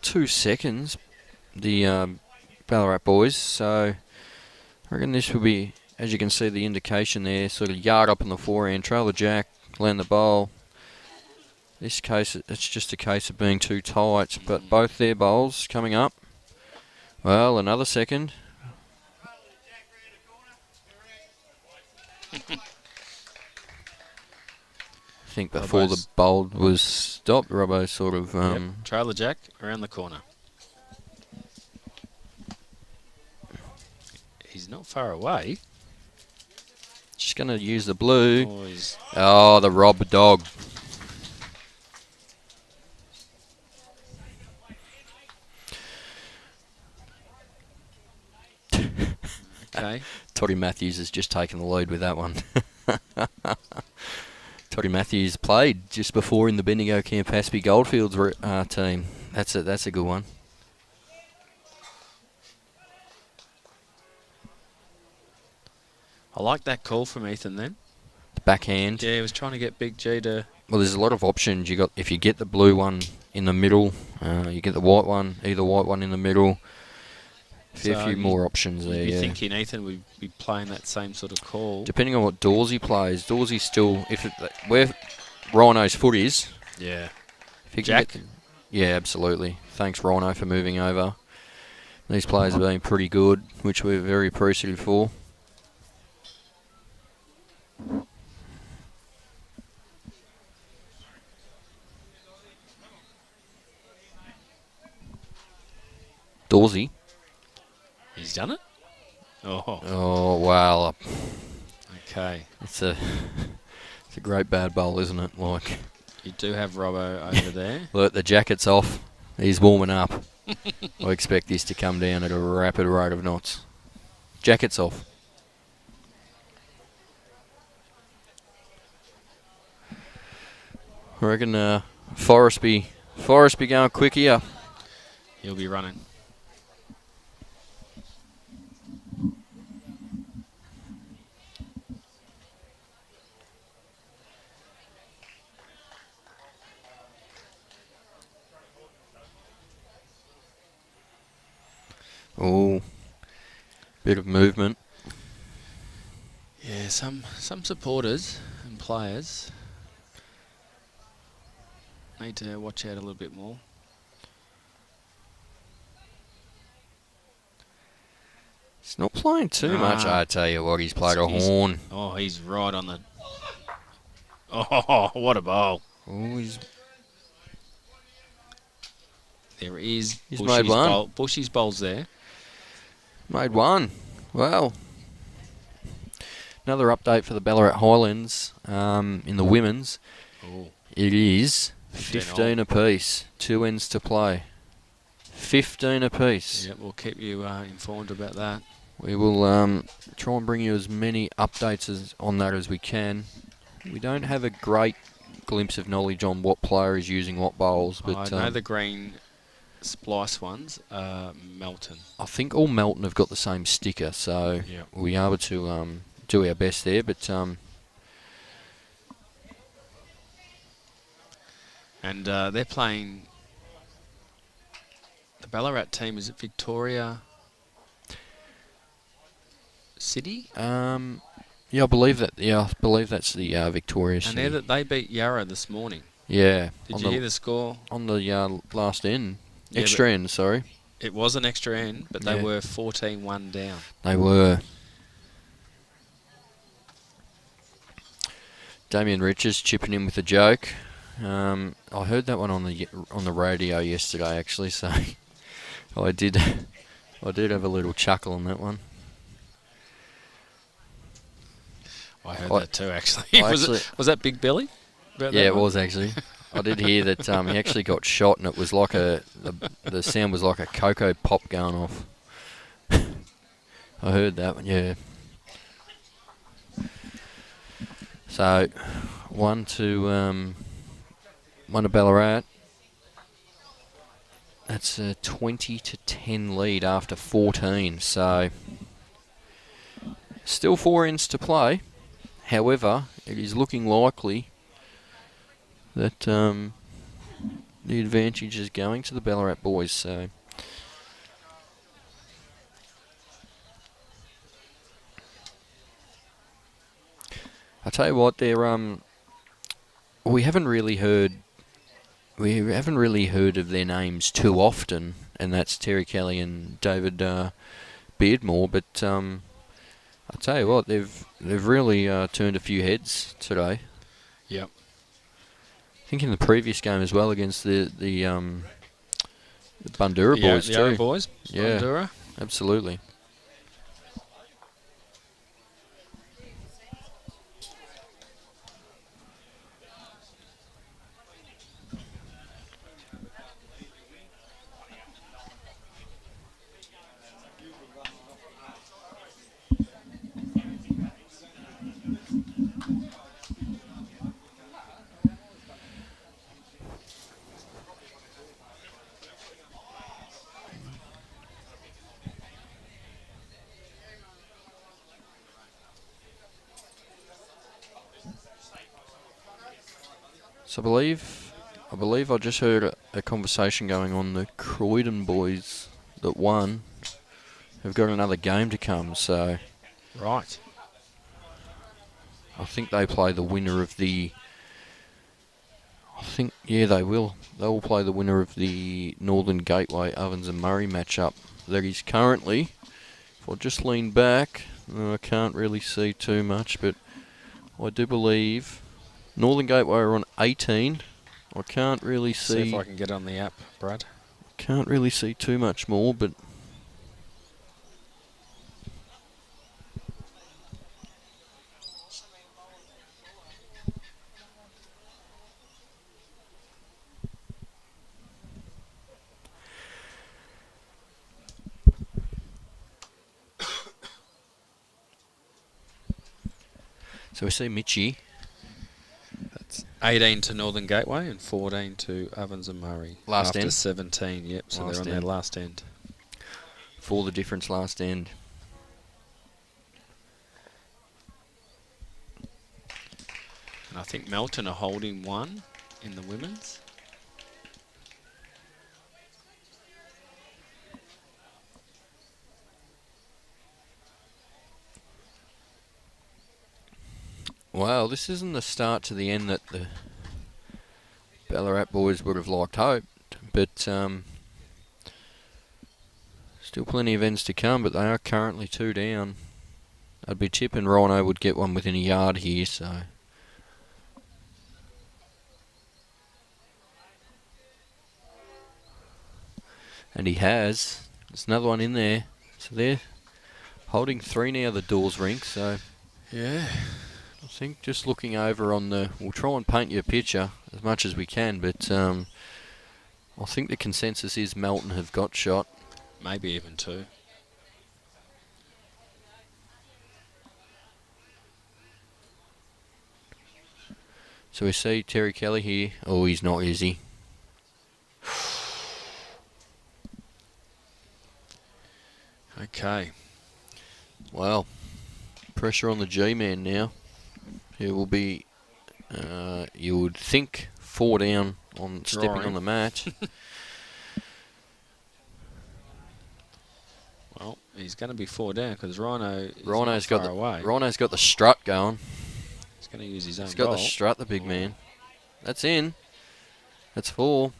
2 seconds, the Ballarat boys. So I reckon this will be, as you can see, the indication there, sort of yard up on the forehand, trail the jack, land the bowl. This case, it's just a case of being too tight. But both their bowls coming up. Well, another second. I think before the bowl was stopped, Robbo sort of... Trailer jack around the corner. He's not far away. Just going to use the blue. Oh, Oh, the Rob dog. okay. Toddy Matthews has just taken the lead with that one. Toddy Matthews played just before in the Bendigo Campaspe Goldfields team. That's a good one. I like that call from Ethan then. The backhand. Yeah, he was trying to get Big G to... Well, there's a lot of options. You got, if you get the blue one in the middle, you get the white one, either white one in the middle. A few more options there. You'd be thinking Ethan would be playing that same sort of call. Depending on what Dawsy plays, Dawsy still, where Rhino's foot is. Yeah. If you Jack. Yeah, absolutely. Thanks, Rhino, for moving over. These players have been pretty good, which we're very appreciative for. Dawsy. He's done it? Oh. Oh, wow. Okay. It's a great bad bowl, isn't it? Like, you do have Robbo over there. Look, the jacket's off. He's warming up. I expect this to come down at a rapid rate of knots. Jacket's off. I reckon Forrest be going quick here. He'll be running. Oh, bit of movement. Yeah, some supporters and players need to watch out a little bit more. He's not playing too much. I tell you what, he's played a horn. Oh, he's right on the... Oh, what a bowl. Oh, There is He's made one. Bushy's bowl's there. Made one. Well, another update for the Ballarat Highlands in the women's. Ooh. It is 15 apiece. 2 ends to play. 15 apiece. Yeah, we'll keep you informed about that. We will try and bring you as many updates on that as we can. We don't have a great glimpse of knowledge on what player is using what bowls, but I know the green splice ones are Melton. I think all Melton have got the same sticker, so we'll be able to do our best there. But and they're playing the Ballarat team. Is it Victoria City? Yeah, I believe that. Yeah, I believe that's the Victoria City. And they beat Yarra this morning. Yeah. Did you hear the score? On the last end. Yeah, extra end, sorry. It was an extra end, but they were 14-1 down. They were. Damien Richards chipping in with a joke. I heard that one on the radio yesterday, actually, so I did have a little chuckle on that one. I heard that too, actually. Was that Big Billy? Yeah, it was actually. I did hear that he actually got shot, and it was like the sound was like a cocoa pop going off. I heard that one, yeah. So, one to Ballarat. That's a 20-10 lead after 14. So, still 4 ends to play. However, it is looking likely that the advantage is going to the Ballarat boys. So, I tell you what, we haven't really heard of their names too often, and that's Terry Kelly and David Beardmore. But I tell you what, they've really turned a few heads today. Yep. I think in the previous game as well against the Bundura boys the too. Arrow boys. Yeah, Bundura. Absolutely. So I believe I just heard a conversation going on. The Croydon boys that won have got another game to come. So Right. I think they play the winner of the. They will. They will play the winner of the Northern Gateway Ovens and Murray matchup. That is currently. If I just lean back, I can't really see too much, but I do believe Northern Gateway are on 18. I can't really see. See if I can get on the app, Brad. Can't really see too much more, but. So we see Mitchie. That's 18 to Northern Gateway and 14 to Ovens and Murray. Last after end? 17, yep. So Last they're on end. their last end. For the difference last end. And I think Melton are holding one in the women's. Well, this isn't the start to the end that the Ballarat boys would have liked hoped, but still plenty of ends to come, but they are currently 2 down. I'd be tipping Rhino would get one within a yard here, so. And he has. There's another one in there. So they're holding 3 now, the Daws rink, so. Yeah. I think just looking over on the... We'll try and paint you a picture as much as we can, but I think the consensus is Melton have got shot. Maybe even 2. So we see Terry Kelly here. Oh, he's not, is he? Okay. Well, pressure on the G-man now. He will be, you would think, 4 down on stepping Drawing. on the match. Well, he's going to be 4 down because Rhino is Rhino's not got far away. Rhino's got the strut going. He's going to use his own He's got goal. the strut, the big man. That's in. That's 4.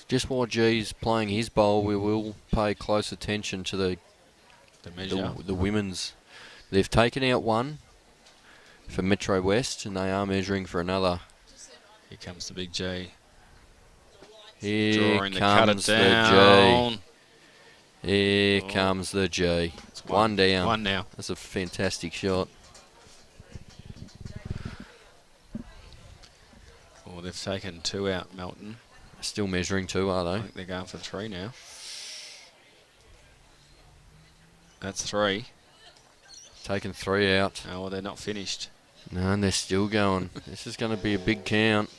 Just while G's playing his bowl, we will pay close attention to The measure. the women's. They've taken out 1 for Metro West, and they are measuring for another. Here comes the big G. Here Drawing the cutter comes the down. G. Here comes the G. It's One down. One now. That's a fantastic shot. Oh, they've taken 2 out, Melton. Still measuring 2, are I they? think they're going for 3 now. That's 3. Taking 3 out. Oh, well, they're not finished. No, and they're still going. This is going to be a big count.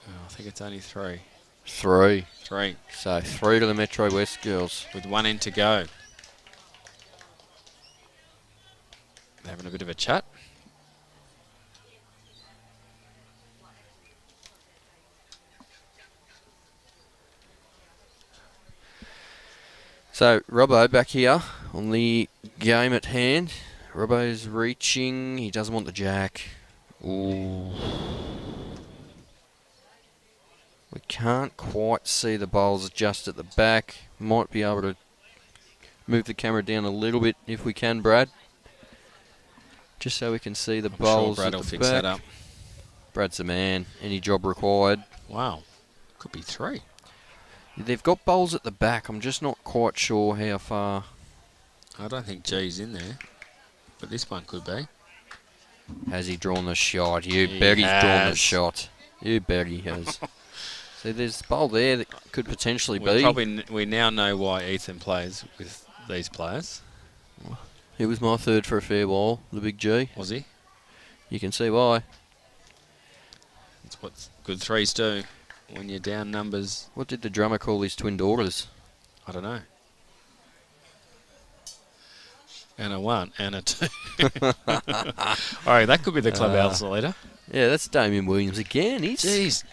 Oh, I think it's only 3. 3. 3 So 3 to the Metro West girls. with 1 in to go. They're having a bit of a chat. So Robbo back here on the game at hand. Robbo's reaching. He doesn't want the jack. Ooh. We can't quite see the bowls just at the back. Might be able to move the camera down a little bit if we can, Brad. Just so we can see the bowls Sure Brad at will the fix back. that up. Brad's the man. Any job required. Wow. Could be 3. They've got bowls at the back. I'm just not quite sure how far. I don't think G's in there. But this one could be. Has he drawn the shot? You He bet he's drawn the has. shot. You bet he has. So there's a bowl there that could potentially We now know why Ethan plays with these players. He was my third for a fair while, the big G. Was he? You can see why. That's what good 3s do. When you're down numbers, What did the drummer call his twin daughters? I don't know. And a 1 and a 2. All right, that could be the clubhouse leader. Yeah, that's Damien Williams again. He's Jeez.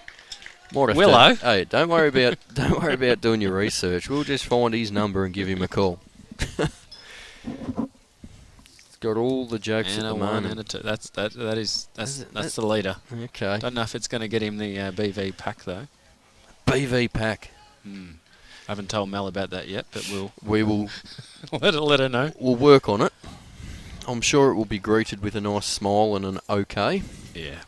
might have Willow. to- hey, don't worry about doing your research. We'll just find his number and give him a call. He's got all the jokes And at a the 1 moment. and a 2. That's That- the leader. Okay. Don't know if it's going to get him the BV pack though. BV pack. I haven't told Mel about that yet, but We will let her know. we'll work on it. I'm sure it will be greeted with a nice smile and an okay. Yeah.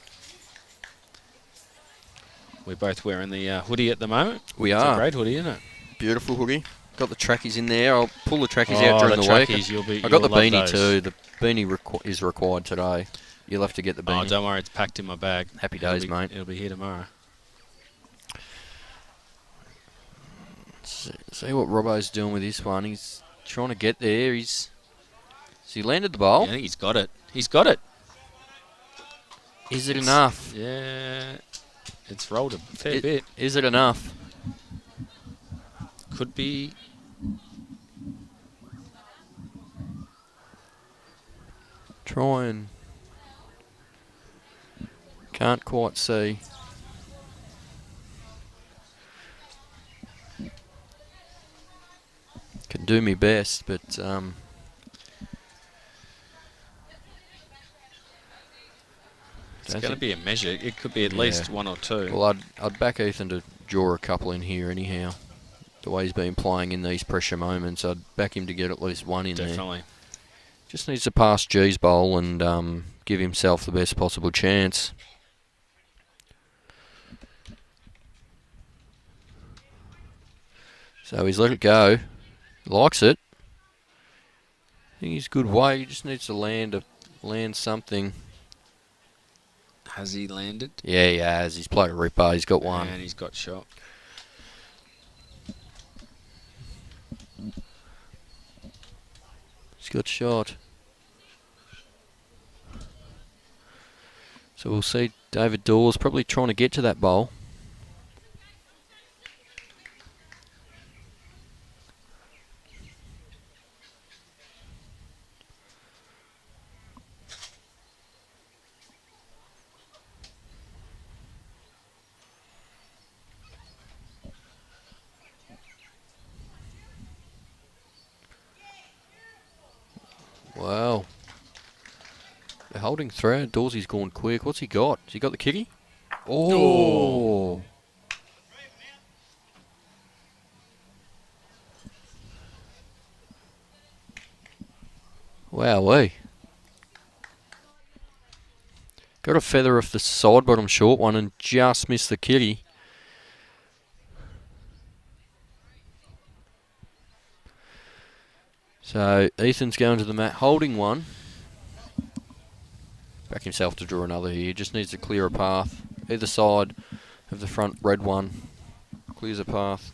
We're both wearing the hoodie at the moment. We It's a are. great hoodie, isn't it? Beautiful hoodie. Got the trackies in there. I'll pull the trackies out during the week. Trackies, I got the you'll love beanie those. too. The beanie is required today. You'll have to get the Oh, beanie. don't worry, it's packed in my bag. Happy It'll days, be- mate. It'll be here tomorrow. See what Robbo's doing with this one. He's trying to get there. Has he landed the bowl? Yeah, I think he's got it. He's got it. Is it enough? Yeah, it's rolled a fair bit. Is it enough? Could be. Try and can't quite see. Can do me best, but It's don't going to think- be a measure. It could be at Yeah. least 1 or 2. Well, I'd back Ethan to draw a couple in here anyhow. The way he's been playing in these pressure moments, I'd back him to get at least one in there. Definitely. Just needs to pass G's bowl and give himself the best possible chance. So he's let it go. Likes it. I think he's good way. He just needs to land something. Has he landed? Yeah, he has. He's played a ripper. He's got one. And he's got shot. He's got shot. So we'll see David Daws probably trying to get to that bowl. Wow. They're holding thread. Dawsy's gone quick. What's he got? Has he got the kitty? Oh. Wowee. Got a feather off the side bottom short one and just missed the kitty. So Ethan's going to the mat, holding one. Back himself to draw another here. Just needs to clear a path. Either side of the front red one clears a path.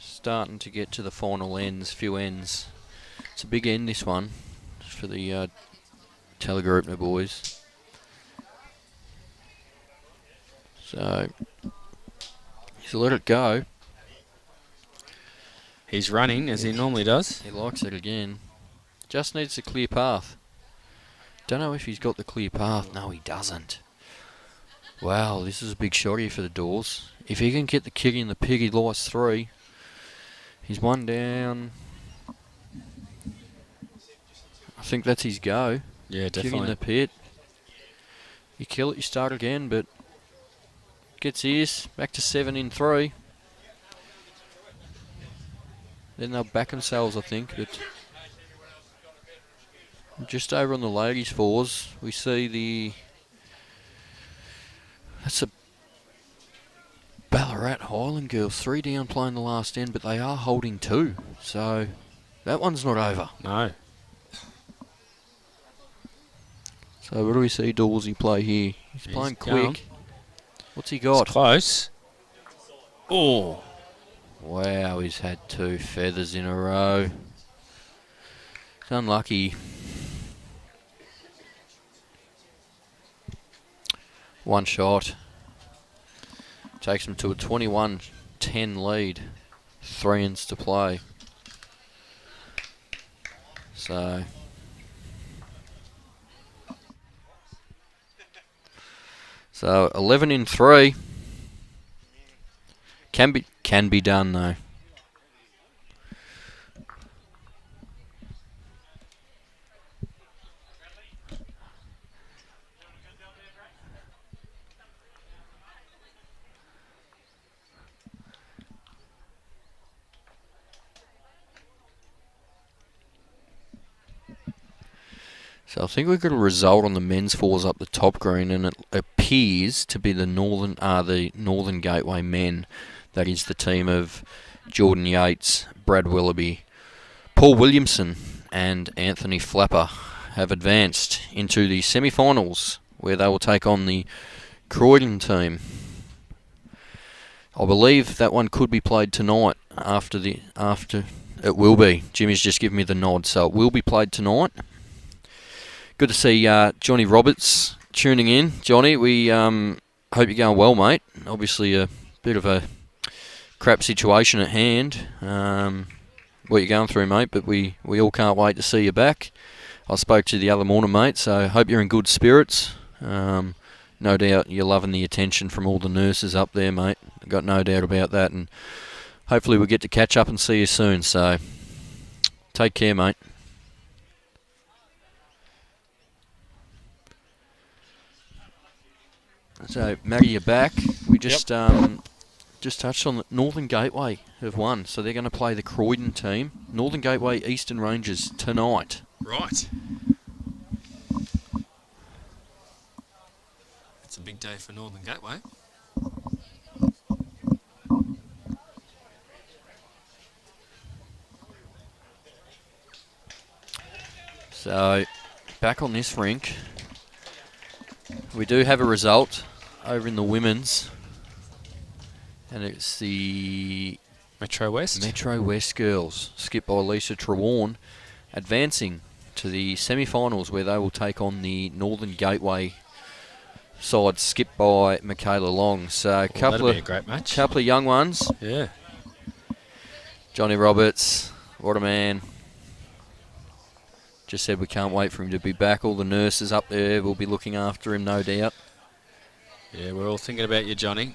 Starting to get to the final ends, few ends. It's a big end, this one, for the Telegroupner boys. So he's let it go. He's running as he normally does. He likes it again. Just needs a clear path. Don't know if he's got the clear path. No, he doesn't. Wow, this is a big shot here for the Daws. If he can get the kitty and the pig, he lies 3. He's 1 down. I think that's his go. Yeah, Kitty definitely. in the pit. You kill it, you start again, but gets his. Back to 7 in 3. Then they'll back themselves, I think. But just over on the ladies' 4s, we see that's a Ballarat Highland girls. 3 down playing the last end, but they are holding 2. So that one's not over. No. So what do we see Dawsy play here? He's playing going. quick. What's he got? It's close. Oh. Wow, he's had 2 feathers in a row. It's unlucky. One shot. Takes him to a 21-10 lead. 3 ends to play. So 11 in 3. Can be done though. So I think we've got a result on the men's 4s up the top green, and it appears to be the Northern Gateway men. That is the team of Jordan Yates, Brad Willoughby, Paul Williamson and Anthony Flapper have advanced into the semi-finals, where they will take on the Croydon team. I believe that one could be played tonight. After it will be. Jimmy's just given me the nod, so it will be played tonight. Good to see Johnny Roberts tuning in. Johnny, we hope you're going well, mate. Obviously a bit of a crap situation at hand, what you're going through, mate, but we all can't wait to see you back. I spoke to you the other morning, mate, so hope you're in good spirits. No doubt you're loving the attention from all the nurses up there, mate. I've got no doubt about that, and hopefully we'll get to catch up and see you soon, so take care, mate. So, Matty, you're back. We just touched on the Northern Gateway have won, so they're going to play the Croydon team. Northern Gateway Eastern Rangers tonight. Right. It's a big day for Northern Gateway. So, back on this rink, we do have a result over in the women's, and it's the Metro West girls, skipped by Lisa Trewarn, advancing to the semi-finals, where they will take on the Northern Gateway side, skipped by Michaela Long. So that'll be a great match. Couple of young ones. Yeah. Johnny Roberts, what a man. Just said we can't wait for him to be back. All the nurses up there will be looking after him, no doubt. Yeah, we're all thinking about you, Johnny.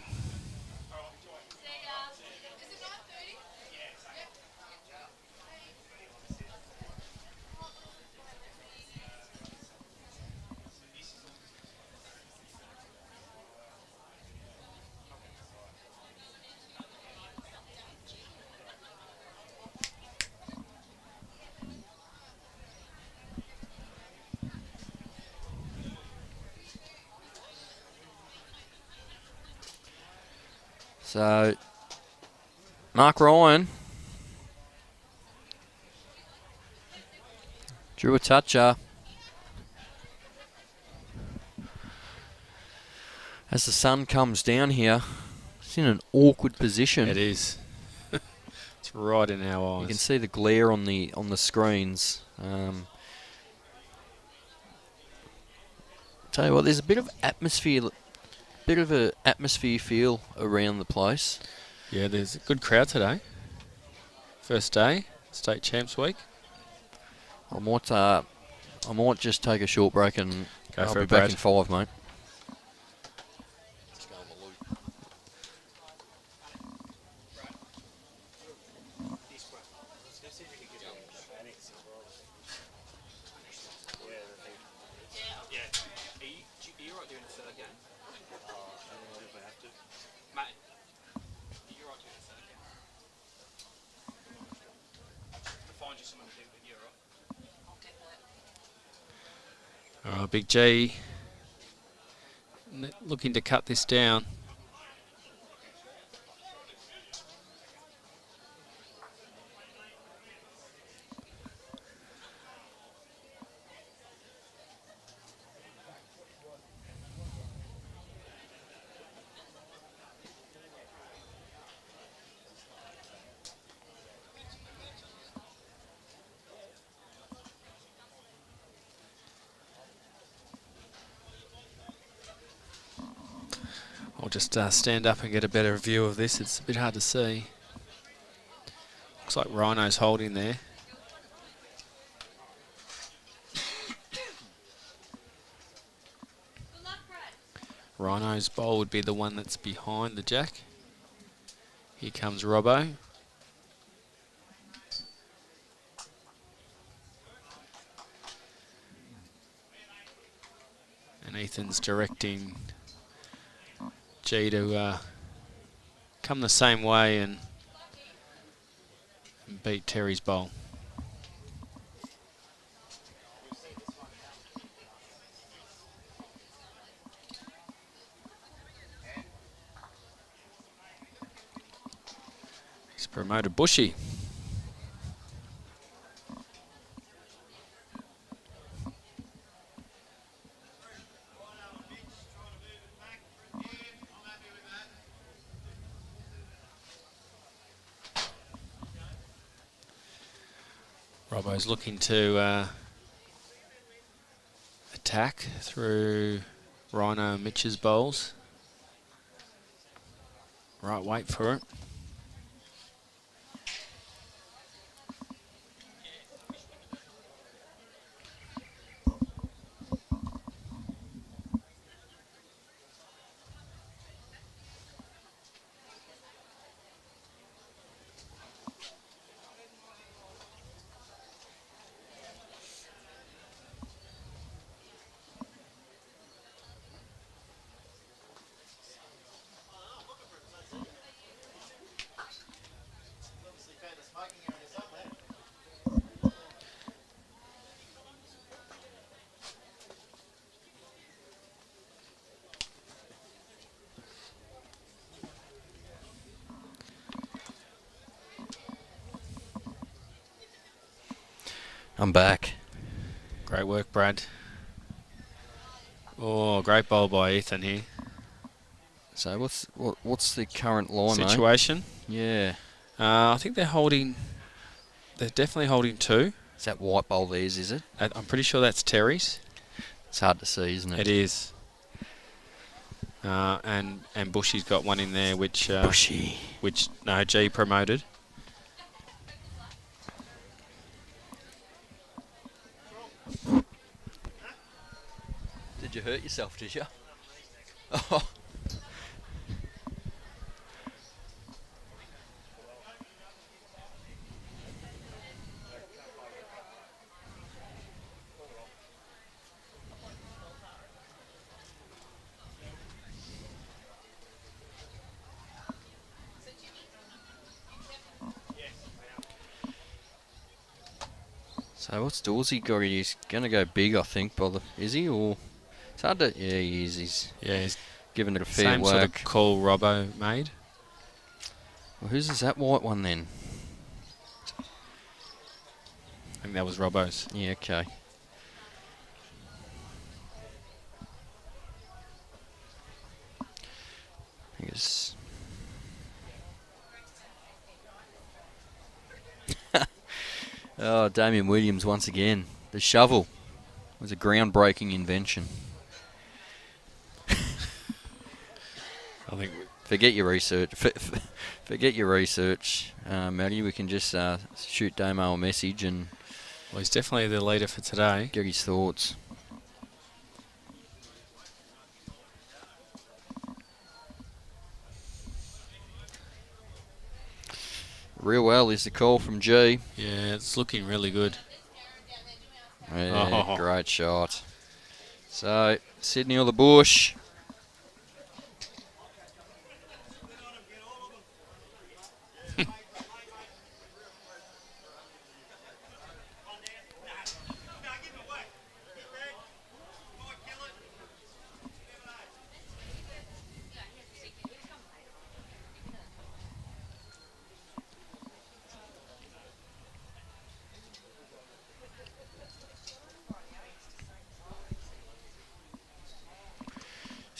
So, Mark Ryan drew a toucher. As the sun comes down here, it's in an awkward position. It is. It's right in our eyes. You can see the glare on the screens. Tell you what, there's a bit of atmosphere, feel around the place. Yeah, there's a good crowd today. First day, State Champs Week. I might just take a short break and Go I'll for be it, back Brad. in 5, mate. All right, Big G looking to cut this down. I'll just stand up and get a better view of this. It's a bit hard to see. Looks like Rhino's holding there. Rhino's bowl would be the one that's behind the jack. Here comes Robbo. And Ethan's directing G to come the same way and beat Terry's bowl. He's promoted Bushy. Robbo's looking to attack through Rhino and Mitch's bowls. Right, wait for it. I'm back. Great work, Brad. Oh, great bowl by Ethan here. So what's the current line, mate? Situation. Yeah. I think they're holding. They're definitely holding 2. Is that white bowl theirs, is it? I'm pretty sure that's Terry's. It's hard to see, isn't it? It is. And Bushy's got one in there, which Bushy. which G promoted. Did you hurt yourself, did you? Oh. So what's Dawsey got? He's going to go big, I think. Is he? Or it's hard to... Yeah, he is. Yeah, he's giving it a fair same whack. sort of call Robbo made. Well, whose is that white one then? I think that was Robbo's. Yeah, okay. I think it's... Oh, Damien Williams once again. The shovel was a groundbreaking invention. I think Forget your research. Forget your research, Matty. We can just shoot Damo a message and well, he's definitely the leader for today. get his thoughts. Real well is the call from G. Yeah, it's looking really good. Yeah, great shot. So, Sydney or the bush.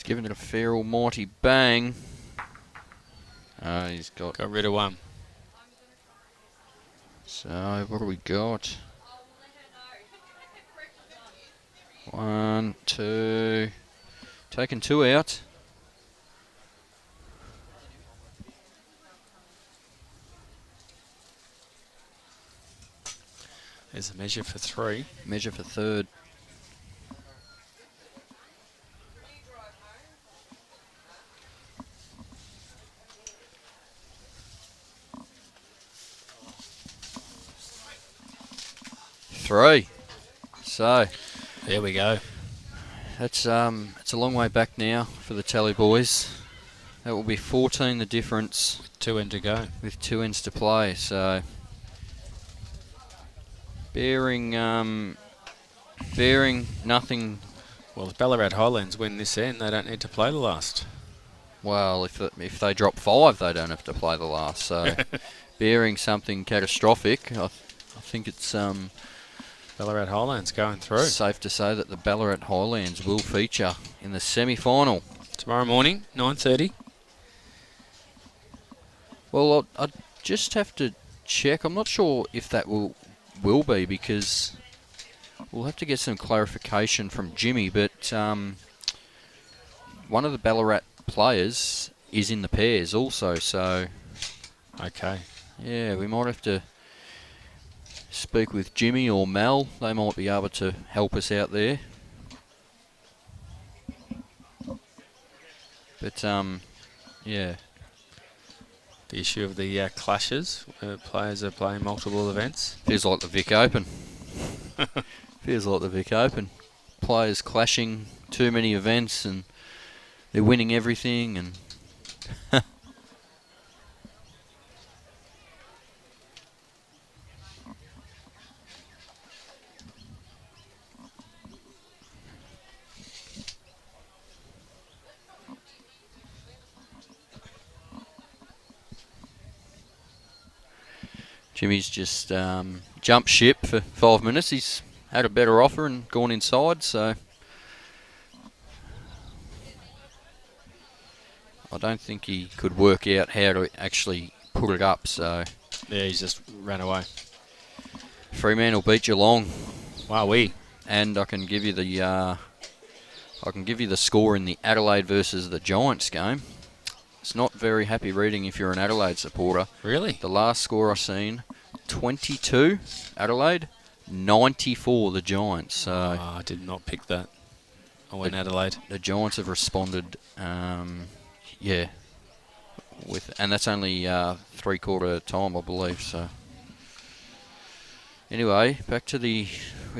Giving it a fair almighty bang. He's got rid of one. So, what do we got? 1, 2. Taking 2 out. There's a measure for 3. Measure for third. Three. So there we go. That's it's a long way back now for the Tally boys. That will be 14 the difference. With 2 ends to go. With 2 ends to play. So bearing nothing. Well, if Ballarat Highlands win this end, they don't need to play the last. Well, if they drop 5, they don't have to play the last. So bearing something catastrophic, I think it's Ballarat Highlands going through. Safe to say that the Ballarat Highlands will feature in the semi-final. Tomorrow morning, 9:30. Well, I just have to check. I'm not sure if that will be, because we'll have to get some clarification from Jimmy, but one of the Ballarat players is in the pairs also, so... Okay. Yeah, we might have to speak with Jimmy or Mel. They might be able to help us out there. But, yeah. The issue of the clashes, players are playing multiple events. Feels like the Vic Open. Feels like the Vic Open. Players clashing, too many events, and they're winning everything, and... Jimmy's just jumped ship for 5 minutes. He's had a better offer and gone inside, so I don't think he could work out how to actually put it up. So yeah, he's just ran away. Fremantle beat Geelong. Wow, and I can give you the score in the Adelaide versus the Giants game. It's not very happy reading if you're an Adelaide supporter. Really? The last score I seen, 22 Adelaide, 94 the Giants. So I did not pick that. I went Adelaide. The Giants have responded, yeah, and that's only 3/4 time, I believe. So anyway, back to we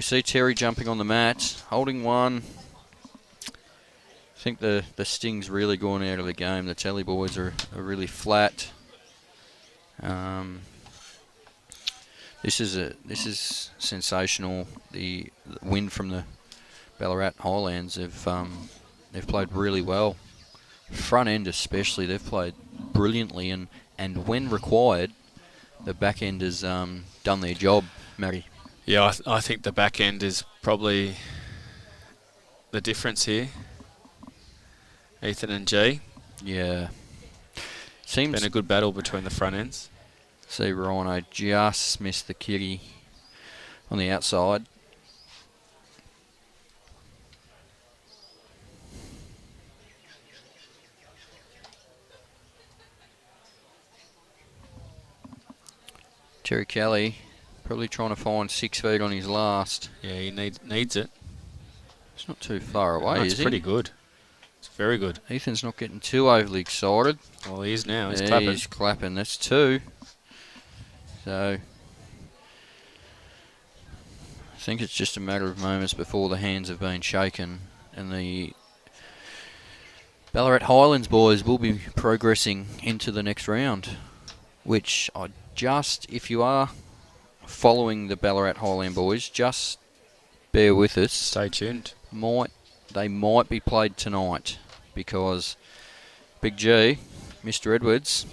see Terry jumping on the mat, holding one. I think the sting's really gone out of the game. The Tally boys are really flat. This is sensational. The win from the Ballarat Highlands. They've played really well. Front end especially, they've played brilliantly, and when required, the back end has done their job, Matty. Yeah, I think the back end is probably the difference here. Ethan and G. Yeah. Seems Been a good battle between the front ends. See, Rhino just missed the kitty on the outside. Terry Kelly probably trying to find 6 feet on his last. Yeah, he needs it. It's not too far away, No, is it's he? pretty good. It's very good. Ethan's not getting too overly excited. Well, he is now. He's Yeah, clapping. He's clapping. That's 2. So I think it's just a matter of moments before the hands have been shaken and the Ballarat Highlands boys will be progressing into the next round, which if you are following the Ballarat Highland boys, just bear with us. Stay tuned. They might be played tonight because Big G, Mr. Edwards,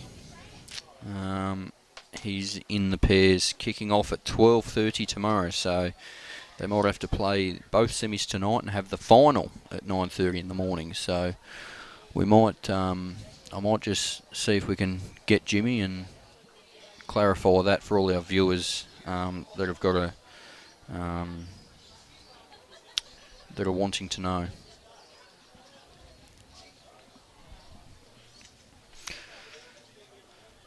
he's in the pairs kicking off at 12:30 tomorrow, so they might have to play both semis tonight and have the final at 9:30 in the morning. So we might, I might just see if we can get Jimmy and clarify that for all our viewers that have got a that are wanting to know.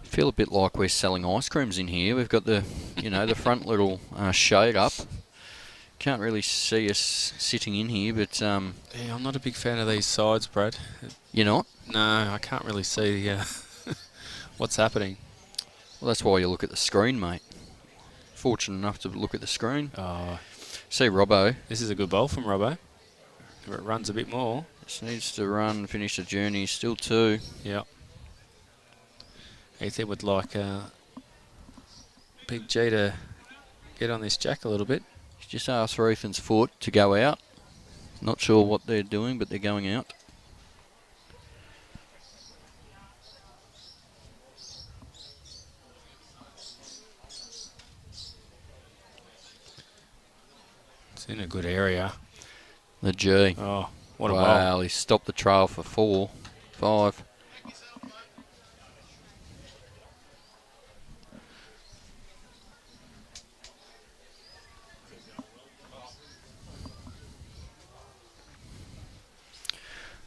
Feel a bit like we're selling ice creams in here. We've got the, the front little shade up. Can't really see us sitting in here, but Yeah, I'm not a big fan of these sides, Brad. you're not. No, I can't really see what's happening. Well, that's why you look at the screen, mate. Fortunate enough to look at the screen. Oh, See Robbo. this is a good bowl from Robbo. If it runs a bit more. Just needs to run, finish the journey. Still 2. Yep. Ethan would like Big G to get on this jack a little bit. He's just asked for Ethan's foot to go out. Not sure what they're doing, but they're going out. It's in a good area. The G. Oh, what a bowl. Wow, he stopped the trail for 4, 5.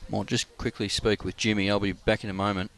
Might just quickly speak with Jimmy. I'll be back in a moment.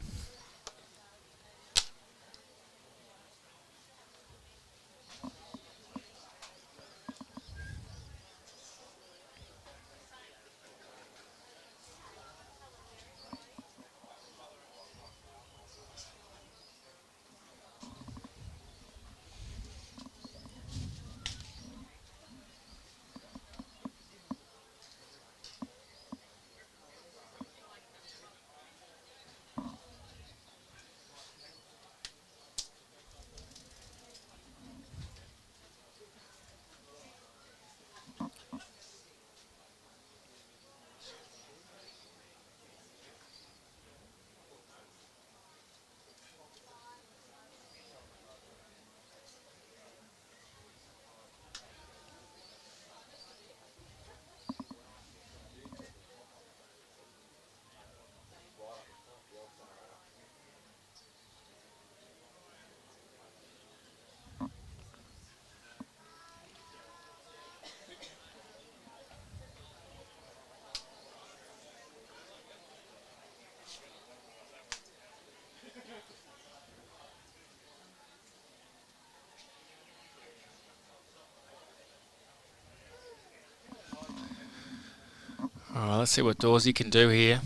All right, let's see what Dawsy can do here.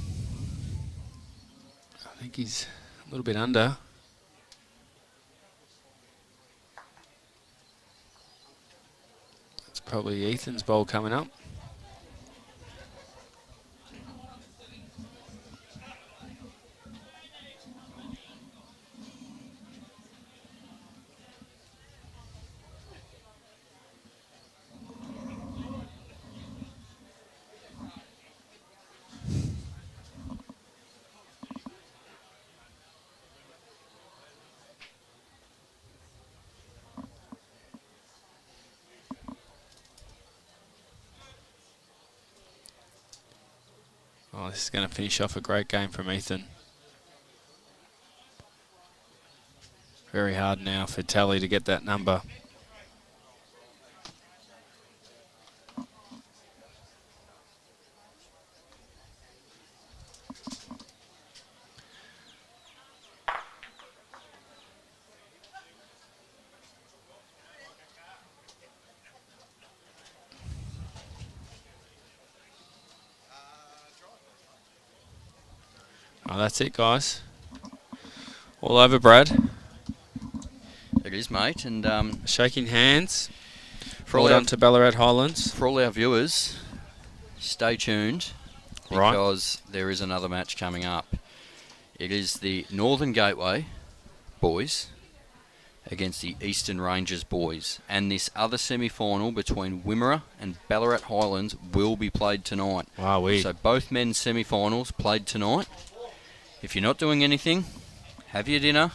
I think he's a little bit under. It's probably Ethan's bowl coming up. this is going to finish off a great game from Ethan. Very hard now for Tally to get that number. Oh, that's it, guys. All over, Brad. It is, mate. And Shaking hands. for Well all our, done to Ballarat Highlands. for all our viewers, stay tuned Right. because there is another match coming up. It is the Northern Gateway boys against the Eastern Rangers boys. And this other semi-final between Wimmera and Ballarat Highlands will be played tonight. Wow, So both men's semi-finals played tonight. If you're not doing anything, have your dinner,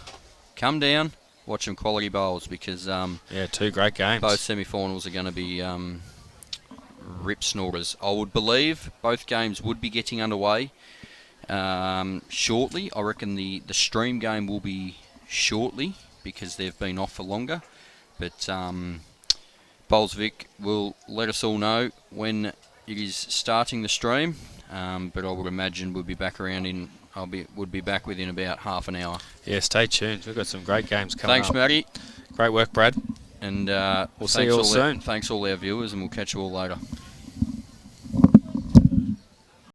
come down, watch some quality bowls because yeah, 2 great games. both semi-finals are going to be rip snorters. I would believe both games would be getting underway shortly. I reckon the stream game will be shortly because they've been off for longer. But Bowls Vic will let us all know when it is starting the stream. But I would imagine we'll be back around in. Would be back within about half an hour. Yeah, stay tuned. We've got some great games coming Thanks, up. Matty. Great work, Brad. And We'll see you all soon. Thanks all our viewers, and we'll catch you all later.